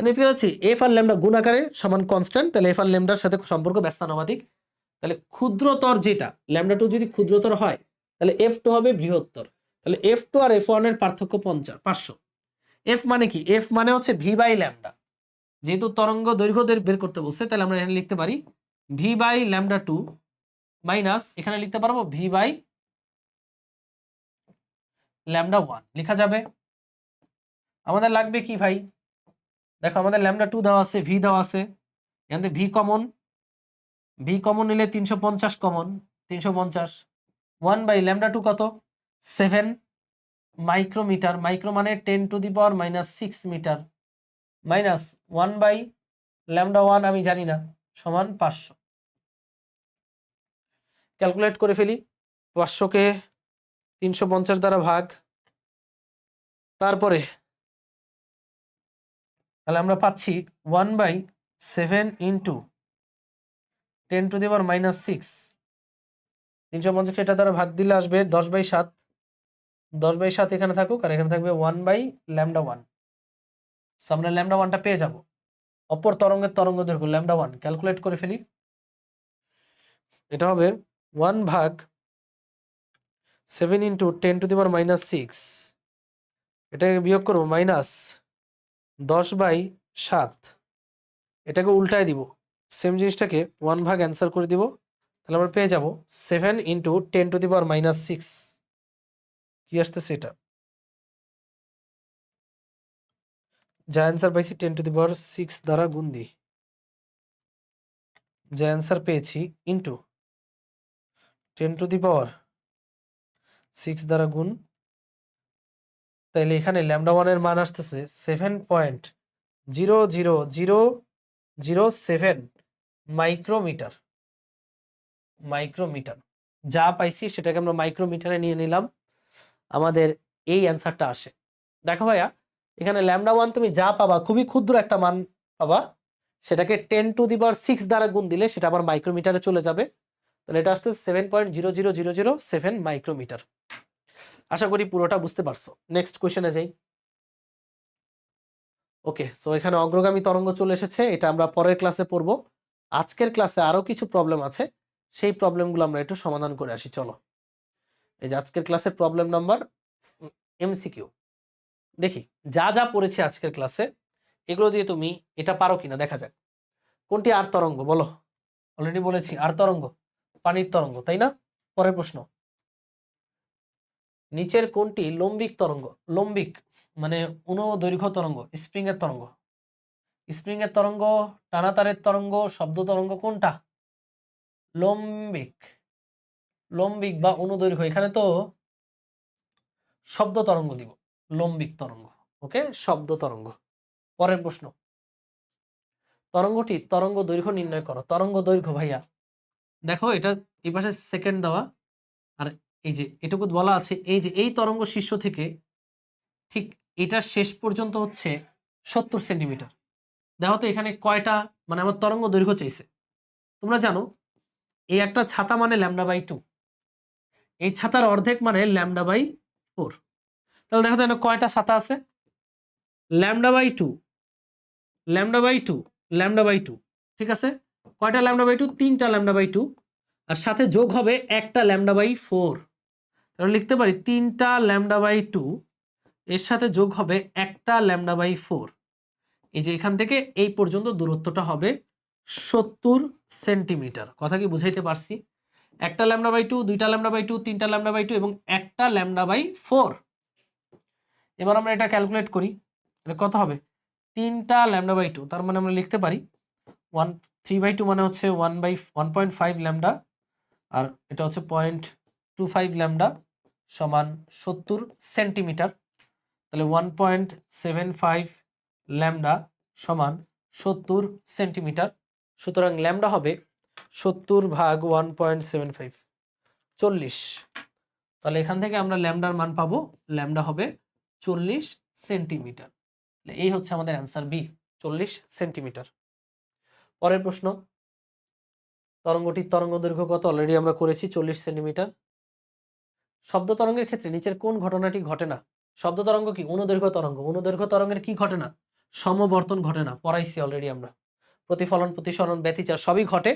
দেখতে পাচ্ছি এফ আর ল্যামডা গুণ আকারে সমান কনস্ট্যান্ট। তাহলে এফ আর ল্যামডার সাথে সম্পর্ক ব্যস্তানুপাতিক। তাহলে ক্ষুদ্রতর যেটা ল্যামডা টু যদি ক্ষুদ্রতর হয়, তাহলে এফ টু হবে বৃহত্তর। তাহলে এফ টু আর এফ ওয়ান এর পার্থক্য 500। এফ মানে কি? এফ মানে হচ্ছে ভি বাই ল্যামডা। যেহেতু তরঙ্গ দৈর্ঘ্য বের করতে বলছে, তাহলে আমরা এখানে লিখতে পারি V by lambda two minus, এখানে লিখতে পারবো ভি বাই ল্যামডা ওয়ান লেখা যাবে। আমাদের লাগবে কি ভাই? দেখো আমাদের ল্যামডা টু দেওয়া আছে, ভি দেওয়া আছে, এখান থেকে ভি কমন নিলে 350 কমন, 350। 1 বাই ল্যামডা টু কত? 7 মাইক্রোমিটার। মাইক্রো মানে 10⁻⁻6 metre, minus 1 by lambda one আমি জানি না, সমান 500। ক্যালকুলেট করে ফেলি। 500কে 350 দ্বারা ভাগ, তারপরে তাহলে আমরা পাচ্ছি 1/7 ইন্টু 10⁻⁻6। 350 এটা দ্বারা ভাগ দিলে আসবে 10/7। 10/7 এখানে থাকুক, আর এখানে থাকবে 1 বাই ল্যামডা ওয়ান। আমরা ল্যামডা ওয়ানটা পেয়ে যাব। অপর তরঙ্গের তরঙ্গ দৈর্ঘ্য ল্যামডা ওয়ান ক্যালকুলেট করে ফেলি। এটা হবে 1/7 ইন্টু 10⁻⁻6। এটাকে বিয়োগ করবো মাইনাস 10/7। এটাকে উল্টায় দিব, সেম জিনিসটাকে 1 ভাগ অ্যান্সার করে দিব। তাহলে আমরা পেয়ে যাব 7 ইন্টু 10⁻⁻6। কি আসতেছে এটা? যা অ্যান্সার পাইছি 10⁻6 দ্বারা গুণ দিই, যা অ্যান্সার পেয়েছি ইন্টু 10⁻6 দ্বারা গুণ। তাইলে এখানে ল্যামডা ওয়ানের মান আসতেছে 7.00007 মাইক্রোমিটার। যা পাইছি সেটাকে আমরা মাইক্রোমিটারে নিয়ে নিলাম। আমাদের এই অ্যান্সারটা আসে। দেখো ভাইয়া, এখানে λ1 তুমি যা পাবা খুবই ক্ষুদ্র একটা মান পাবা, সেটাকে 10⁶ দ্বারা গুণ দিলে সেটা আবার মাইক্রোমিটারে চলে যাবে। তাহলে এটা আসতে 7.00007 মাইক্রোমিটার। আশা করি পুরোটা বুঝতে পারছো। নেক্সট কোয়েশ্চেনে যাই। ওকে, সো এখানে অগ্রগামী তরঙ্গ চলে এসেছে, এটা আমরা পরের ক্লাসে পড়বো। আজকের ক্লাসে আরো কিছু প্রবলেম আছে, সেই প্রবলেমগুলো আমরা একটু সমাধান করে আসি। চলো, এই যে আজকের ক্লাসের প্রবলেম নাম্বার এমসিকিউ দেখি। যা যা পড়েছি আজকের ক্লাসে এগুলো দিয়ে তুমি এটা পারো কিনা দেখা যাক। কোনটি আর তরঙ্গ বলো? অলরেডি বলেছি আর তরঙ্গ, পানির তরঙ্গ, তাই না? পরের প্রশ্ন, নিচের কোনটি লম্বিক তরঙ্গ? লম্বিক মানে অনুদৈর্ঘ্য তরঙ্গ, স্প্রিং এর তরঙ্গ। স্প্রিং এর তরঙ্গ, টানা তারের তরঙ্গ, শব্দ তরঙ্গ, কোনটা? লম্বিক। লম্বিক বা অনুদৈর্ঘ্য, এখানে তো শব্দ তরঙ্গ দিব, লম্বিক তরঙ্গ। ওকে, শব্দ তরঙ্গ। পরের প্রশ্ন, তরঙ্গটি তরঙ্গ দৈর্ঘ্য নির্ণয় করো। তরঙ্গ দৈর্ঘ্য ভাইয়া দেখো, এটা এই পাশে সেকেন্ড দেওয়া, আর এই যে এটুকু বলা আছে, এই যে এই তরঙ্গ শীর্ষ থেকে ঠিক এটার শেষ পর্যন্ত হচ্ছে 70 সেন্টিমিটার। দেখো তো এখানে কয়টা, মানে আমার তরঙ্গ দৈর্ঘ্য চাইছে। তোমরা জানো এই একটা ছাতা মানে λ/2, এই ছাতার অর্ধেক মানে λ/4। তাহলে দেখো তো এখানে কয়টা ছাতা আছে? λ/2, λ/2, λ/2, ঠিক আছে? কয়টা λ/2? 3টা λ/2, আর সাথে যোগ হবে একটা λ/4। তাহলে লিখতে পারি 3টা λ/2 এর সাথে যোগ হবে একটা λ/4। এই যে এখান থেকে এই পর্যন্ত দূরত্বটা হবে 70 সেন্টিমিটার। কথা কি বুঝাইতে পারছি? একটা λ/2, দুইটা λ/2, তিনটা λ/2 এবং একটা λ/4। এবার আমরা এটা ক্যালকুলেট করি, এটা কত হবে? 3টা λ/2, তার মানে আমরা লিখতে পারি 3/2 মানে হচ্ছে 1.5 ল্যামডা, আর এটা হচ্ছে 0.25 ল্যামডা সমান 70 সেন্টিমিটার। তাহলে 1.75 ল্যামডা সমান 70 সেন্টিমিটার। সুতরাং ল্যামডা হবে 70 ভাগ 1.75, 40। তাহলে এখান থেকে আমরা ল্যামডার মান পাবো, ল্যামডা হবে 40 সেন্টিমিটার। এই হচ্ছে আমাদের অ্যান্সার বি, 40 সেন্টিমিটার। পরের প্রশ্ন, তরঙ্গটির তরঙ্গ দৈর্ঘ্য কত? অলরেডি আমরা করেছি 40 সেন্টিমিটার। শব্দ তরঙ্গের ক্ষেত্রে নিচের কোন ঘটনাটি ঘটে না? শব্দ তরঙ্গ কি অনুদৈর্ঘ্য তরঙ্গ, অনুদৈর্ঘ্য তরঙ্গের কি ঘটে না? সমবর্তন ঘটে না, পড়াইছি অলরেডি আমরা। প্রতিফলন, প্রতিসরণ, ব্যতিচার সবই ঘটে,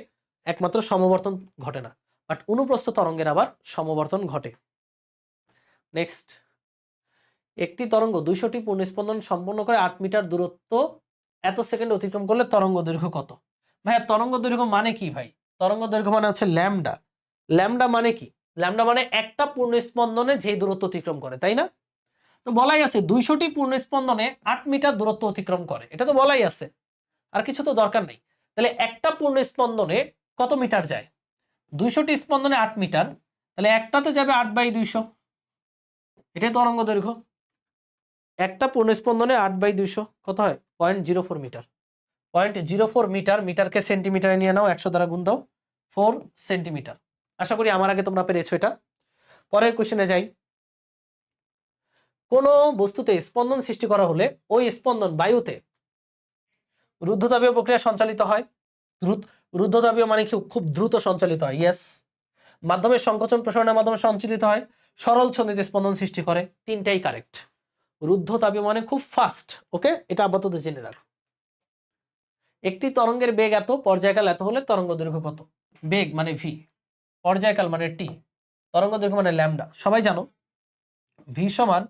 একমাত্র সমবর্তন ঘটে না। বাট অনুপ্রস্থ তরঙ্গের আবার সমবর্তন ঘটে। নেক্সট, একটি তরঙ্গ 200টি পূর্ণস্পন্দন সম্পন্ন করে 8 মিটার দূরত্ব এত সেকেন্ড অতিক্রম করলে তরঙ্গ দৈর্ঘ্য কত? ভাইয়া তরঙ্গ দৈর্ঘ্য মানে কি ভাই? তরঙ্গ দৈর্ঘ্য মানে হচ্ছে ল্যামডা। ল্যামডা মানে কি? ল্যামডা মানে একটা পূর্ণস্পন্দনে যে দূরত্ব অতিক্রম করে, তাই না? তো বলাই আছে 200টি পূর্ণস্পন্দনে 8 মিটার দূরত্ব অতিক্রম করে, এটা তো বলাই আছে, আর কিছু তো দরকার নেই। তাহলে একটা পূর্ণস্পন্দনে কত মিটার যায়? 200টি স্পন্দনে 8 মিটার, তাহলে একটাতে যাবে 8/200, এটাই তরঙ্গ দৈর্ঘ্য। একটা পূর্ণস্পন্দনে 8/200 কত হয়? 0.04 মিটার। 0.04 মিটার, মিটারকে সেন্টিমিটারে নিয়ে নাও, 100 দ্বারা গুণ দাও, 4 সেন্টিমিটার। আশা করি আমার আগে তোমরা পেরেছো এটা। পরের কোশ্চেনে যাই। কোন বস্তুতে স্পন্দন সৃষ্টি করা হলে ওই স্পন্দন বায়ুতে রুদ্ধতাপীয় প্রক্রিয়া সঞ্চালিত হয়। রুদ্ধতাপীয় মানে কি? খুব দ্রুত সঞ্চালিত হয়, ইয়েস। মাধ্যমের সংকোচন প্রসারণের মাধ্যমে সঞ্চালিত হয়, সরল ছন্দিতে স্পন্দন সৃষ্টি করে। তিনটাই কারেক্ট। রুদ্ধতাপীয় মানে খুব ফাস্ট, ওকে, এটা আপাতত জেনে রাখো। একটি তরঙ্গের বেগ এত, পর্যায়কাল এত হলে তরঙ্গ দৈর্ঘ্য কত? বেগ মানে ভি, পর্যায়কাল মানে টি, তরঙ্গ দৈর্ঘ্য মানে ল্যামডা। সবাই জানো ভি সমান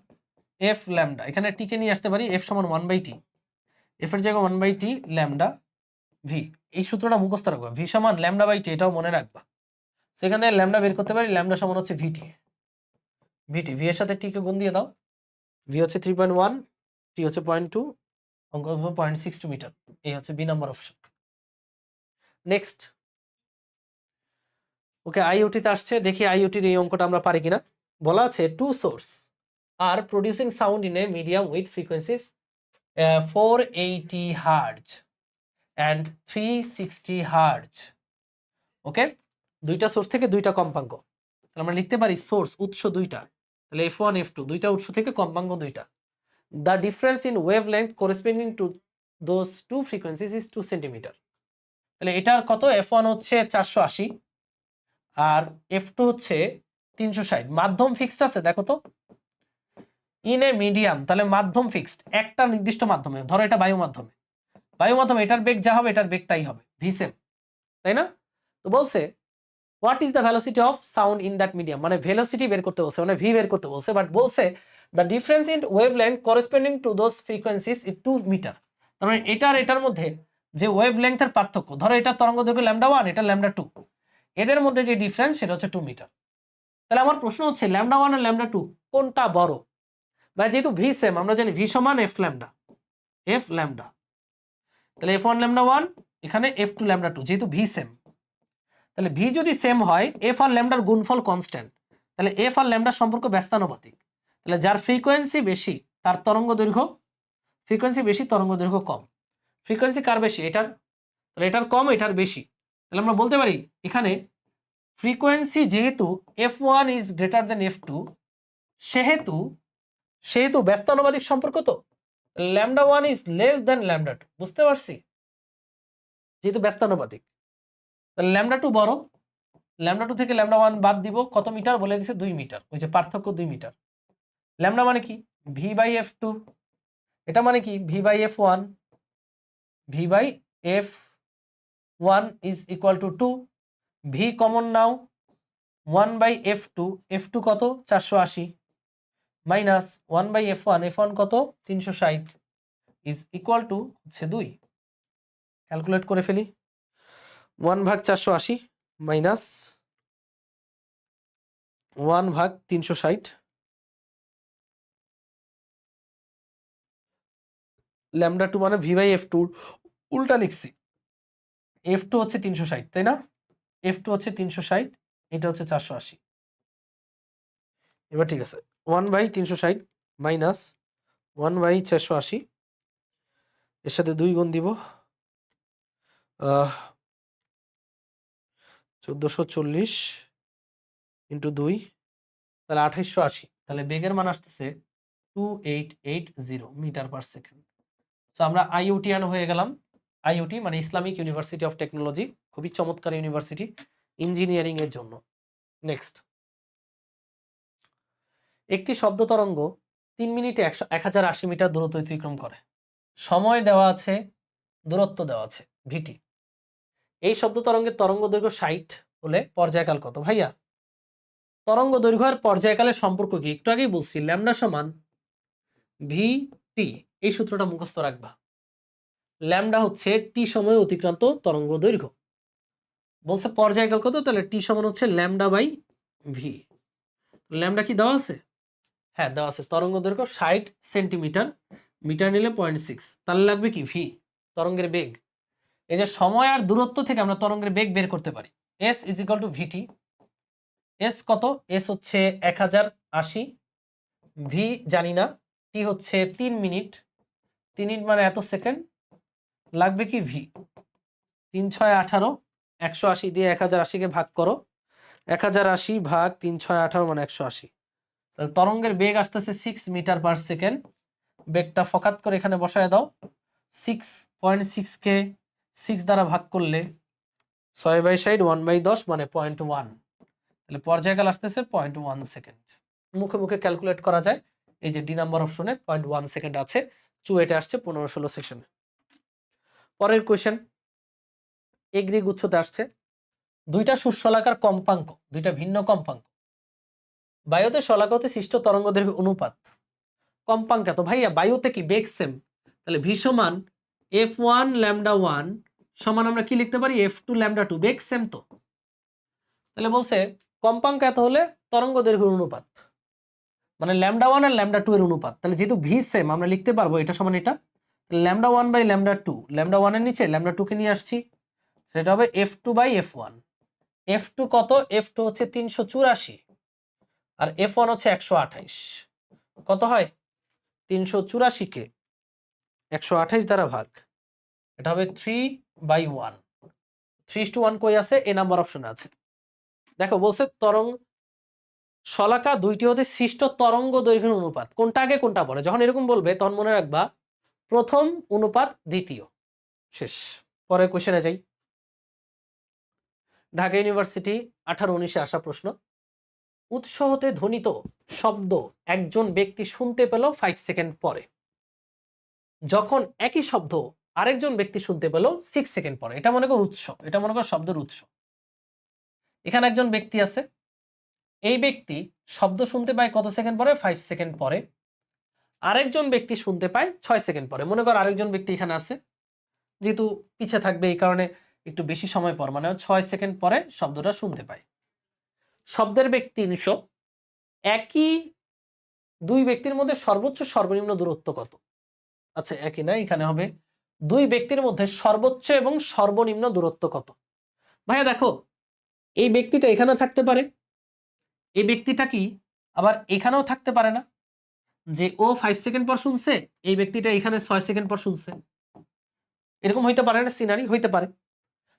এফ ল্যামডা। এখানে টি কে নিয়ে আসতে পারি, এফ সমান 1/t, এফ এর জায়গায় 1/t ল্যামডা ভি। এই সূত্রটা মুখস্থ রাখবা, ভি সমান ল্যামডা/টি, এটাও মনে রাখবা। সেখানে ল্যামডা বের করতে পারি, ল্যামডা সমান হচ্ছে ভিটি। ভিটি, ভি এর সাথে টি কে গুণ দিয়ে দাও, ভি হচ্ছে 3.1, টি হচ্ছে 0.2, অঙ্ক 0.62 মিটার। এই হচ্ছে বি নাম্বার অপশন। নেক্সট, ওকে, আইওটিতে আসছে, দেখি আইওটির এই অঙ্কটা আমরা পারি কিনা। বলা আছে two source are producing sound in a medium with frequencies 480 hertz and 360 hertz. Okay, দুইটা সোর্স থেকে দুইটা কম্পাঙ্ক। আমরা লিখতে পারি সোর্স, উৎস দুইটা, তাহলে f1 f2 দুইটা উৎস থেকে কম্পাঙ্ক দুইটা। The difference in wave length corresponding to those two frequencies is 2 centimetre. তাহলে এটার কত, f1 হচ্ছে 480 আর f2 হচ্ছে 360। মাধ্যম ফিক্সড আছে দেখো তো, ইন এ মিডিয়াম, তাহলে মাধ্যম ফিক্সড একটা নির্দিষ্ট মাধ্যমে, ধরো এটা বায়ু মাধ্যমে, বায়ু মাধ্যমে এটার বেগ যা হবে এটার বেগ তাই হবে, ভি সেম, তাই না? তো বলছে what is the velocity of sound in that medium, মানে ভেলোসিটি বের করতে বলছে, মানে ভি বের করতে বলছে, বাট বলছে the difference in wave length corresponding to those frequencies is 2 metre. তার মানে এটার মধ্যে যে ওয়েভ লেন্থের পার্থক্য, ধরো এটা তরঙ্গ দৈর্ঘ্য λ1, এটা λ2, এদের মধ্যে যে ডিফারেন্স সেটা হচ্ছে 2 মিটার। তাহলে আমার প্রশ্ন হচ্ছে λ1 আর λ2 কোনটা বড়? বা যেহেতু ভি সেম, আমরা জানি ভি সমান এফ ল্যামডা, এফ ল্যামডা, তাহলে f1 λ1 এখানে f2 λ2, যেহেতু ভি সেম, তাহলে ভি যদি সেম হয়, এফ আর ল্যামডার গুণফল কনস্ট্যান্ট, তাহলে এফ আর ল্যামডার সম্পর্ক ব্যস্তানুপাতিক। তাহলে যার ফ্রিকোয়েন্সি বেশি তার তরঙ্গ দৈর্ঘ্য, ফ্রিকোয়েন্সি বেশি তরঙ্গ দৈর্ঘ্য কম। ফ্রিকোয়েন্সি কার বেশি? এটার, তাহলে এটার কম এটার বেশি। তাহলে আমরা বলতে পারি এখানে ফ্রিকোয়েন্সি যেহেতু f1 is greater than f2, সেহেতু ব্যস্তানুপাতিক সম্পর্ক, তো λ1 ইজ লেস দেন λ2, বুঝতে পারছি? যেহেতু ব্যস্তানুপাতিক, তাহলে λ2 বড়, λ2 থেকে λ1 বাদ দিব, কত মিটার বলে দিছে? 2 মিটার, ওই যে পার্থক্য 2 মিটার। ল্যামডা মানে কি? ভি বাই এফ টু, এটা মানে কি? V by F one, V by F one is equal to 2, V common now, 1 by F two, F two কত? 480 মাইনাস 1 বাই এফ ওয়ান কত? 360 ইজ ইকুয়াল টু হচ্ছে 2। Calculate করে ফেলি, 1 ভাগ 480 minus 1 ভাগ 360, ল্যামডা টু মানে ভি বাই এফ টু, উল্টা লিখছি, এফ টু হচ্ছে 360, তাই না? এফ টু হচ্ছে 360, এটা হচ্ছে 480। এবার ঠিক আছে, 1 বাই 360 মাইনাস 1 বাই 480, এর সাথে 2 গুণ দিব, 1440 ইন্টু 2, তাহলে 2880। তাহলে বেগের মান আসতেছে 2880 মিটার পার সেকেন্ড। সো আমরা আইইউটিয়ান হয়ে গেলাম। আইইউটি মানে ইসলামিক ইউনিভার্সিটি অফ টেকনোলজি, খুবই চমৎকার ইউনিভার্সিটি ইঞ্জিনিয়ারিং এর জন্য। নেক্সট, একটি শব্দ তরঙ্গ 3 মিনিটে 1080 মিটার দূরত্ব অতিক্রম করে। সময় দেওয়া আছে, দূরত্ব দেওয়া আছে ভিটি। এই শব্দ তরঙ্গের তরঙ্গ দৈর্ঘ্য 60 হলে পর্যায়কাল কত? ভাইয়া তরঙ্গ দৈর্ঘ্য আর পর্যায়কালের সম্পর্ক কি? একটু আগেই বলছি, ল্যামডা সমান ভি টি, এই সূত্রটা মুখস্থ রাখবা। ল্যামডা হচ্ছে টি সময়ে অতিক্রান্ত তরঙ্গ দৈর্ঘ্য, বলছে পর্যায়কাল কত, তাহলে টি সমান হচ্ছে ল্যামডা বাই ভি। ল্যামডা কি দেওয়া আছে? হ্যাঁ দেওয়া আছে, তরঙ্গ দৈর্ঘ্য 60 সেন্টিমিটার, মিটার নিলে 0.6, তাহলে লাগবে কি? ভি, তরঙ্গের বেগ। এই যে সময় আর দূরত্ব থেকে আমরা তরঙ্গের বেগ বের করতে পারি। S is equal to VT, S কত? এস হচ্ছে 1080, ভি জানি না, টি হচ্ছে 3 মিনিট, 3 মিনিট মানে এত সেকেন্ড, লাগবে কি? ভি। 3 6 18, 180 দিয়ে 1080 কে ভাগ করো, 1080 ভাগ 3 6 18 মানে 180। তাহলে তরঙ্গের বেগ আসতেছে 6 মিটার পার সেকেন্ড। বেগটা ফকাত করে এখানে বসায় দাও, 6.6 কে 6 দ্বারা ভাগ করলে 6/60, 1/10 মানে 0.1, তাহলে পর্যায়কাল আসতেছে 0.1 সেকেন্ড। মুখে মুখে ক্যালকুলেট করা যায়, এই যে ডি নাম্বার অপশনে 0.1 সেকেন্ড আছে, চুয়েটে আসছে 15-16 সেকশনে। পরের কোয়েশ্চেন, এগ্রি গুচ্ছতে আসছে, দুইটা সুশলাকার কম্পাঙ্ক, দুইটা ভিন্ন কম্পাঙ্ক, বায়ুতে শলাকাতে সৃষ্ট তরঙ্গ দৈর্ঘ্য অনুপাত কম্পাঙ্ক এত। ভাইয়া বায়ুতে কি বেগ সেম, তাহলে ভি সমান এফ ওয়ান ল্যামডা ওয়ান সমান আমরা কি লিখতে পারি? এফ টু ল্যামডা টু, বেগ সেম তো। তাহলে বলছে কম্পাঙ্ক এত হলে তরঙ্গ দৈর্ঘ্যের অনুপাত, মানে ল্যামডা ওয়ান আর ল্যামডা টু এর অনুপাত। তাহলে যেহেতু ভি সেম আমরা লিখতে পারবো এটা সমান এটা, lambda one by lambda two, lambda ওয়ানের নিচে ল্যামডা টু কে নিয়ে আসছি, সেটা হবে F two by F one. F two কত? এফ টু হচ্ছে 384 আর এফ ওয়ান হচ্ছে 128, কত হয়? 384 কে 128 দ্বারা ভাগ, এটা হবে 3/1। 3:1 কই আছে? এ নাম্বার অপশনে আছে। দেখো বলছে তরঙ্গ শলাকা দুইটি হতে সৃষ্ট তরঙ্গ দৈর্ঘ্যের অনুপাত কোনটা আগে কোনটা পরে, যখন এরকম বলবে তখন মনে রাখবা প্রথম অনুপাত দ্বিতীয়, শেষ। পরের কোশ্চেনে যাই। ঢাকা ইউনিভার্সিটি 18-19 আসা প্রশ্ন। উৎস হতে ধ্বনিত শব্দ একজন ব্যক্তি শুনতে পেল 5 সেকেন্ড পরে, যখন একই শব্দ আরেকজন ব্যক্তি শুনতে পেল 6 সেকেন্ড পরে। এটা মনে করো উৎস, এটা মনে করো শব্দের উৎস। এখানে একজন ব্যক্তি আছে, এই ব্যক্তি শব্দ শুনতে পায় কত সেকেন্ড পরে? 5 সেকেন্ড পরে। আরেকজন ব্যক্তি শুনতে পায় 6 সেকেন্ড পরে। মনে করো আরেকজন ব্যক্তি এখানে আছে, যেহেতু পিছে থাকবে এই কারণে একটু বেশি সময় পর, মানে 6 সেকেন্ড পরে শব্দটা শুনতে পায়। শব্দের বেগ 300। একই দুই ব্যক্তির মধ্যে সর্বোচ্চ সর্বনিম্ন দূরত্ব কত? আচ্ছা একই না, এখানে হবে দুই ব্যক্তির মধ্যে সর্বোচ্চ এবং সর্বনিম্ন দূরত্ব কত। ভাইয়া দেখো, এই ব্যক্তিটা এখানে থাকতে পারে, এই ব্যক্তিটা কি আবার এখানেও থাকতে পারে না, যে ও 5 সেকেন্ড পর শুনছে, এই ব্যক্তিটা এখানে 6 সেকেন্ড পর শুনছে। এরকম হইতে পারে না, সিনারি হইতে পারে।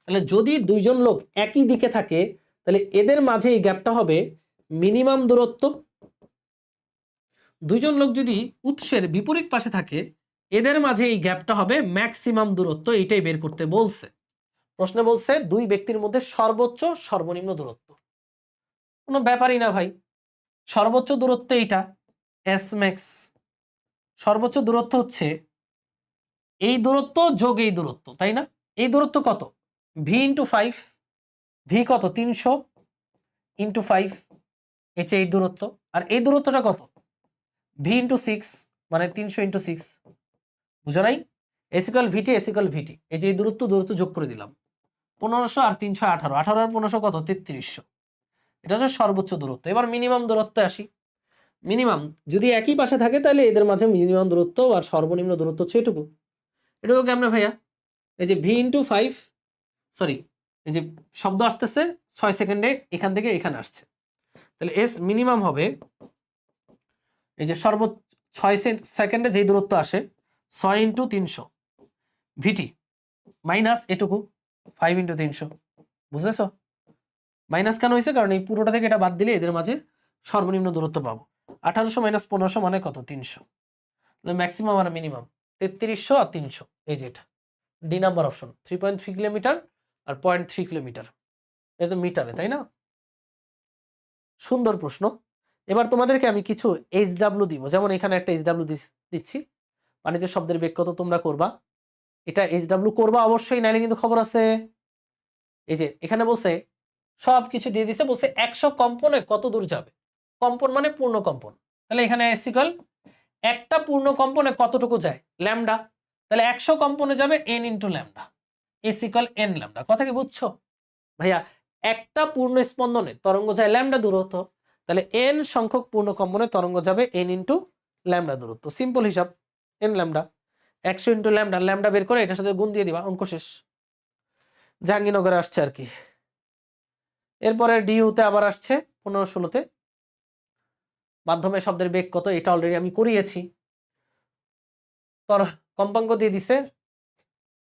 তাহলে যদি দুইজন লোক একই দিকে থাকে, তাহলে এদের মাঝে এই গ্যাপটা হবে মিনিমাম দূরত্ব। দুইজন লোক যদি উৎসের বিপরীত পাশে থাকে, এদের মাঝে এই গ্যাপটা হবে ম্যাক্সিমাম দূরত্ব। এইটাই বের করতে বলছে প্রশ্নে। বলছে দুই ব্যক্তির মধ্যে সর্বোচ্চ সর্বনিম্ন দূরত্ব। কোনো ব্যাপারই না ভাই, সর্বোচ্চ দূরত্ব এইটা এস ম্যাক্স। সর্বোচ্চ দূরত্ব হচ্ছে এই দূরত্ব যোগ এই দূরত্ব, তাই না? এই দূরত্ব কত? V into 5। ভি কত? 300 ইন্টু 5, এটা এই দূরত্ব। আর এই দূরত্বটা কত? ভি ইন্টু 6, মানে 300 ইন্টু 6। বুঝো নাই? এসিক্যাল ভিটি এসিক্যাল ভিটি, এই যে এই দূরত্ব দূরত্ব যোগ করে দিলাম। 1500 আর 300 18, 18 আর 1500 কত? 3300। এটা হচ্ছে সর্বোচ্চ দূরত্ব। এবার মিনিমাম দূরত্বে আসি। মিনিমাম যদি একই পাশে থাকে, তাহলে এদের মাঝে মিনিমাম দূরত্ব আর সর্বনিম্ন দূরত্ব হচ্ছে এটুকু। এটুকু কেমনে ভাইয়া? এই যে ভি ইন্টু 5, সরি, এই যে শব্দ আসতেছে 6 সেকেন্ডে এখান থেকে এখানে আসছে, তাহলে এস মিনিমাম হবে এই যে সর্বোচ্চ 6 সেকেন্ডে যেই দূরত্ব আসে 6 ইন্টু 300 ভিটি মাইনাস এটুকু 5 ইন্টু 300। বুঝেছো? মাইনাস কেন হয়েছে? কারণ এই পুরোটা থেকে এটা বাদ দিলে এদের মাঝে সর্বনিম্ন দূরত্ব পাবো। 1800 মাইনাস 1500 মানে কত? 300। ম্যাক্সিমাম আর মিনিমাম 3300 আর 300, এই যে এটা ডি নাম্বার অপশন। 3.3 কিলোমিটার আর 0.3 কিলোমিটার, এটা তো মিটারে, তাই না? সুন্দর প্রশ্ন। এবার তোমাদেরকে আমি কিছু এইচডব্লিউ দিব, যেমন এখানে একটা এইচডব্লিউ দিচ্ছি। পানিতে শব্দের বেগ কত তোমরা করবা, এটা এইচডব্লিউ করবা অবশ্যই, নাইলে কিন্তু খবর আছে। এই যে এখানে বলছে সবকিছু দিয়ে দিছে, বলছে 100 কম্পনে কত দূর যাবে। কম্পন মানে পূর্ণ কম্পন, তাহলে এখানে এসিক্যাল একটা পূর্ণ কম্পনে কতটুকু যায়? ল্যামডা। তাহলে 100 কম্পনে যাবে n ইন্টু ল্যামডা, এসিক্যাল n ল্যামডা। কথা কি বুঝছো ভাইয়া? একটা পূর্ণ স্পন্দনে তরঙ্গ যায় ল্যামডা দূরত্ব, তাহলে n সংখ্যক পূর্ণ কম্পনে তরঙ্গ যাবে n ইন্টু ল্যামডা দূরত্ব। সিম্পল হিসাব, n lambda. 100 into lambda, lambda বের করে এটার সাথে গুণ দিয়ে দিবা, অঙ্ক শেষ। জাহাঙ্গীরনগরে আসছে আর কি। এরপরে ডিইউতে আবার আসছে 15-16তে। মাধ্যমে শব্দের বেগ কত, এটা অলরেডি আমি করিয়েছি। কম্পাঙ্ক দিয়ে দিছে,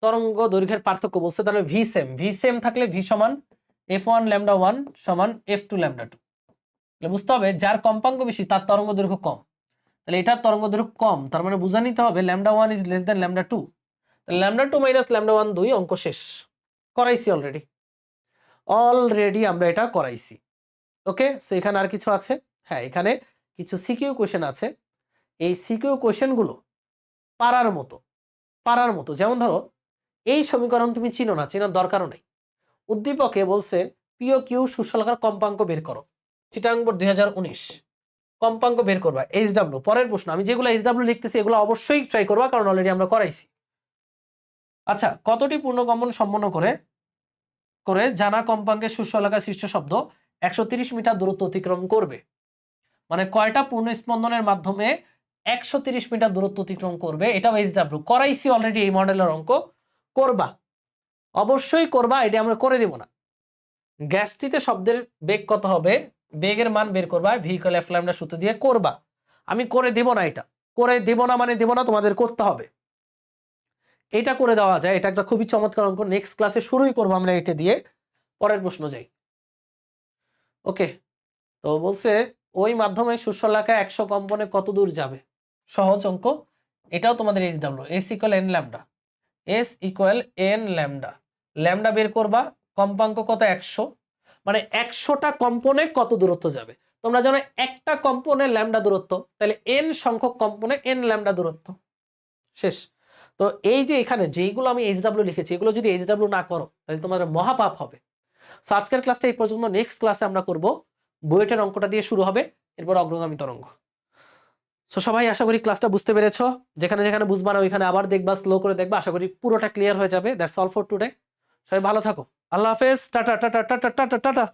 তরঙ্গ দৈর্ঘ্যের পার্থক্য বলছে, তাহলে ভি সেম। ভি সেম থাকলে ভি সমান f1 ল্যামডা 1 সমান f2 ল্যামডা 2। তাহলে বুঝতে হবে যার কম্পাঙ্ক বেশি তার তরঙ্গ দৈর্ঘ্য কম। তাহলে এটার তরঙ্গ দৈর্ঘ্য কম, তার মানে বুঝে নিতে হবে lambda 1 is less than lambda 2। তাহলে ল্যামডা 2 মাইনাস ল্যামডা 1 2, অঙ্ক শেষ। করাইছি অলরেডি, অলরেডি আমরা এটা করাইছি। ওকে, সো এখানে আর কিছু আছে? হ্যাঁ, এখানে কিছু সিকিউ কোশ্চেন আছে। এই সিকিউ কোশ্চেনগুলো পারার মতো, পারার মতো। যেমন ধরো এই সমীকরণ তুমি চিনো না, চেনার দরকারও নেই। উদ্দীপকে বলছে পিও কিউ সুশলাকার কম্পাঙ্ক বের করো, চিটাগাং বোর্ড 2019। কম্পাঙ্ক বের করবা এইচডব্লিউ। পরের প্রশ্ন, আমি যেগুলো এইচডব্লিউ লিখতেছি এগুলো অবশ্যই ট্রাই করবা, কারণ অলরেডি আমরা করাইছি। আচ্ছা, কতটি পূর্ণ কম্পন সম্পন্ন করে করে জানা কম্পাঙ্কের সুশলাকার সৃষ্ট শব্দ 130 মিটার দূরত্ব অতিক্রম করবে? মানে কয়টা পূর্ণ স্পন্দনের মাধ্যমে 130 মিটার দূরত্ব অতিক্রম করবে? এটাও এইচডব্লিউ করাইছি অলরেডি। এই মডেলের অঙ্ক করবা, অবশ্যই করবা, এটা আমরা করে দেব না। গ্যাসটিতে শব্দের বেগ কত হবে, বেগের মান বের করবা ভি ইকুয়াল এফ ল্যামডা সূত্র দিয়ে করবা। আমি করে দেব না, এটা করে দেব না মানে দেব না, তোমাদের করতে হবে। এটা করে দেওয়া যায়, এটা একটা খুবই চমৎকার অঙ্ক। নেক্সট ক্লাসে শুরুই করবো আমরা এটা দিয়ে। পরের প্রশ্ন যাই। ওকে, তো বলছে ওই মাধ্যমে সুশলাকা 100 কম্পনে কত দূর যাবে? সহজ অঙ্ক, এটাও তোমাদের HW. S equal N lambda, S equal N lambda, lambda বের করবা, কম্পাঙ্ক কত 100, মানে 100টা কম্পনে কত দূরত্ব যাবে। তোমরা জানো একটা কম্পনে ল্যামডা দূরত্ব, তাহলে এন সংখ্যক কম্পনে এন ল্যামডা দূরত্ব, শেষ। তো এই যে এখানে যেইগুলো আমি এইচডব্লিউ লিখেছি, এগুলো যদি এইচডব্লিউ না করো তাহলে তোমার মহাপাপ হবে। সো আজকের ক্লাসটা এই পর্যন্ত, নেক্সট ক্লাসে আমরা করব বুয়েটের অঙ্কটা দিয়ে শুরু হবে, এরপর অগ্রগামী তরঙ্গ। সো সবাই আশা করি ক্লাসটা বুঝতে পেরেছো, যেখানে যেখানে বুঝবা না ওইখানে আবার দেখবা, স্লো করে দেখবা, আশা করি পুরোটা ক্লিয়ার হয়ে যাবে। That's all for today. সবাই ভালো থাকো, আল্লাহ হাফেজ, tata tata tata tata tata.